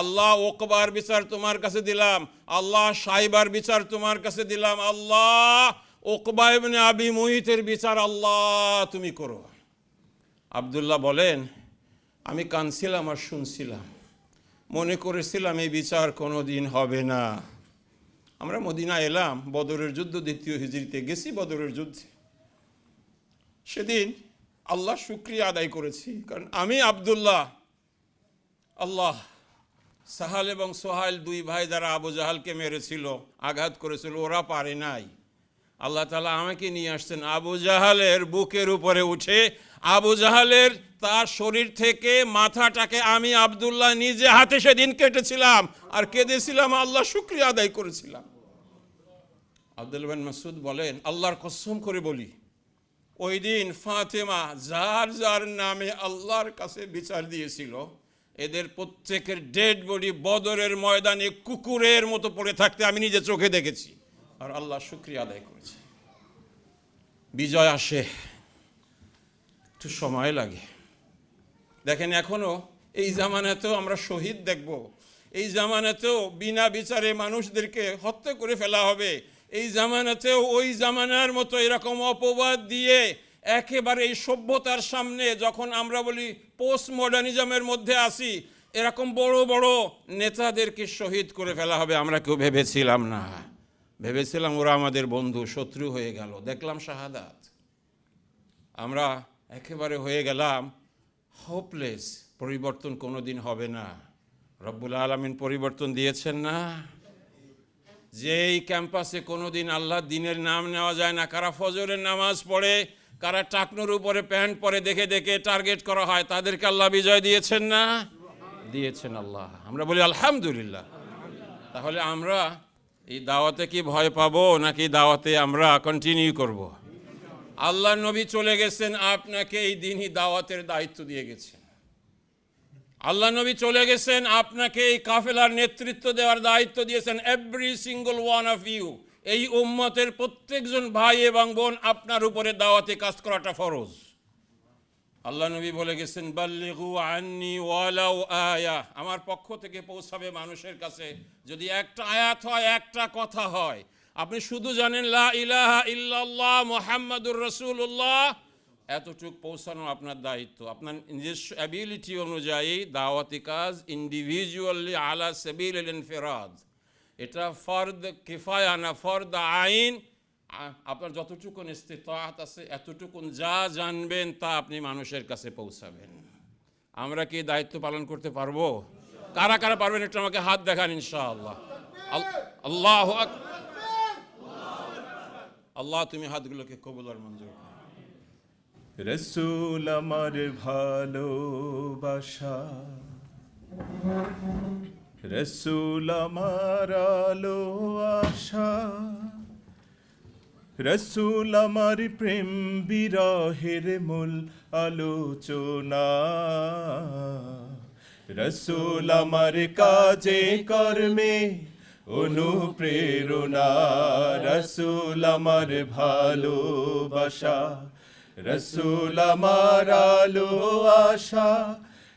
আল্লাহ ওকবার বিচার তোমার কাছে দিলাম, আল্লাহ সাইবার বিচার তোমার কাছে দিলাম, আল্লাহ ওকবা ইবনে আবি মুইতের বিচার আল্লাহ তুমি করো। আব্দুল্লাহ বলেন আমি কাঁদছিলাম আর শুনছিলাম, মনে করেছিলাম এই বিচার কোনো দিন হবে না। আমরা মদিনা এলাম বদরের যুদ্ধ, 2য় হিজরিতে গেছি বদরের যুদ্ধে। সেদিন আল্লাহ শুকরিয়া আদায় করেছি, কারণ আমি আব্দুল্লাহ, আল্লাহ সাহাল এবং সোহাইল 2 ভাই যারা আবু জাহালকে মেরেছিল, আঘাত করেছিল, ওরা পারে নাই। আল্লাহ তাআলা আমাকে নিয়ে আসছেন আবু জাহালের বুকের উপরে উঠে, আবু জাহালের তার শরীর থেকে মাথাটাকে আমি আব্দুল্লাহ নিজে হাতে সেদিন কেটেছিলাম আর কেঁদেছিলাম, আল্লাহ শুকরিয়া আদায় করেছিলাম। আব্দুল্লাহ বিন মাসউদ বলেন আল্লাহর কসম করে বলি ওই দিন ফাতেমা যার যার নামে আল্লাহর কাছে বিচার দিয়েছিল, এদের প্রত্যেকের ডেড বডি বদরের ময়দানে কুকুরের মতো পড়ে থাকতে আমি নিজে চোখে দেখেছি, আর আল্লাহ শুকরিয়া আদায় করেছে। বিজয় আসে, একটু সময় লাগে। দেখেন এখনো এই জামানাতেও আমরা শহীদ দেখব, এই জামানাতেও বিনা বিচারে মানুষদেরকে হত্যা করে ফেলা হবে, এই জামানাতেও ওই জামানার মতো এরকম অপবাদ দিয়ে একেবারে এই সভ্যতার সামনে যখন আমরা বলি পোস্ট মডার্নিজমের মধ্যে আসি, এরকম বড় বড় নেতাদেরকে শহীদ করে ফেলা হবে আমরা কেউ ভেবেছিলাম না। ভেবেছিলাম ওরা আমাদের বন্ধু, শত্রু হয়ে গেল, দেখলাম শাহাদাত। আমরা একেবারে হয়ে গেলাম হোপলেস, পরিবর্তন কোনো দিন হবে না। রব্বুল আলামিন পরিবর্তন দিয়েছেন না। যেই ক্যাম্পাসে কোনো দিন আল্লাহর দিনের নাম নেওয়া যায় না, কারা ফজরের নামাজ পড়ে, কারা টাকনুর উপরে প্যান্ট পরে দেখে দেখে টার্গেট করা হয়, তাদেরকে আল্লাহ বিজয় দিয়েছেন না? দিয়েছেন আল্লাহ। আমরা বলি আলহামদুলিল্লাহ। তাহলে আমরা এই দাওয়াতে কি ভয় পাবো, নাকি দাওয়াতে আমরা কন্টিনিউ করব? আল্লাহ নবী চলে গেছেন, আপনাকে এই দিনই দাওয়াতের দায়িত্ব দিয়ে গেছেন। আল্লাহ নবী চলে গেছেন, আপনাকে এই কাফেলার নেতৃত্ব দেওয়ার দায়িত্ব দিয়েছেন। Every single one of you, এই উম্মতের প্রত্যেকজন ভাই এবং বোন, আপনার উপরে দাওয়াতে কাজ করাটা ফরজ। আল্লাহ নবী বলে গেছেন, বাল্লিগু আন্নি ওয়ালাউ আয়া, আমার পক্ষ থেকে পৌঁছাবে মানুষের কাছে, যদি একটা আয়াত হয়, একটা কথা হয়। আপনি শুধু জানেন লা ইলাহা ইল্লাল্লাহ মুহাম্মাদুর রাসূলুল্লাহ, এতটুকু পৌঁছানো আপনার দায়িত্ব। আপনার নিজস্ব অ্যাবিলিটি অনুযায়ী দাওয়াতি কাজ ইন্ডিভিজুয়ালি আলা সাবিলিল ইনফিরাদ, এটা ফরদ কিফায়া না ফরদ আইন। আপনার যতটুকুন ইস্তিতাআত আছে, এতটুকুন যা জানবেন তা আপনি মানুষের কাছে পৌঁছাবেন। আমরা কি দায়িত্ব পালন করতে পারবো? কারা কারা পারবেন একটু আমাকে হাত দেখান ইনশাআল্লাহ। আল্লাহু আকবার। আল্লাহ তুমি হাতগুলোকে কবুল আর মঞ্জুর করো। রসুল আমার ভালোবাসা, রসুল আমার আলো আশা, রসুল আমার প্রেম বিরহের মূল আলোচনা, রসুল আমার কাজে কর্মে অনুপ্রেরণা, রসুল আমার ভালোবাসা, রসুল আমার আলো আশা,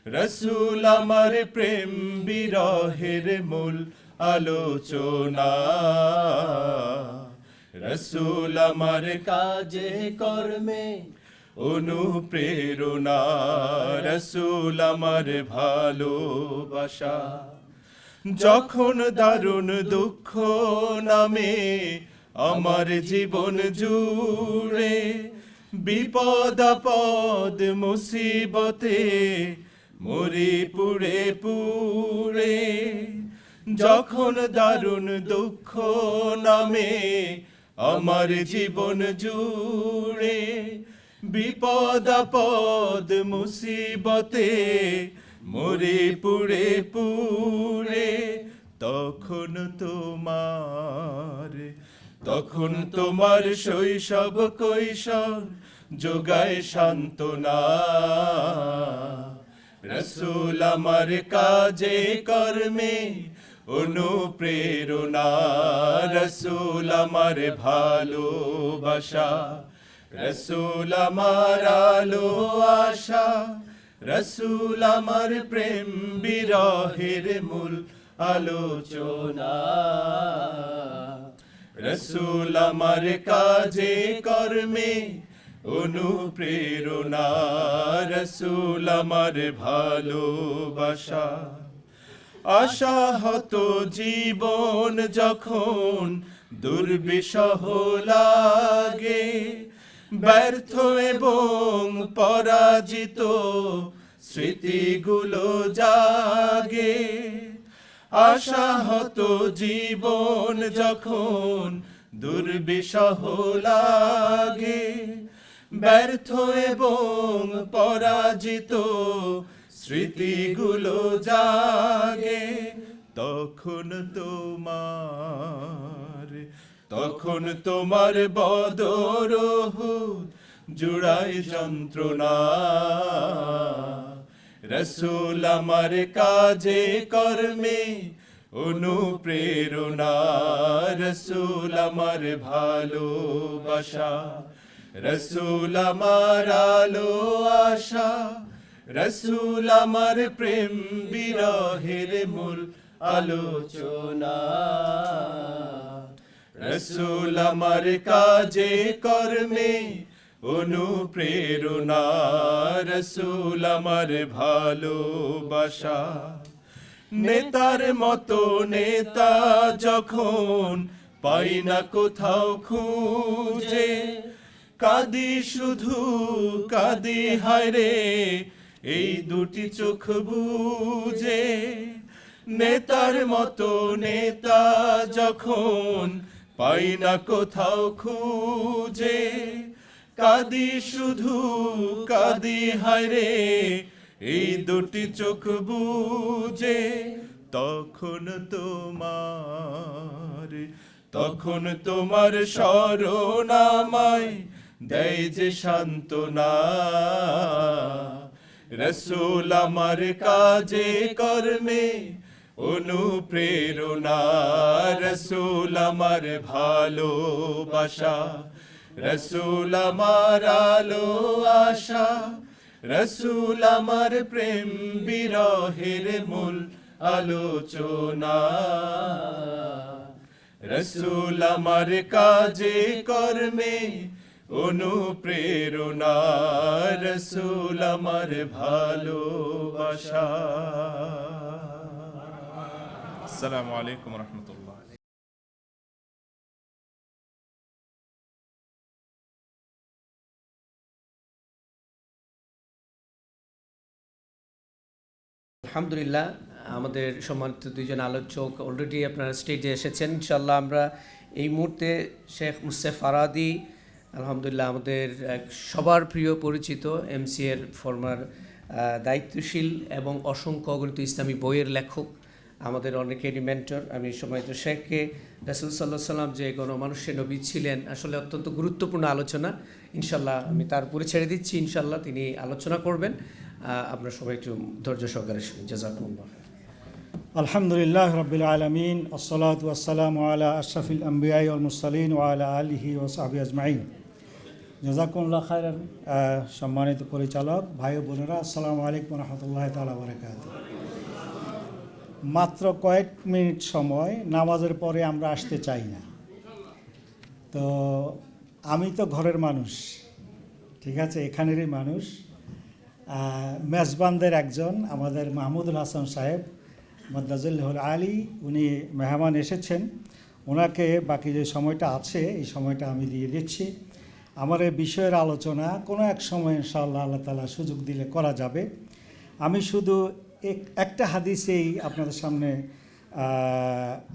রসুল আমার প্রেম বিরহের মূল আলোচনা, রসুল আমার কাজে কর্মে অনুপ্রেরণা, রসুল আমার ভালোবাসা। যখন দারুণ দুঃখ নামে আমার জীবন জুড়ে, বিপদ আপদ মুসিবতে মরি পুড়ে পুড়ে, যখন দারুণ দুঃখ নামে আমার জীবন জুড়ে, বিপদ আপদ মুসিবতে মরি পুড়ে পুড়ে, তখন তোমার শৈশব কৈশোর যোগায় সান্ত্বনা, রসুল আমার কাজে কর্মে অনুপ্রেরণা, রসুল আমার ভালোবাসা, রসুল আমার আলো আশা, রসুল আমার প্রেম বিরহের মূল আলোচনা, রসুল আমার কাজে কর্মে অনুপ্রেরণা, রসুল আমার ভালোবাসা। আশাহত জীবন যখন দুর্বিষহ লাগে, ব্যর্থ এবং পরাজিত স্মৃতিগুলো জাগে, আশাহত জীবন যখন দুর্বিষহ লাগে, ব্যর্থ এবং পরাজিত স্মৃতিগুলো জাগে, তখন তোমার বদর উহুদ জুড়ায় যন্ত্রণা, রসুল আমার কাজে কর্মে অনুপ্রেরণা, রসুল আমার ভালোবাসা, রসুল আমার আলো আশা, রসুল আমার প্রেম বিরহের মূল আলোচনা রসুল আমার কাজে কর্মে অনুপ্রেরণা রসুল আমার ভালোবাসা নেতার মতো নেতা যখন পাই না কোথাও খুঁজে কাঁদি শুধু কাঁদি হায়রে এই দুটি চোখ বুজে নেতার মতো নেতা যখন পাই না কোথাও খুঁজে কাঁদি শুধু কাঁদি হায়রে এই দুটি চোখ বুজে তখন তোমার স্মরণ আমায় দেয় যে সান্ত্বনা রসুল আমার কাজে কর্মে অনুপ্রেরণা রসুল আমার ভালোবাসা রসুল আমার আলো আশা রসুল আমার প্রেম বিরহের মূল আলোচনা রসুল আমার কাজে কর্মে অনুপ্রেরণা রসুল আমার ভালোবাসা আসসালামু আলাইকুম রহমতুল্লাহ আলহামদুলিল্লাহ আমাদের সম্মানিত দুইজন আলোচক অলরেডি আপনারা স্টেজে এসেছেন। ইনশাআল্লাহ আমরা এই মুহূর্তে শেখ মুস্তাফা ফারাদি আলহামদুলিল্লাহ আমাদের সবার প্রিয় পরিচিত এমসি এর ফর্মার দায়িত্বশীল এবং অসংখ্য অগণিত ইসলামী বইয়ের লেখক, আমাদের অনেকেরই মেন্টর। আমি সম্মানিত শেখকে রাসূল সাল্লাল্লাহু আলাইহি ওয়াসাল্লাম যে গণমানুষের নবী ছিলেন আসলে অত্যন্ত গুরুত্বপূর্ণ আলোচনা। ইনশাআল্লাহ আমি তার উপরে ছেড়ে দিচ্ছি, ইনশাআল্লাহ তিনি আলোচনা করবেন। আপনারা সবাই একটু ধৈর্য সহকারে শুনুন। জাযাকুমুল্লাহ। আলহামদুলিল্লাহ রাব্বিল আলামিন আসসালাতু ওয়াসসালামু আলা আশরাফিল আমবিয়া ওয়াল মুরসালিন ওয়া আলা আলিহি ওয়া সাহবিহি আজমাইন। জাযাকুমুল্লাহ খাইরান। সম্মানিত পরিচালক ভাই ও বোনেরা, আসসালামু আলাইকুম ওয়া রাহমাতুল্লাহি তাআলা ওয়া বারাকাতুহু। মাত্র কয়েক মিনিট সময়, নামাজের পরে আমরা আসতে চাই না। তো আমি তো ঘরের মানুষ, ঠিক আছে, এখানেরই মানুষ। মেজবানদের একজন আমাদের মাহমুদুল হাসান সাহেব মাদ্দাজুল্লাহুল আলী, উনি মেহমান এসেছেন। ওনাকে বাকি যে সময়টা আছে এই সময়টা আমি দিয়ে দিচ্ছি। আমার এই বিষয়ের আলোচনা কোনো এক সময় ইনশাআল্লাহ আল্লাহ তাআলা সুযোগ দিলে করা যাবে। আমি শুধু একটা হাদিসেই আপনাদের সামনে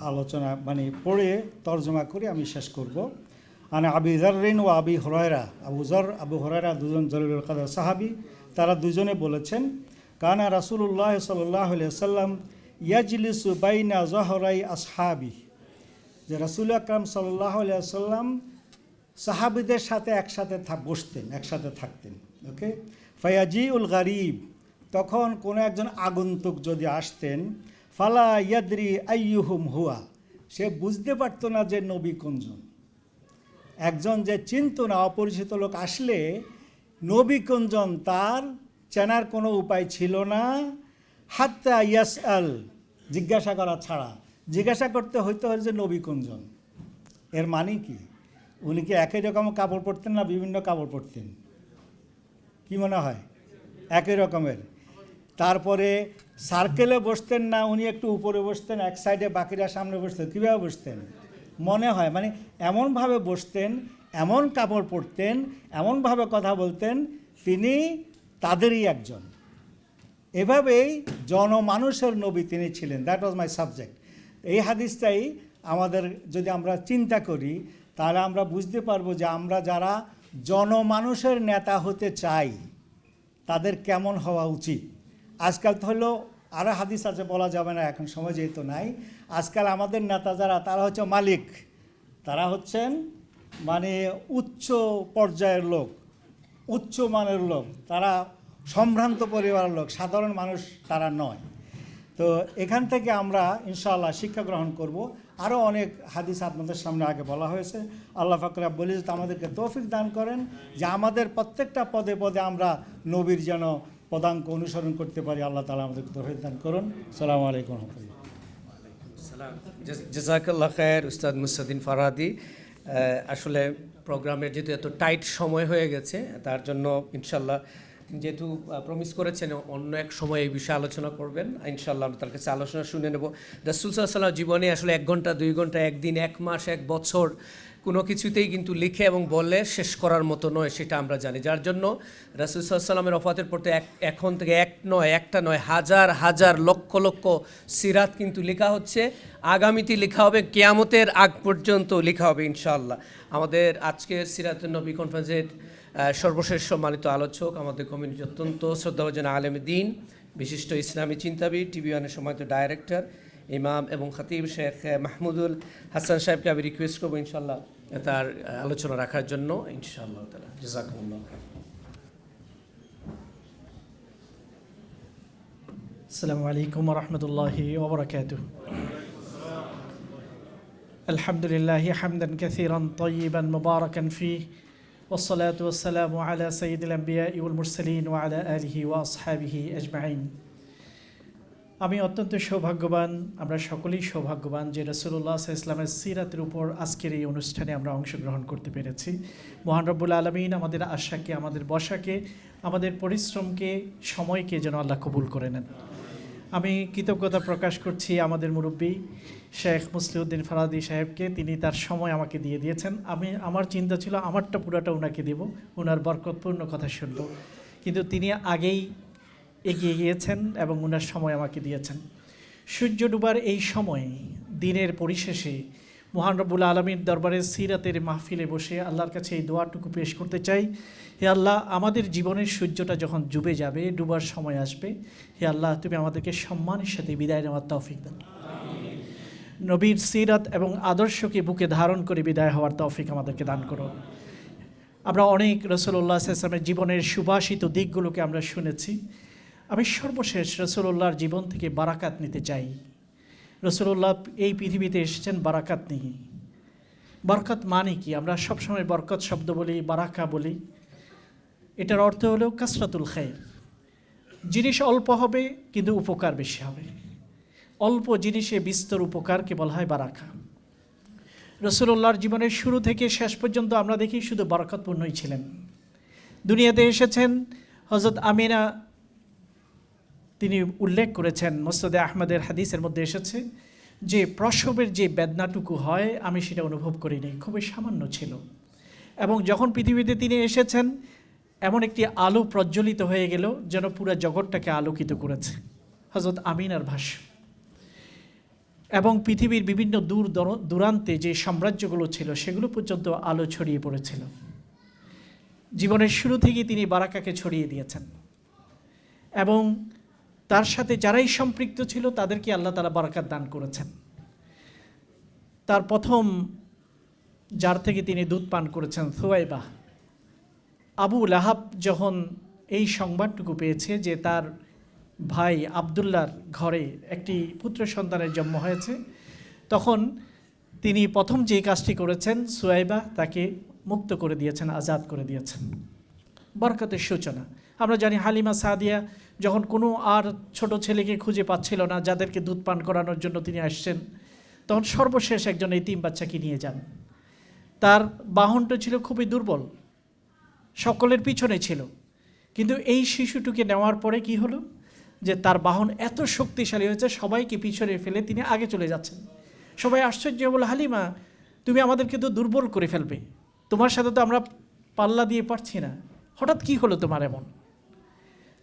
আলোচনা পড়ে তর্জমা করে আমি শেষ করব। আবি যাররিন ও আবি হুরায়রা, আবু হুরায়রা দুজন জলিলুল কদর সাহাবী, তারা দুজনে বলেছেন কানা রাসূলুল্লাহ সাল্লাল্লাহু আলাইহি ওয়াসাল্লাম ইয়াজলিসু বাইনা যহরাই আসহাবি, যে রাসূল আকরাম সাল্লাল্লাহু আলাইহি ওয়াসাল্লাম সাহাবীদের সাথে একসাথে বসতেন, একসাথে থাকতেন। ওকে, ফায়াজিউল গারিব, তখন কোনো একজন আগন্তুক যদি আসতেন, ফালা ইয়াদরি আইয়ুহুম হুয়া, সে বুঝতে পারতো না যে নবী কোনজন। একজন যে চিনত না, অপরিচিত লোক আসলে নবী কোনজন তার চেনার কোনো উপায় ছিল না। হাত্তা ইয়াসআল, জিজ্ঞাসা করা ছাড়া, জিজ্ঞাসা করতে হইতে হয় যে নবী কোনজন। এর মানে কি? উনি কি একই রকম কাপড় পরতেন না বিভিন্ন কাপড় পরতেন? কি মনে হয়? একই রকমের। তারপরে সার্কেলে বসতেন না, উনি একটু উপরে বসতেন, এক সাইডে বাকিরা সামনে বসতেন। কীভাবে বসতেন? মনে হয় এমনভাবে বসতেন, এমন কাপড় পরতেন, এমনভাবে কথা বলতেন, তিনি তাদেরই একজন। এভাবেই জনমানুষের নবী তিনি ছিলেন। That was my subject. এই হাদিসটাই আমাদের যদি আমরা চিন্তা করি তাহলে আমরা বুঝতে পারবো যে আমরা যারা জনমানুষের নেতা হতে চাই তাদের কেমন হওয়া উচিত। আজকাল তো হলো আরও হাদিস আছে, বলা যাবে না এখন, সময় যেহেতু নাই। আজকাল আমাদের নেতা যারা, তারা হচ্ছে মালিক, তারা হচ্ছেন উচ্চ পর্যায়ের লোক, উচ্চ মানের লোক, তারা সম্ভ্রান্ত পরিবারের লোক, সাধারণ মানুষ তারা নয়। তো এখান থেকে আমরা ইনশাআল্লাহ শিক্ষা গ্রহণ করব। আরও অনেক হাদিস আপনাদের সামনে আগে বলা হয়েছে। আল্লাহ পাক রব্বুল ইজ্জত আমাদেরকে তৌফিক দান করেন যে আমাদের প্রত্যেকটা পদে পদে আমরা নবীর যেন পদাঙ্ক অনুসরণ করতে পারি। আল্লাহ তাআলা আমাদেরকে তৌফিক দান করুন। আসসালামু আলাইকুম ওয়া রাহমাতুল্লাহ। জাযাকাল্লাহ খায়ের উস্তাদ মুসাদ্দিন ফারাদি। আসলে প্রোগ্রামের যেহেতু এত টাইট সময় হয়ে গেছে, তার জন্য ইনশাল্লাহ যেহেতু প্রমিস করেছেন অন্য এক সময় এই বিষয়ে আলোচনা করবেন, ইনশাল্লাহ আমরা তার কাছে আলোচনা শুনে নেব। রাসূল সাল্লাল্লাহু আলাইহি ওয়াসাল্লাম জীবনে আসলে 1 ঘন্টা 2 ঘন্টা, একদিন, 1 মাস, 1 বছর কোনো কিছুতেই কিন্তু লিখে এবং বলে শেষ করার মতো নয়, সেটা আমরা জানি। যার জন্য রাসূল সাল্লাল্লাহু আলাইহি ওয়াসাল্লামের ওফাতের পর এখন থেকে একটা নয় হাজার হাজার লক্ষ লক্ষ সিরাত কিন্তু লেখা হচ্ছে, আগামীতে লেখা হবে, কিয়ামতের আগ পর্যন্ত লেখা হবে ইনশাআল্লাহ। আমাদের আজকের সিরাতুন নবী কনফারেন্সের সর্বশেষ সম্মানিত আলোচক, আমাদের কমিউনিটির অত্যন্ত শ্রদ্ধাভাজন আলেম দ্বীন, বিশিষ্ট ইসলামী চিন্তাবিদ, টিভি ওয়ানের সম্মানিত ডাইরেক্টর, ইমাম এবং খতিব শেখ মাহমুদুল হাসান সাহেবকে আমি রিকোয়েস্ট করবো ইনশাল্লাহ তার আলোচনা রাখার জন্য, ইনশাআল্লাহ তাআলা। জাযাকুমুল্লাহ। আসসালামু আলাইকুম ওয়া রাহমাতুল্লাহি ওয়া বারাকাতুহু। আলহামদুলিল্লাহি হামদান কাসীরান তাইয়িবান মুবারাকান ফীহি ওয়াসসালাতু ওয়াসসালামু আলা সাইয়্যিদিল আমবিয়াই ওয়াল মুরসালিন ওয়া আলা আলিহি ওয়া আসহাবিহি আজমাইন। আমি অত্যন্ত সৌভাগ্যবান, আমরা সকলেই সৌভাগ্যবান যে রাসূলুল্লাহ সাল্লাল্লাহু আলাইহি ওয়াসাল্লামের সিরাতের উপর আজকের এই অনুষ্ঠানে আমরা অংশগ্রহণ করতে পেরেছি। মহান রব্বুল আলামিন আমাদের আশাকে, আমাদের বসাকে, আমাদের পরিশ্রমকে, সময়কে যেন আল্লাহ কবুল করে নেন। আমি কৃতজ্ঞতা প্রকাশ করছি আমাদের মুরব্বী শেখ মুসলিউদ্দিন ফারাদি সাহেবকে, তিনি তার সময় আমাকে দিয়ে দিয়েছেন। আমার চিন্তা ছিল আমারটা পুরাটা ওনাকে দেব, ওনার বরকতপূর্ণ কথা শুনব, কিন্তু তিনি আগেই এগিয়ে গিয়েছেন এবং ওনার সময় আমাকে দিয়েছেন। সূর্য ডুবার এই সময়ে, দিনের পরিশেষে মহান রব্বুল আলামিনের দরবারে সিরাতের মাহফিলে বসে আল্লাহর কাছে এই দোয়াটুকু পেশ করতে চাই, হে আল্লাহ, আমাদের জীবনের সূর্যটা যখন ডুবে যাবে, ডুবার সময় আসবে, হে আল্লাহ, তুমি আমাদেরকে সম্মানের সাথে বিদায় নেওয়ার তৌফিক দাও। নবীর সিরাত এবং আদর্শকে বুকে ধারণ করে বিদায় হওয়ার তৌফিক আমাদেরকে দান করো। আমরা অনেক রাসূলুল্লাহ সাল্লাল্লাহু আলাইহি ওয়াসাল্লামের জীবনের সুবাসিত দিকগুলোকে আমরা শুনেছি। আমি সর্বশেষ রাসূলুল্লাহর জীবন থেকে বারাকাত নিতে চাই। রাসূলুল্লাহ এই পৃথিবীতে এসেছেন বারাকাত নিয়ে। বরকত মানে কি? আমরা সবসময় বরকত শব্দ বলি, বারাকা বলি, এটার অর্থ হলো কাসরাতুল খায়র। জিনিস অল্প হবে কিন্তু উপকার বেশি হবে। অল্প জিনিসে বিস্তর উপকারকে বলা হয় বারাকা। রাসূলুল্লাহর জীবনের শুরু থেকে শেষ পর্যন্ত আমরা দেখি শুধু বরকতপূর্ণই ছিলেন। দুনিয়াতে এসেছেন হযরত আমিনা, তিনি উল্লেখ করেছেন, মুসনাদে আহমদের হাদিসের মধ্যে এসেছে যে প্রসবের যে বেদনাটুকু হয় আমি সেটা অনুভব করিনি, খুবই সামান্য ছিল। এবং যখন পৃথিবীতে তিনি এসেছেন এমন একটি আলো প্রজ্বলিত হয়ে গেল যেন পুরো জগৎটাকে আলোকিত করেছে। হযরত আমিনার ভাষ্য। এবং পৃথিবীর বিভিন্ন দূর দূরান্তে যে সাম্রাজ্যগুলো ছিল সেগুলো পর্যন্ত আলো ছড়িয়ে পড়েছিল। জীবনের শুরু থেকেই তিনি বারাকাকে ছড়িয়ে দিয়েছেন এবং তার সাথে যারাই সম্পৃক্ত ছিল তাদেরকে আল্লাহ তাআলা বারাকাত দান করেছেন। তার প্রথম যার থেকে তিনি দুধ পান করেছেন সুয়াইবা। আবু লাহাব যখন এই সংবাদটুকু পেয়েছে যে তার ভাই আবদুল্লাহর ঘরে একটি পুত্র সন্তানের জন্ম হয়েছে, তখন তিনি প্রথম যে কাজটি করেছেন, সুয়াইবা তাকে মুক্ত করে দিয়েছেন, আজাদ করে দিয়েছেন। বরকতের সূচনা। আমরা জানি হালিমা সাদিয়া যখন কোনো আর ছোট ছেলেকে খুঁজে পাচ্ছিল না যাদেরকে দুধ পান করানোর জন্য তিনি আসছেন, তখন সর্বশেষ একজন এতিম বাচ্চাকে নিয়ে যান। তার বাহনটা ছিল খুবই দুর্বল, সকলের পিছনে ছিল, কিন্তু এই শিশুটিকে নেওয়ার পরে কি হলো যে তার বাহন এত শক্তিশালী হয়েছে সবাইকে পিছনে ফেলে তিনি আগে চলে যাচ্ছেন। সবাই আশ্চর্য বলে, হালিমা তুমি আমাদেরকে তো দুর্বল করে ফেলবে, তোমার সাথে তো আমরা পাল্লা দিয়ে পারছি না, হঠাৎ কি হলো তোমার এমন?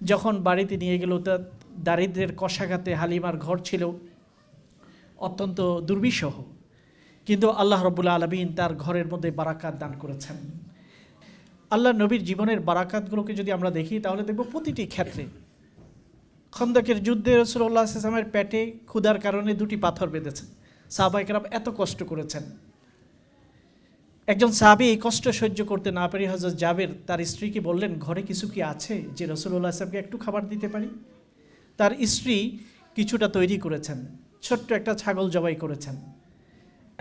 যখন বাড়িতে নিয়ে গেল, তার দারিদ্র্যের কষাঘাতে হালিমার ঘর ছিল অত্যন্ত দুর্বিষহ, কিন্তু আল্লাহ রাব্বুল আলামিন তার ঘরের মধ্যে বারাকাত দান করেছেন। আল্লাহ নবীর জীবনের বারাকাতগুলোকে যদি আমরা দেখি তাহলে দেখব প্রতিটি ক্ষেত্রে। খন্দকের যুদ্ধে রাসূলুল্লাহ সাল্লাল্লাহু আলাইহি ওয়াসাল্লামের পেটে ক্ষুধার কারণে 2টি পাথর বেঁধেছেন, সাহাবায়ে কেরাম এত কষ্ট করেছেন। একজন সাহাবী এই কষ্ট সহ্য করতে না পারে হযরত জাবের তার স্ত্রীকে বললেন, ঘরে কিছু কি আছে যে রাসূলুল্লাহ সাল্লাল্লাহু আলাইহি ওয়াসাল্লামকে একটু খাবার দিতে পারি? তার স্ত্রী কিছুটা তৈরি করেছেন, ছোট্ট একটা ছাগল জবাই করেছেন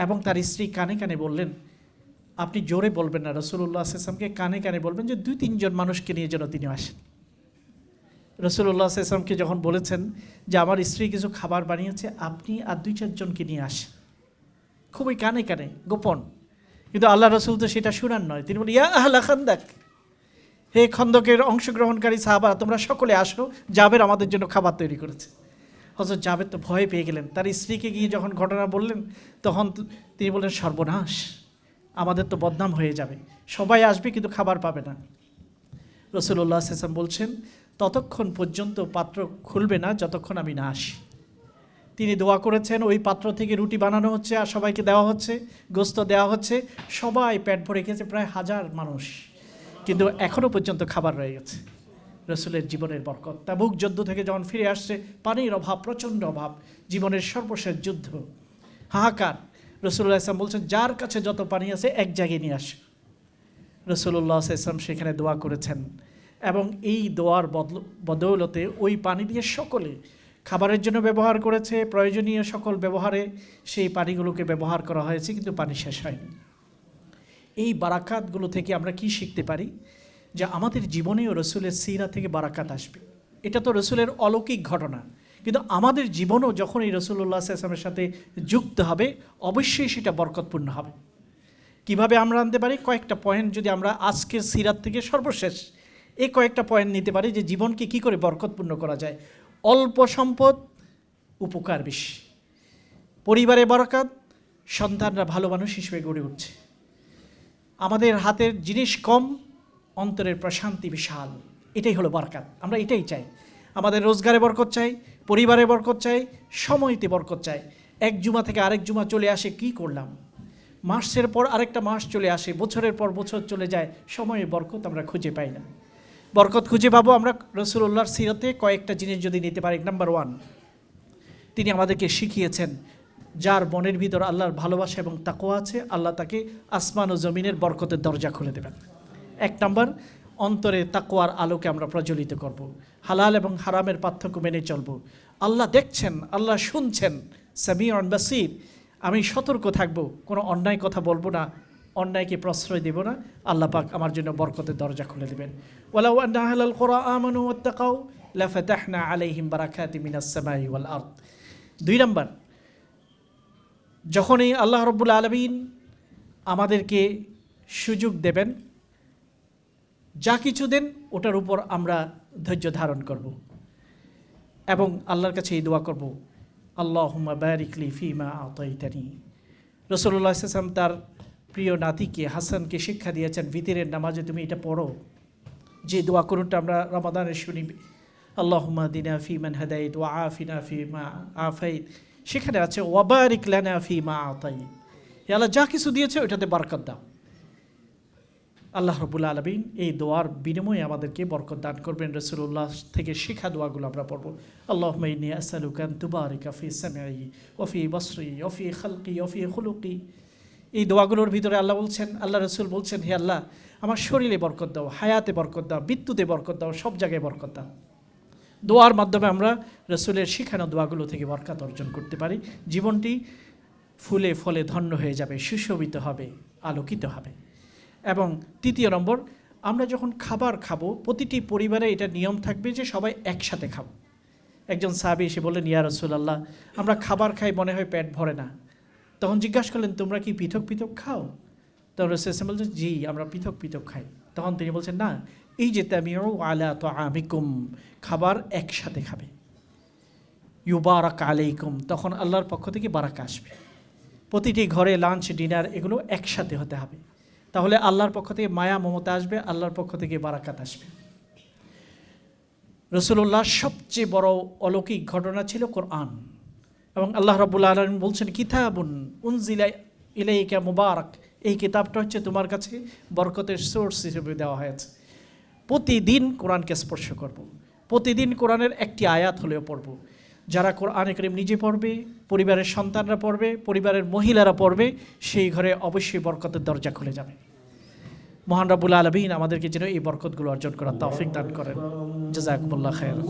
এবং তার স্ত্রী কানে কানে বললেন, আপনি জোরে বলবেন না, রাসূলুল্লাহ সাল্লাল্লাহু আলাইহি ওয়াসাল্লামকে কানে কানে বলবেন যে 2-3 জন মানুষকে নিয়ে যেন তিনি আসেন। রাসূলুল্লাহ সাল্লাল্লাহু আলাইহি ওয়াসাল্লামকে যখন বলেছেন যে আমার স্ত্রী কিছু খাবার বানিয়েছে, আপনি আর 2-4 জনকে নিয়ে আসেন, খুবই কানে কানে গোপন। কিন্তু আল্লাহ রাসূল তো সেটা শুনান নয়, তিনি বলেন ইয়া আহলা খান্দাক, হে খন্দকের অংশগ্রহণকারী সাহাবারা, তোমরা সকলে আসো, জাবের আমাদের জন্য খাবার তৈরি করেছে। হযরত জাবের তো ভয় পেয়ে গেলেন, তার স্ত্রীকে গিয়ে যখন ঘটনা বললেন তখন তিনি বললেন সর্বনাশ, আমাদের তো বদনাম হয়ে যাবে, সবাই আসবে কিন্তু খাবার পাবে না। রাসূলুল্লাহ সাল্লাল্লাহু আলাইহি ওয়াসাল্লাম বলছেন ততক্ষণ পর্যন্ত পাত্র খুলবে না যতক্ষণ আমি না আসি। তিনি দোয়া করেছেন, ওই পাত্র থেকে রুটি বানানো হচ্ছে আর সবাইকে দেওয়া হচ্ছে, গোস্ত দেওয়া হচ্ছে, সবাই পেট ভরে খেয়েছে, প্রায় 1000 মানুষ, কিন্তু এখনও পর্যন্ত খাবার রয়ে গেছে। রসুলের জীবনের বরকত। তাবুক যুদ্ধ থেকে যখন ফিরে আসছে, পানির অভাব, প্রচণ্ড অভাব, জীবনের সর্বশেষ যুদ্ধ, হাহাকার। রসুল্লাহ ইসলাম বলছেন যার কাছে যত পানি আছে এক জায়গায় নিয়ে আসে। রসুল্লাহ ইসলাম সেখানে দোয়া করেছেন এবং এই দোয়ার বদৌলতে ওই পানি দিয়ে সকলে খাবারের জন্য ব্যবহার করেছে, প্রয়োজনীয় সকল ব্যবহারে সেই পানিগুলোকে ব্যবহার করা হয়েছে, কিন্তু পানি শেষ হয়নি। এই বারাকাতগুলো থেকে আমরা কি শিখতে পারি? যে আমাদের জীবনেও রসুলের সিরা থেকে বারাকাত আসবে। এটা তো রসুলের অলৌকিক ঘটনা, কিন্তু আমাদের জীবনও যখন এই রসুল্লাহ সাল্লাল্লাহু আলাইহি ওয়াসাল্লামের সাথে যুক্ত হবে অবশ্যই সেটা বরকতপূর্ণ হবে। কিভাবে আমরা আনতে পারি? কয়েকটা পয়েন্ট যদি আমরা আজকের সিরাত থেকে সর্বশেষ এই কয়েকটা পয়েন্ট নিতে পারি যে জীবনকে কি করে বরকতপূর্ণ করা যায়। অল্প সম্পদ, উপকার বেশি। পরিবারে বরকত, সন্তানরা ভালো মানুষ হিসেবে গড়ে উঠছে। আমাদের হাতের জিনিস কম, অন্তরের প্রশান্তি বিশাল। এটাই হলো বরকত। আমরা এটাই চাই। আমাদের রোজগারে বরকত চাই, পরিবারে বরকত চাই, সময়তে বরকত চাই। এক জুমা থেকে আরেক জুমা চলে আসে, কি করলাম? মাসের পর আরেকটা মাস চলে আসে, বছরের পর বছর চলে যায়, সময়ে বরকত আমরা খুঁজে পাই না। বরকত খুঁজে পাবো আমরা রাসূলুল্লাহর সিরাতে কয়েকটা জিনিস যদি নিতে পারি। নাম্বার 1, তিনি আমাদেরকে শিখিয়েছেন যার মনের ভিতর আল্লাহর ভালোবাসা এবং তাকওয়া আছে, আল্লাহ তাকে আসমান ও জমিনের বরকতের দরজা খুলে দেবেন। 1 নাম্বার, অন্তরে তাকওয়ার আলোকে আমরা প্রজ্বলিত করব, হালাল এবং হারামের পার্থক্য মেনে চলব। আল্লাহ দেখছেন, আল্লাহ শুনছেন, সামিউন বাসীর। আমি সতর্ক থাকব, কোনো অন্যায় কথা বলবো না, অন্যায়কে প্রশ্রয় দেব না। আল্লাহ পাক আমার জন্য বরকতের দরজা খুলে দেবেন। ওয়ালাউ আন্না আহলাল কুরআ আমানু ওয়াত্তাকাউ লাফাতাহনা আলাইহিম বারাকাতিম মিনাস সামাই ওয়াল আরদ। 2 নাম্বার, যখনই আল্লাহ রাব্বুল আলামিন আমাদেরকে সুযোগ দেবেন, যা কিছু দেন ওটার উপর আমরা ধৈর্য ধারণ করব এবং আল্লাহর কাছে এই দোয়া করব, আল্লাহুম্মা বারিক লি ফিমা আতাইতানি। রাসূলুল্লাহ সাল্লাল্লাহু আলাইহি ওয়াসাল্লাম তার প্রিয় নাতিকে হাসানকে শিক্ষা দিয়েছেন, ভিতরের নামাজে তুমি এটা পড়ো। যে দোয়া করুনটা আমরা রমাদানে শুনি, আল্লাহুম্মা দিনা ফিমান হাদাইত ওয়া আফিনা ফিমা আফাইত, সেখানে আছে ওয়া বারিক লানা ফিমা আতাইত। হে আল্লাহ, যা কিছু দিয়েছে ওটাতে বরকত দাও। আল্লাহ রাব্বুল আলামিন এই দোয়ার বিনিময়ে আমাদেরকে বরকত দান করবেন। রাসূলুল্লাহ থেকে শেখা দোয়াগুলো আমরা পড়ব। আল্লাহুম্মা ইন্নী আসআলুকা আন তুবারিকা ফি সামঈ ওয়া ফি বসরি ওয়া ফি খালকি ওয়া ফি খুলুকি। এই দোয়াগুলোর ভিতরে আল্লাহ বলছেন, আল্লাহ রাসূল বলছেন, হে আল্লাহ, আমার শরীরে বরকত দাও, হায়াতে বরকত দাও, বিদ্যুতে বরকত দাও, সব জায়গায় বরকত দাও। দোয়ার মাধ্যমে আমরা রাসূলের শিখানো দোয়াগুলো থেকে বরকত অর্জন করতে পারি। জীবনটি ফুলে ফলে ধন্য হয়ে যাবে, সুশোভিত হবে, আলোকিত হবে। এবং 3 নম্বর, আমরা যখন খাবার খাবো প্রতিটি পরিবারে এটা নিয়ম থাকবে যে সবাই একসাথে খাবো। একজন সাহাবী এসে বললেন, ইয়া রাসূলুল্লাহ, আমরা খাবার খাই মনে হয় পেট ভরে না। তখন জিজ্ঞাসা করলেন, তোমরা কি পৃথক পৃথক খাও? তখন রাসূল বলছেন, জি, আমরা পৃথক পৃথক খাই। তখন তিনি বলছেন, না, এই যে তামিউ আলা তাআমিকুম, খাবার একসাথে খাবে, ইউবারাক আলাইকুম, তখন আল্লাহর পক্ষ থেকে বারাকা আসবে। প্রতিটি ঘরে লাঞ্চ, ডিনার এগুলো একসাথে হতে হবে, তাহলে আল্লাহর পক্ষ থেকে মায়া মমতা আসবে, আল্লাহর পক্ষ থেকে বারাকাত আসবে। রাসূলুল্লাহর সবচেয়ে বড় অলৌকিক ঘটনা ছিল কোরআন। এবং আল্লাহ রাব্বুল আলামিন বলছেন, কিতাবুন উনজিলা ইলাইকা মুবারাক, এই কিতাবটা হচ্ছে তোমার কাছে বরকতের সোর্স হিসেবে দেওয়া হয়েছে। প্রতিদিন কোরআনকে স্পর্শ করব, প্রতিদিন কোরআনের একটি আয়াত হলেও পড়ব। যারা কোরআনে কারীম নিজে পড়বে, পরিবারের সন্তানরা পড়বে, পরিবারের মহিলারা পড়বে, সেই ঘরে অবশ্যই বরকতের দরজা খুলে যাবে। মহান রাব্বুল আলামিন আমাদেরকে যেন এই বরকতগুলো অর্জন করার তৌফিক দান করেন। জাযাকুমুল্লাহ খায়রান।